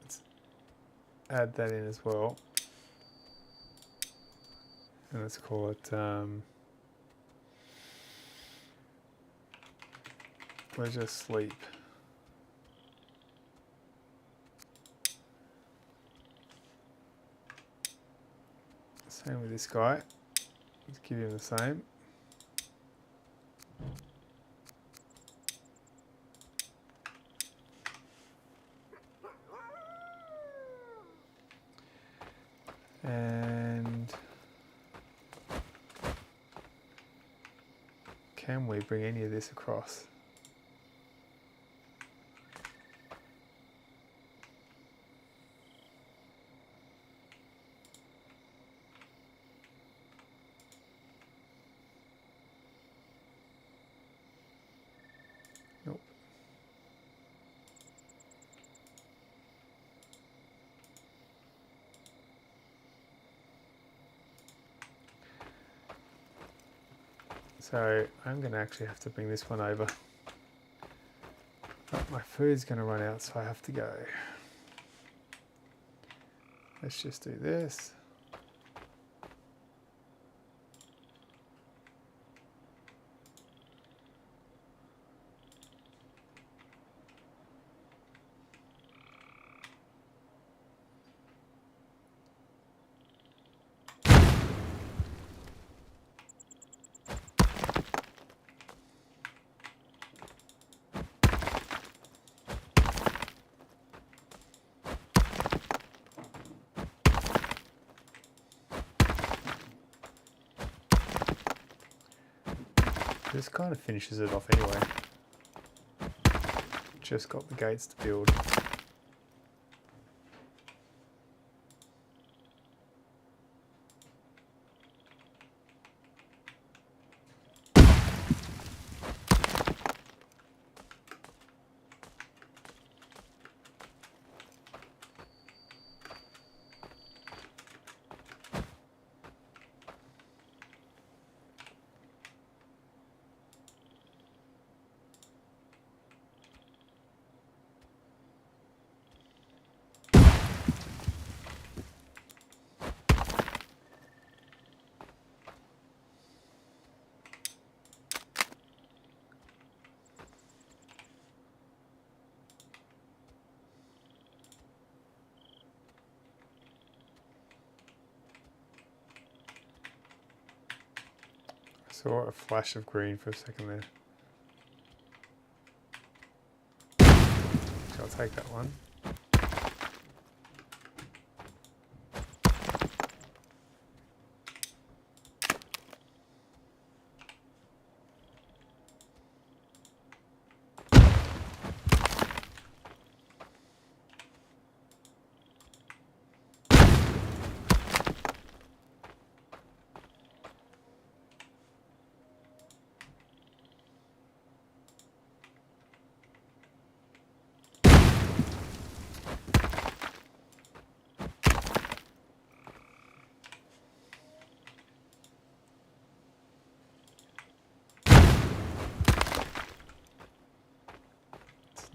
Let's add that in as well. And let's call it leisure sleep. Same with this guy. Let's give him the same. And can we bring any of this across? Nope. So I'm going to actually have to bring this one over. But my food's going to run out, so I have to go. Let's just do this. This kind of finishes it off anyway. Just got the gates to build. Saw a flash of green for a second there. So I'll take that one.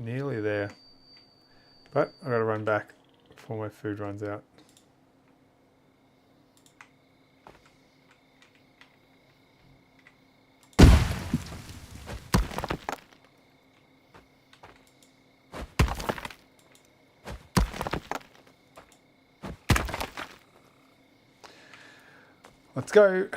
Nearly there, but I gotta run back before my food runs out. Let's go.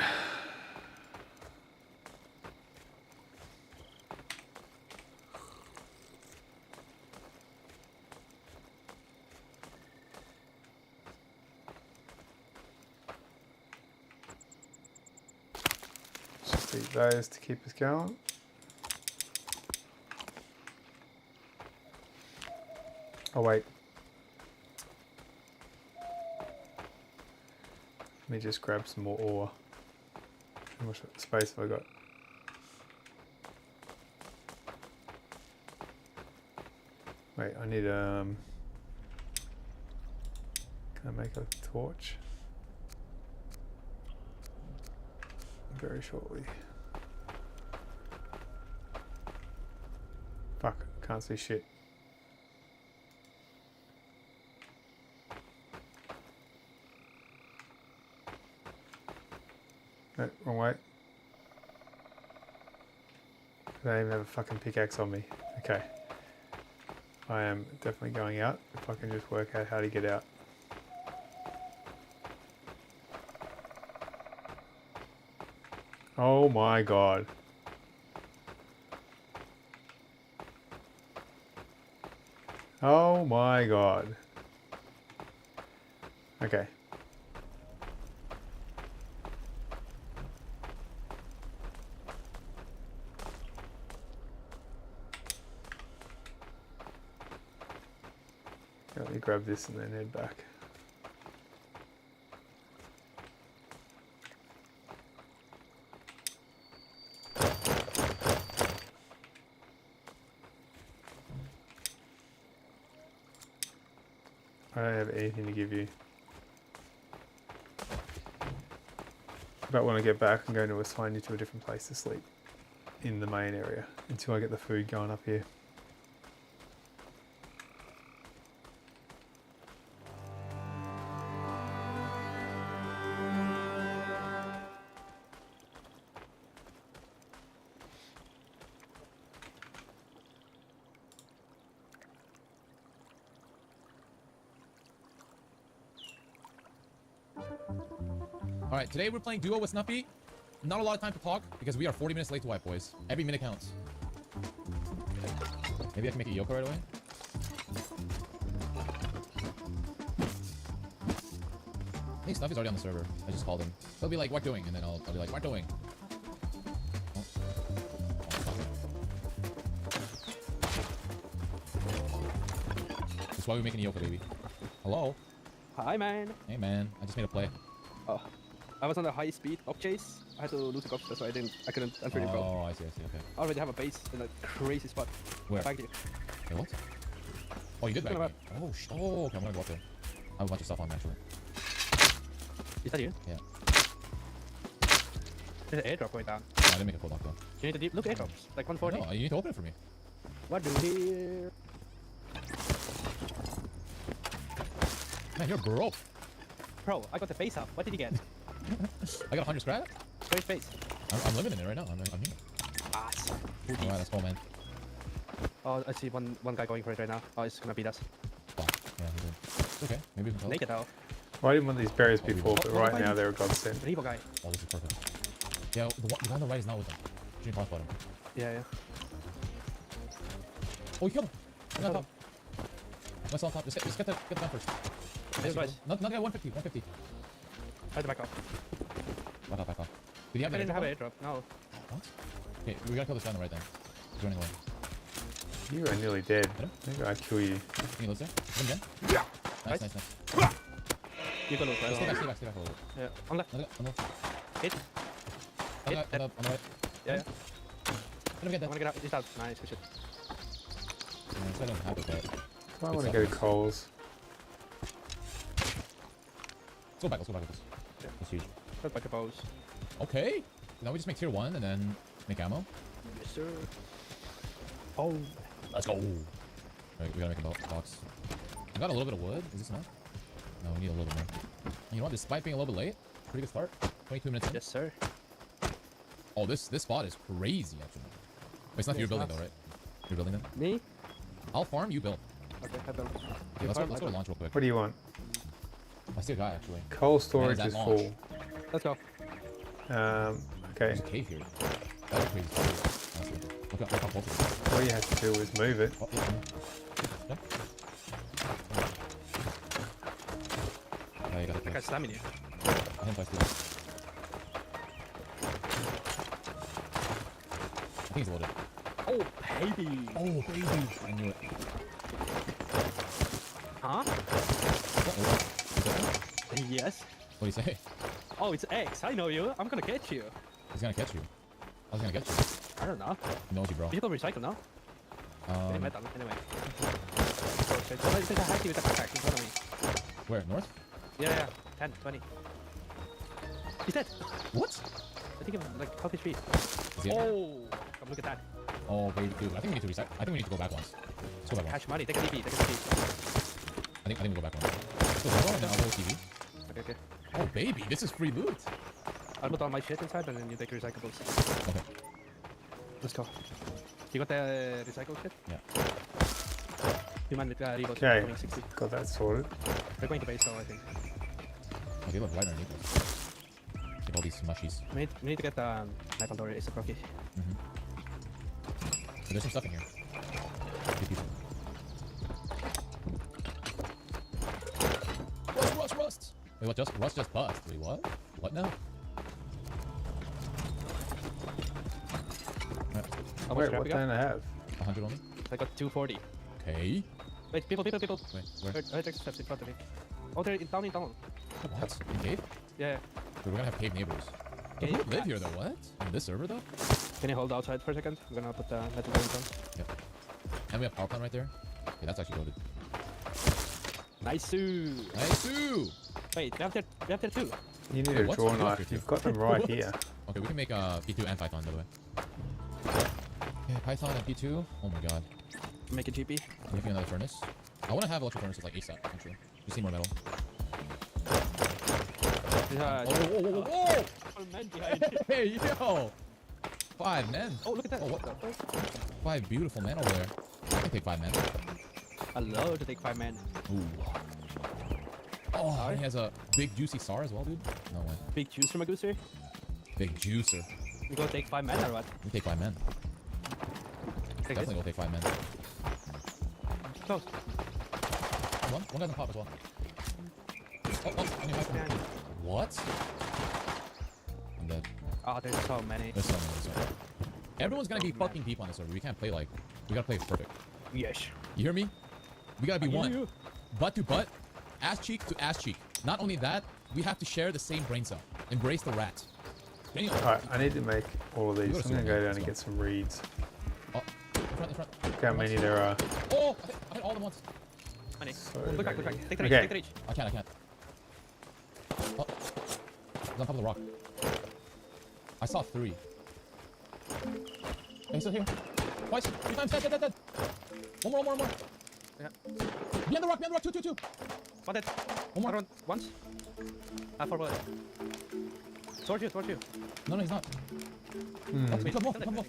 Just eat those to keep us going. Oh wait. Let me just grab some more ore. How much space have I got? Wait, I need can I make a torch? Very shortly. Fuck, can't see shit. No, wrong way. I don't even have a fucking pickaxe on me. Okay. I am definitely going out if I can just work out how to get out. Oh my god. Oh my god. Okay. Let me grab this and then head back. I don't have anything to give you. about when I get back, I'm going to assign you to a different place to sleep in the main area until I get the food going up here. All right, today we're playing duo with Snuffy. Not a lot of time to talk because we are 40 minutes late to wipe, boys. Every minute counts. Maybe I can make a Yoko right away. I think Snuffy's already on the server. I just called him. He'll be like, "What doing?" And then I'll be like, "What doing?" Oh. That's why we're making a Yoko, baby. Hello. Hi, man. Hey, man. I just made a play. Oh, I was on a high speed up chase. I had to lose a cops, so I couldn't answer the call. Oh, I see, okay. I already have a base in a crazy spot. Where? Thank you. Wait, what? Oh, you did back Gonna me. Oh, oh, okay, I'm gonna go up there. I have a bunch of stuff on me, actually. Is that you? Yeah. There's an airdrop going down. No, I didn't make a full lock, though. You need to look airdrops, like 140. No, you need to open it for me. What do here? Man, you're broke. Bro, I got the face up. What did you get? I got 100 scrap. Straight face. I'm living in it right now. I'm here. Awesome. Alright, let's go, man. Oh, I see one guy going for it right now. Oh, it's gonna beat us. Oh, yeah, he did. It's okay. Maybe we can tell. Naked though. Well, I didn't want these berries before, but right now they're a godsend. Revo guy. Oh, this is perfect. Yeah, the one on the right is not with them. You can talk about him. Yeah. Oh, you killed him. He's on top. Let's on top. Just get the gun first. This guy's. Not get 150. Try to back off. Back off. Did he have I an didn't have airdrop? an airdrop. No. What? Okay, we gotta kill this guy on the right then. He's running away. You are nearly dead. Maybe I kill you. Can you lose there? Hit him again? Yeah. Nice. You can lose. Stay back a little bit. Yeah. On left. On the Hit. on the right. Yeah. Let him get I that. wanna get out. He's out. Nice. Good shit. I don't have it, but... I want to go to Coles. Let's go back with this. Yeah. That's huge. Got back a bows. Okay. Now we just make tier 1 and then make ammo. Yes, sir. Oh. Let's go. Alright, we gotta make a box. I got a little bit of wood. Is this enough? No, we need a little bit more. And you know what? Despite being a little bit late, pretty good start. 22 minutes in. Yes, sir. Oh, this spot is crazy, actually. Wait, it's not you're building, though, right? You're building them? Me? I'll farm, you build. Okay, I built. Okay, let's go to launch real quick. What do you want? I see a guy, actually. Coal storage that is launch? full. Let's go. Okay. There's a cave here. That's crazy. Honestly. Look how close it is. All you have to do is move it. Oh, yeah. Yeah. Oh, you gotta I got close. stamina. I think I think he's loaded. Oh, baby. Oh, baby. I knew it. Huh? Is that him? Yes. What do you say? Oh, it's X. I know you. I'm gonna get you. He's gonna catch you. I was gonna get you. I don't know. He knows you, bro. We should go recycle now. Okay, metal. Anyway. There's a hikey with a backpack in front of me. Where? North? Yeah. 10, 20. He's dead. What? I think I'm like half HP. Is he up there? Oh, come look at that. Oh, baby, dude. I think we need to reset. I think we need to go back once. Let's go back once. Cash money. Take a TP. Take a TP. I think we go back once. Let's go back one and then I'll go TV. Okay. Oh, baby, this is free loot. I'll put all my shit inside and then you take recyclables. Okay. Let's go. You got the recycle shit? Yeah. You mind with Revo? Okay. 60. Got that sorted. They're going to base though, I think. Oh, they look right underneath us. Get all these mushies. We need to get the knife on door. It's a broky. So there's some stuff in here. Good people. Rust! Wait, what? Rust just bust. Wait, what? What now? How much Wait, scrap what you got? don't I have? 100 only? I got 240. Okay. Wait, people. Wait, where? I take steps in front of me. Oh, they're down. What? In cave? Yeah. Dude, we're gonna have cave neighbors. But who live here though? What? On this server though? Can you hold outside for a second? I'm gonna put the metal down. Yep. And we have power plant right there. Okay, that's actually loaded. Nice. Nice too! Wait, we have there too. You need Wait, a what? draw You got knife. your You've got them right What? here. Okay, we can make P2 and Python, by the way. Okay, Python and P2. Oh my god. Make a GP. Making another furnace. I want to have electric furnaces like ASAP, actually. Just need more metal. Yeah. Whoa! Oh, man behind you. Hey, yo! 5 men. Oh, look at that. Oh, what? 5 beautiful men over there. I can take 5 men. Allow to take 5 man. Ooh. Oh, and he has a big juicy SAR as well, dude. No way. Big juice from a gooser. Big juicer. You go take 5 man or what? We take 5 men. Take Definitely go take 5 men. this. Close. One guy's on top as well. Oh, on your Yeah. back. What? I'm dead. Oh, there's so many. There's so many. Everyone's gonna be fucking deep on this server. We can't play like, we gotta play perfect. Yes. You hear me? We gotta be I hear one. you. Butt to butt, ass cheek to ass cheek. Not only that, we have to share the same brain cell. Embrace the rat. Anyway. Alright, I need to make all of these. You gotta I'm gonna see go what down I mean. and get some reeds. Oh, in front. Look how many there are. Oh, I hit all at once. Money. So Look back. many. Take the reach. Okay. Take the reach. I can't. Oh, he's on top of the rock. I saw 3. Hey, he's still here. Twice, 3 times, dead. One more. Yeah. Behind the rock, 2. One dead. One more. Around once. For bullet. Towards you. No, he's not. Wait, Come don't off.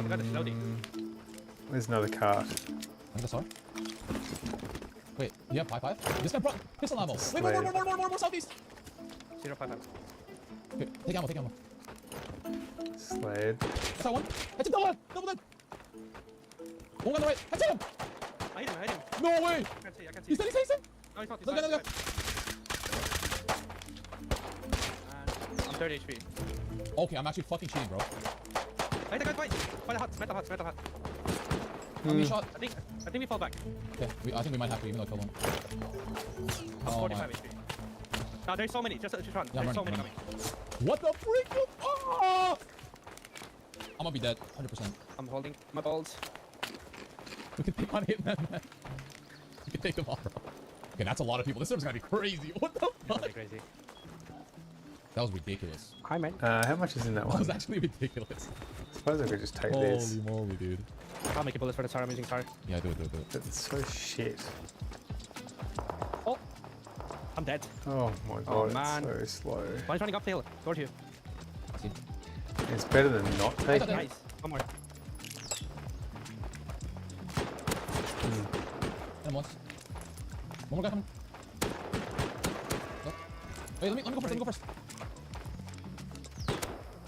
got it loading. There's another cart. I think I saw. Wait, you have 5? This guy brought pistol ammo. Wait, Slave. more southeast. 055. Okay, take ammo. Slade. I saw one. That's a double dead. One on the right. That's him. I hit him. No way. I can see. He's dead. No, he's not. Look at. And I'm 30 HP. Okay, I'm actually fucking cheating, bro. Wait, by the hut. Metal hut. How many shot? I think we fall back. Okay, I think we might have to, even though I killed one. I'm Oh 45 my. HP. No, there's so many. Just run. Yeah, There's I'm so many running. coming. What the freak? Oh! I'm gonna be dead, 100%. I'm holding my balls. We can take on Hitman, man. We can take them off, bro. Okay, that's a lot of people. This server's gonna be crazy. What the fuck? Really crazy. That was ridiculous. Hi, man. How much is in that That one? was actually ridiculous. Suppose I could just take this. Holy moly, dude. I'll make a bullet for the SAR. I'm using SAR. Yeah, do it. But it's so shit. Oh, I'm dead. Oh my Oh, god, man. it's so slow. One's running up the hill. Towards you. See? It's better than not taking it. Nice. One more. And once. One more guy coming. What? Wait, let me go first.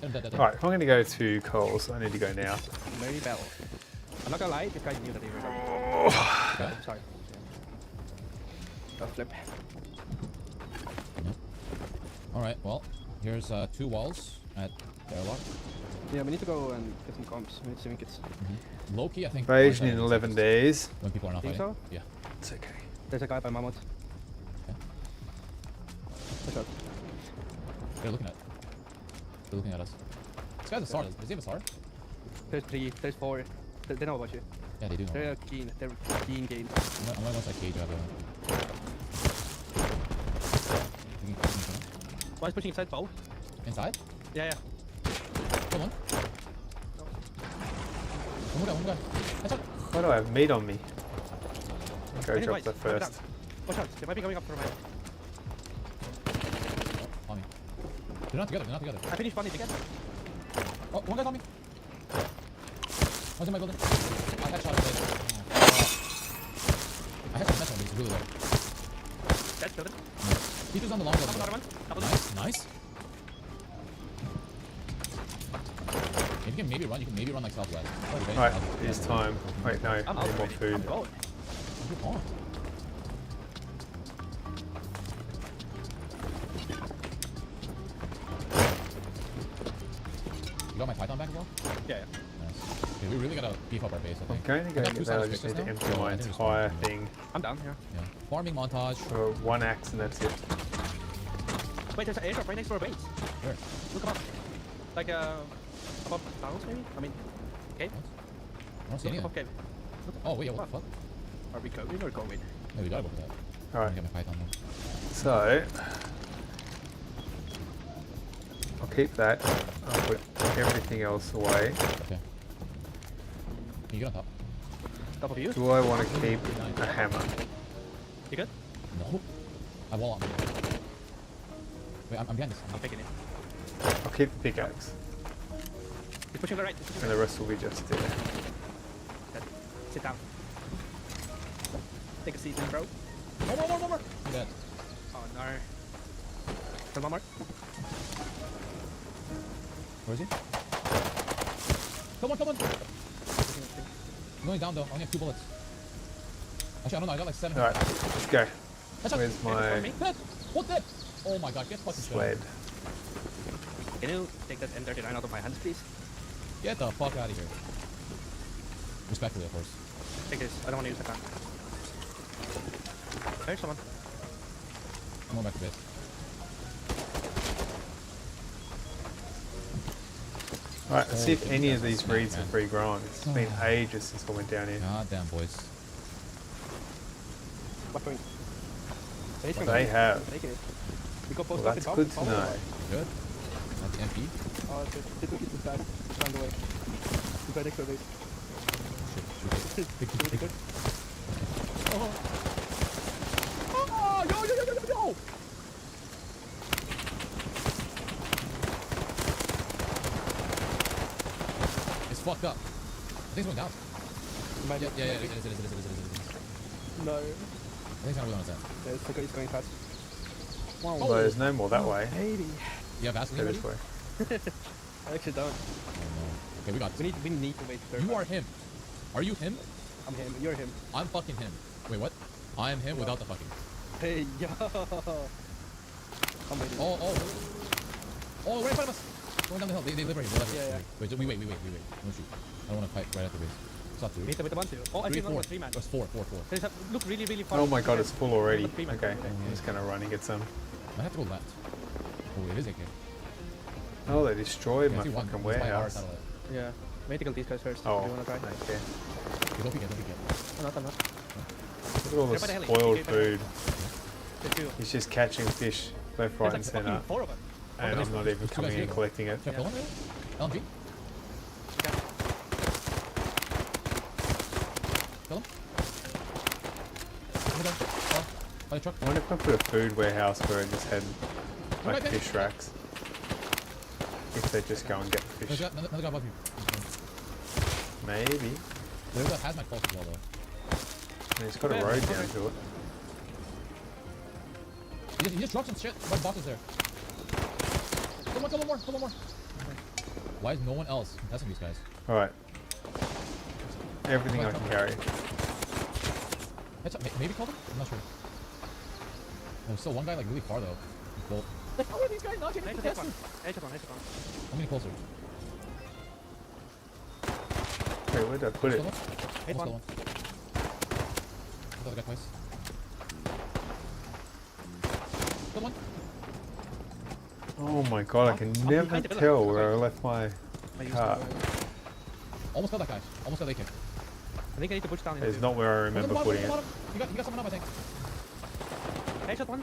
Dead. Alright, I'm gonna go to Coles. I need to go now. Mary Bell. I'm not gonna lie, this guy knew that he was running. Okay. I'm sorry. Flip. Alright, well, here's 2 walls at the airlock. Yeah, we need to go and get some comps. We need some kits. Low-key, I think. Invasion in 11 days. When people are not Think fighting. so? Yeah. It's okay. There's a guy by Mammoth. Okay. Watch out. They're looking at us. This guy's a SAR. Does he have a SAR? There's 3, there's 4. They know about you. Yeah, they do know. They're keen. They're keen game. I'm gonna once I cage out Why is pushing inside bow? inside? Yeah. Come on. One guy. That's it. Why do I have meat on me? Go Any drop white? the Drop it first. down. Watch out. They might be coming up from my. On me. They're not together. I finished one hit again. Oh, one guy's on me. One's in my building. I headshot him. I headshot him. He's really low. That's building. He's just on the long Another road. one. Double Nice. If you can maybe run like southwest. Alright, it's time. Wait, no, I I'm need out more already. food. I'm going. Good point. You got my Python back as well? Yeah. Nice. Okay, we really gotta beef up our base, I I'm think. going to go I got get 2 that. I side just need fixes to now, empty so my I think it's entire fine. thing I'm down here. Yeah. Farming montage. for 1 axe and that's it. Wait, there's an airdrop right next to our base. Where? Look above. Like above the tunnels maybe? I mean, cave? I don't see Look anything. above cave. Oh, wait, what the fuck? Are we going or going? Yeah, we gotta go for that. I'm Alright, gonna get my Python then. so I'll keep that. I'll put everything else away. Okay. Can you get on top? Top of you. Do I want to keep a hammer? You good? No. I wall up. Wait, I'm behind this. I'm taking it. I'll keep the pickaxe. He's pushing the right. He's pushing And the the rest will be just there. right. Sit down. Take a seat, bro. More. I'm dead. Oh no. Still one more. Where is he? Come on. I'm going down though. I only have 2 bullets. Actually, I don't know. I got like 7. Alright, let's go. Headshot. Where's my Dead. What dead? Oh my god, get fucking sled? Can you take that M39 out of my hands, please? Get the fuck out of here. Respectfully, of course. Take this. I don't want to use the gun. There's someone. I'm going back to base. Alright, let's see if Oh, any of that's these snap, reeds man. have regrown. It's been ages since I went down here. God damn, boys. What point? They have. Taking it. We got Well, post that's good to know. Good. That's MP. Oh, shit. Did we get this guy? He's run away. He's right next to this. Shoot. Really good. Oh, yo! It's fucked up. I think it's going down. Might Yeah, be- it might be. is. No. I think it's not really on its end. Yeah, it's okay. It's going fast. Wow. Well, there's no more that way. 80. You have Aska Go ready? this way. I actually don't. Oh no. Okay, we got We this. need to wait. You are him. Are you him? I'm him. You're him. I'm fucking him. Wait, what? I am him without the fucking. Hey, yo. I'm waiting. Oh, right in front of us. Going down the hill. They live right here. Yeah. Wait. We wait. Don't shoot. I don't want to fight right at the base. It's not 2. Wait a bunch. Oh, I see another 3 man. That's 4. There's a, look really far. Oh my god, it's full already. Another 3 man. Okay, I'm just gonna run and get some. I have to go left. Oh, it is AK. Oh, they destroyed Yeah, my I see one. fucking It's by warehouse. our satellite. Yeah. Wait to kill these guys first. Oh, You wanna try? okay. Okay, don't peek it. I'm not. Look at all the They're by the heli. spoiled Okay, by the heli. food. There's 2. He's just catching fish left, right, and There's like centre, fucking 4 of them. and I'm not even There's 2 coming guys in here. collecting it. Should I kill him? LMG? Kill him? Oh my god. Oh, by the truck. I wonder if I put a food warehouse where I just had like Okay. fish racks. If they just go and get the There's fish. another guy above you. Maybe. There's a hazmat close as well, though. He's got a road down to it. He just dropped some shit. What box is there? Come on more. Why is no one else contesting these guys? Alright. Everything I can carry. Maybe kill them? I'm not sure. There's still one guy like really far though. Well, like how are these guys not getting contested? I'm getting closer. Okay, where did I put it? Still one. Another guy twice. Still one. Oh my god, I can never tell where I left my car. Almost got that guy. Almost got the AK. I think I need to push down. It's not where I remember putting it. You got someone up, I think. Headshot one.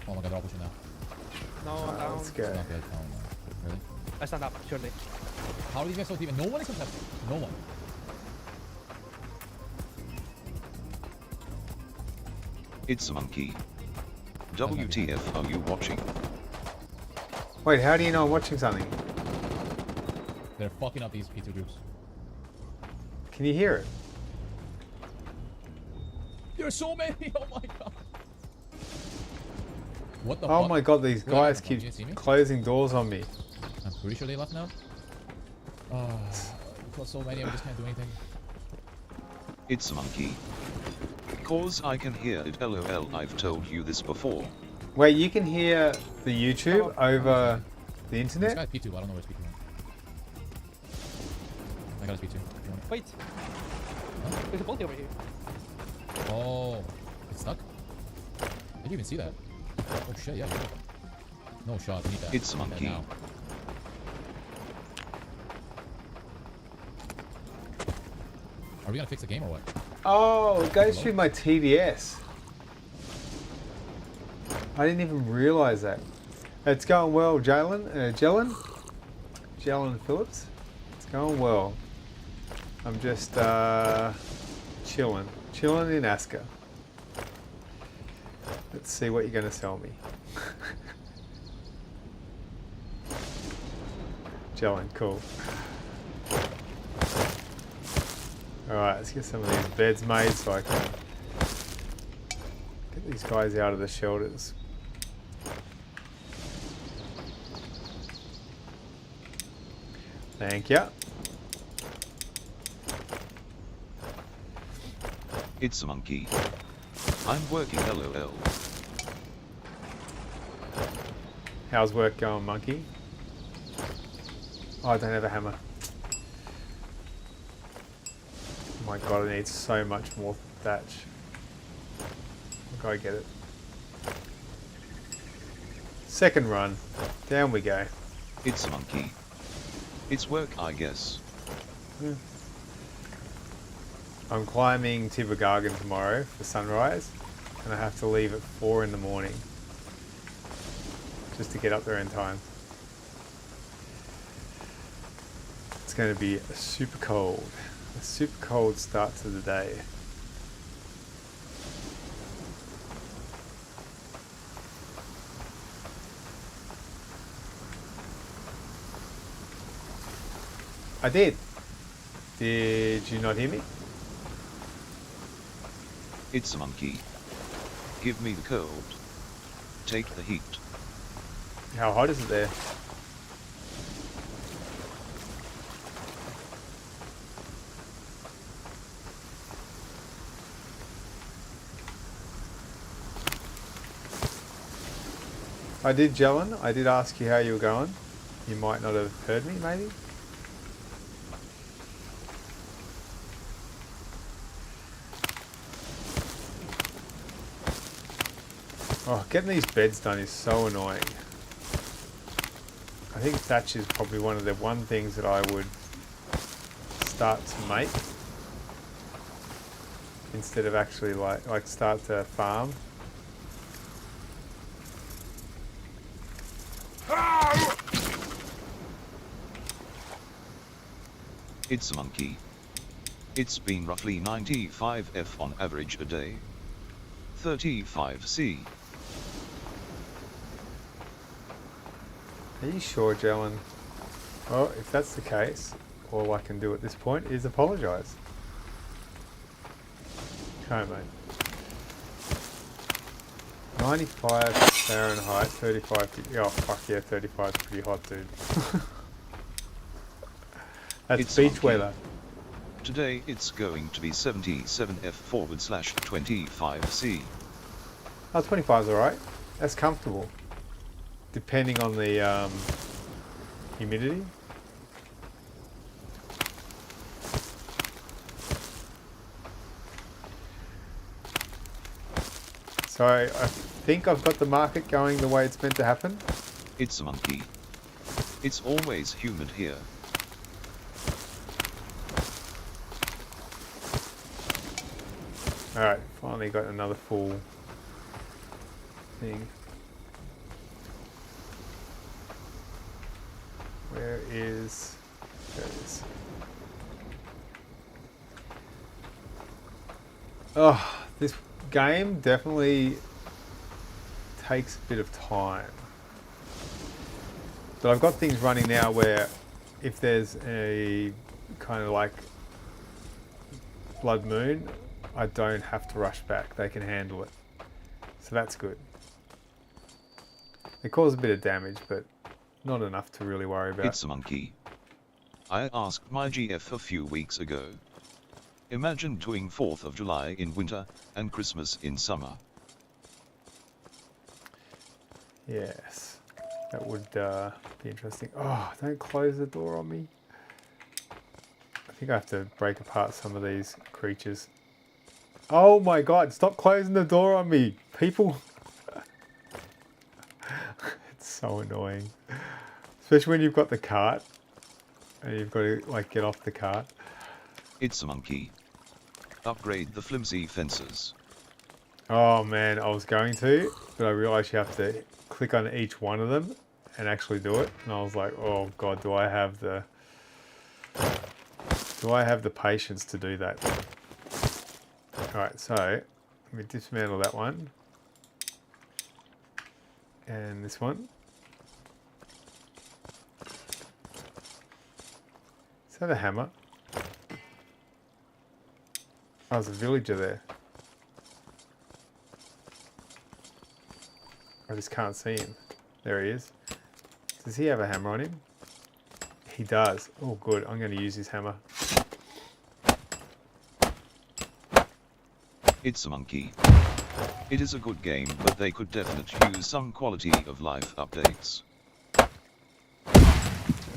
Oh my god, they're all pushing now. No, I'm down. Let's go. It's not good. Oh no. Really? I stand up, surely. How are these guys so deep? No one is contesting. No one. It's Monkey. WTF are you watching? Wait, how do you know I'm watching something? They're fucking up these P2 groups. Can you hear it? There's so many! Oh my god! What the Oh fuck? my god, these Where guys did I keep come from? Did you see me? closing doors on me. I'm pretty sure they left now. Got so many, I just can't do anything. It's Monkey. Cause I can hear it. LOL, I've told you this before. Wait, you can hear the YouTube over the This internet? guy's P2, but I don't know where his P2 went. I got his P2. Wait. There's a bolt over here. Oh, it's stuck? Did you even see that? Oh shit, yeah. No shot, we need that. It's We need that Monkey. now. Are we gonna fix the game or what? Oh, it goes through my TDS. I didn't even realize that. It's going well, Jalen Phillips. It's going well. I'm just chilling in Aska. Let's see what you're going to sell me. Jalen, cool. Alright, let's get some of these beds made so I can get these guys out of the shelters. Thank ya. It's a monkey. I'm working LOL. How's work going, monkey? Oh, I don't have a hammer. Oh my god, I need so much more thatch. I'll go get it. Second run. Down we go. It's a monkey. It's work, I guess. I'm climbing Tibbergargan tomorrow for sunrise, and I have to leave at 4 in the morning just to get up there in time. It's going to be super cold. A super cold start to the day. I did. Did you not hear me? It's a monkey. Give me the cold. Take the heat. How hot is it there? I did, Jelen. I did ask you how you were going. You might not have heard me, maybe? Oh, getting these beds done is so annoying. I think thatch is probably one of the things that I would start to make instead of actually like start to farm. It's a monkey. It's been roughly 95 F on average a day. 35 C. Are you sure, Jelen? Well, if that's the case, all I can do at this point is apologise. Okay, mate. 95 Fahrenheit, 35... Oh, fuck yeah, 35 is pretty hot, dude. That's It's beach monkey. weather. Today it's going to be 77 F//25 C. Oh, 25 is alright. That's comfortable. Depending on the humidity. So I think I've got the market going the way it's meant to happen. It's a monkey. It's always humid here. Alright, finally got another full thing. Where is... There it is. Oh, this game definitely takes a bit of time. But I've got things running now where if there's a kind of like blood moon, I don't have to rush back. They can handle it. So that's good. They cause a bit of damage, but not enough to really worry about. It's a monkey. I asked my GF a few weeks ago. Imagine doing 4th of July in winter and Christmas in summer. Yes, that would be interesting. Oh, don't close the door on me. I think I have to break apart some of these creatures. Oh my god, stop closing the door on me, people. It's so annoying. Especially when you've got the cart and you've got to like get off the cart. It's a monkey. Upgrade the flimsy fences. Oh man, I was going to, but I realised you have to click on each one of them and actually do it. And I was like, oh God, do I have the patience to do that? All right, so let me dismantle that one. And this one. Is that a hammer? Oh, there's a villager there. I just can't see him. There he is. Does he have a hammer on him? He does. Oh, good. I'm going to use his hammer. It's a monkey. It is a good game, but they could definitely use some quality of life updates.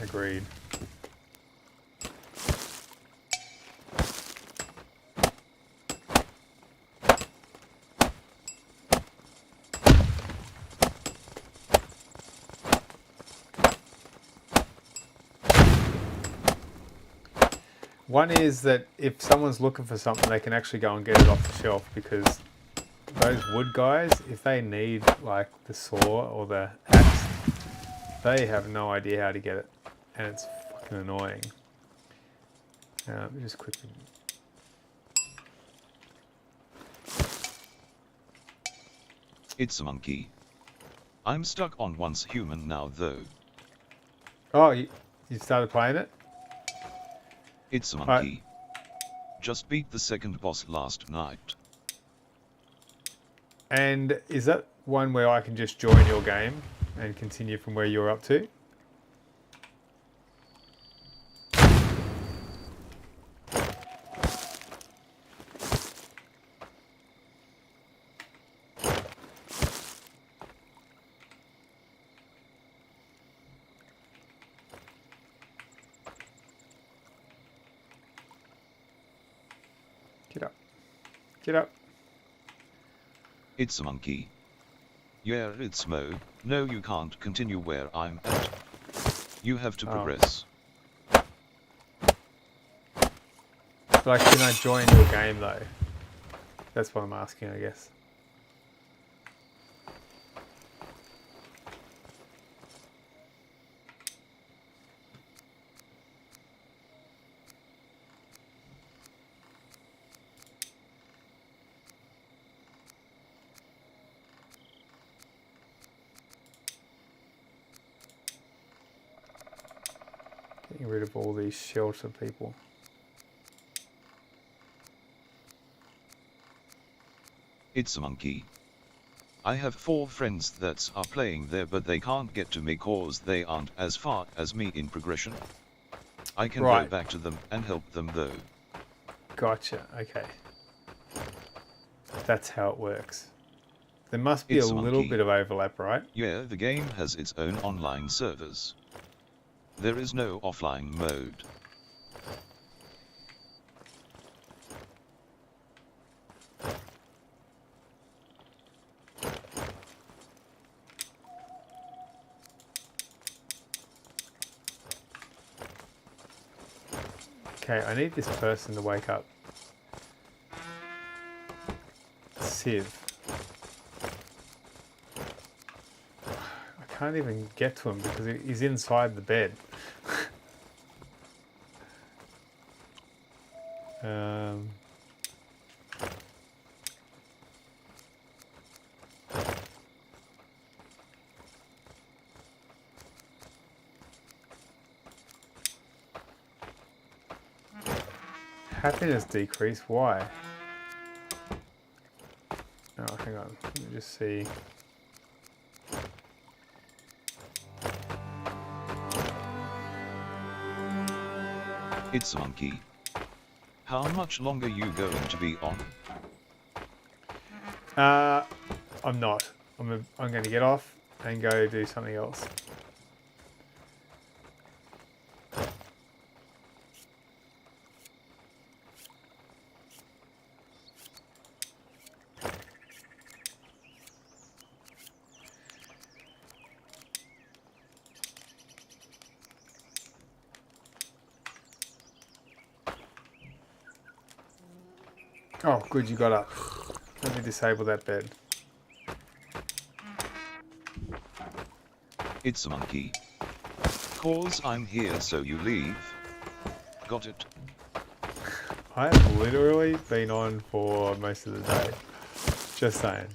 Agreed. One is that if someone's looking for something, they can actually go and get it off the shelf, because those wood guys, if they need like the saw or the axe, they have no idea how to get it, and it's fucking annoying. Just quickly. It's a monkey. I'm stuck on once human now though. Oh, you started playing it? It's a monkey. Just beat the second boss last night. And is that one where I can just join your game and continue from where you're up to? Get up. Get up. It's a monkey. Yeah, it's Mo. No, you can't continue where I'm at. You have to progress. Like, can I join your game though? That's what I'm asking, I guess. Getting rid of all these shelter people. It's a monkey. I have 4 friends that are playing there, but they can't get to me cause they aren't as far as me in progression. I can go back to them and help them though. Gotcha, okay. That's how it works. There must be It's a little monkey. bit of overlap, right? Yeah, the game has its own online servers. There is no offline mode. Okay, I need this person to wake up. Civ. I can't even get to him because he's inside the bed. Happiness decrease, why? Oh, hang on, let me just see. It's a monkey. How much longer you going to be on? I'm not. I'm going to get off and go do something else. Oh, good, you got up. Let me disable that bed. It's a monkey. Cause I'm here so you leave. Got it. I've literally been on for most of the day. Just saying.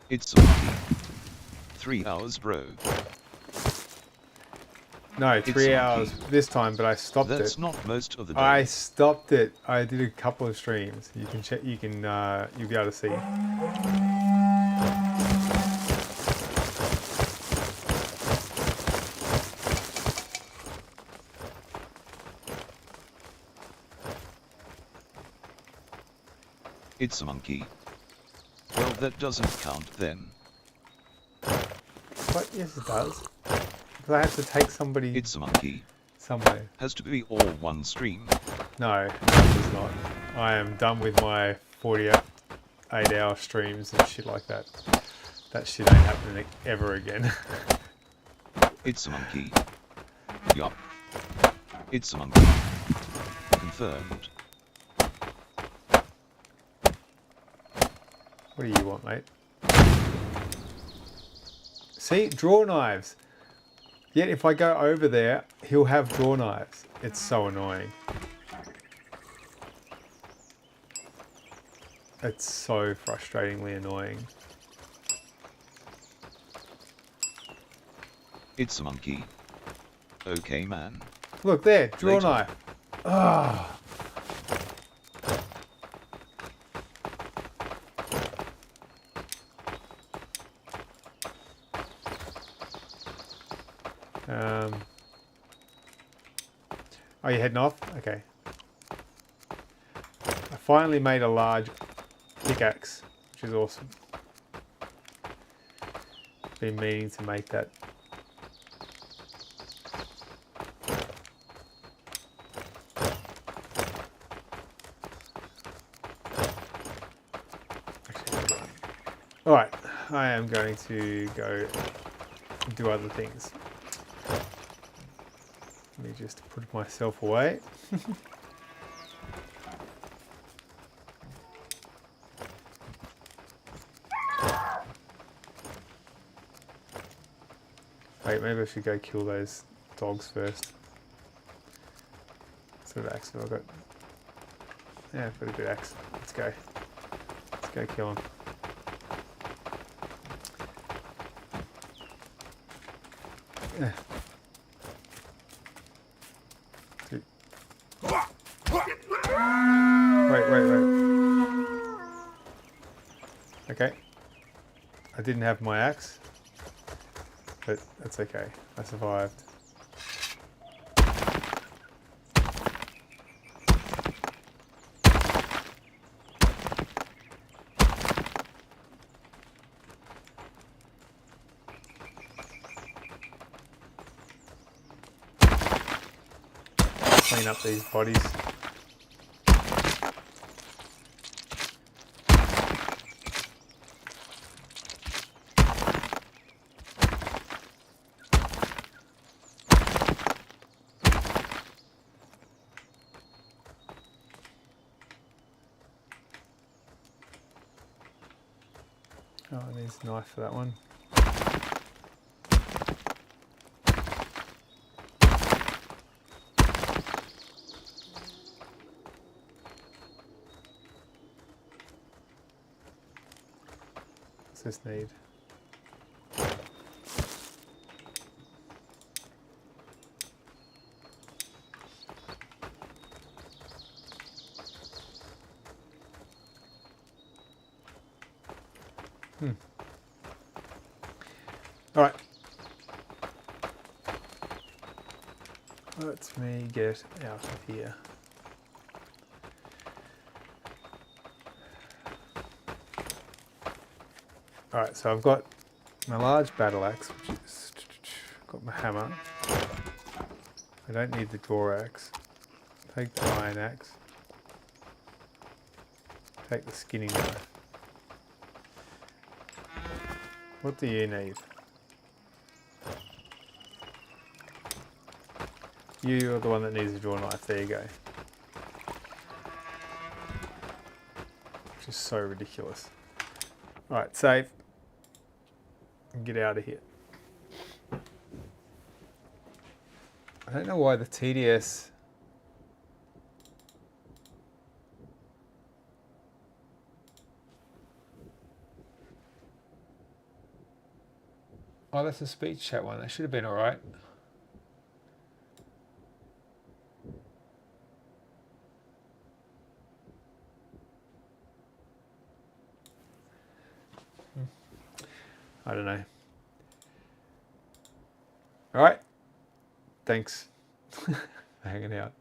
It's a monkey. 3 hours, bro. No, 3 a hours monkey. this time, but I stopped it. That's not most of the day. I stopped it. I did a couple of streams. You can check. You can. You'll be able to see. It's a monkey. Well, that doesn't count then. But yes, it does. Because I have to take somebody. It's a monkey. Somewhere. Has to be all one stream. No, it does not. I am done with my 48-hour streams and shit like that. That shit ain't happening ever again. It's a monkey. Yup. It's a monkey. Confirmed. What do you want, mate? See, draw knives. Yet if I go over there, he'll have draw knives. It's so annoying. It's so frustratingly annoying. It's a monkey. Okay, man. Look there, draw Later. knife. Ah. Are you heading off? Okay. I finally made a large pickaxe, which is awesome. Been meaning to make that. Alright, I am going to go do other things. Let me just put myself away. Wait, maybe I should go kill those dogs first. What sort of axe have I got? Yeah, I've got a good axe. Let's go. Let's go kill them. Yeah. Wait. Okay. I didn't have my axe, but that's okay. I survived. Clean up these bodies. Oh, I need a knife for that one. What's this need? All right. Let me get out of here. All right, so I've got my large battle axe, which is got my hammer. I don't need the draw axe. Take the iron axe. Take the skinning knife. What do you need? You're the one that needs a draw knife. There you go. is so ridiculous. All right, save. And get out of here. I don't know why the TDS... Oh, that's a speech chat one. That should have been all right. I don't know. All right. Thanks for hanging out.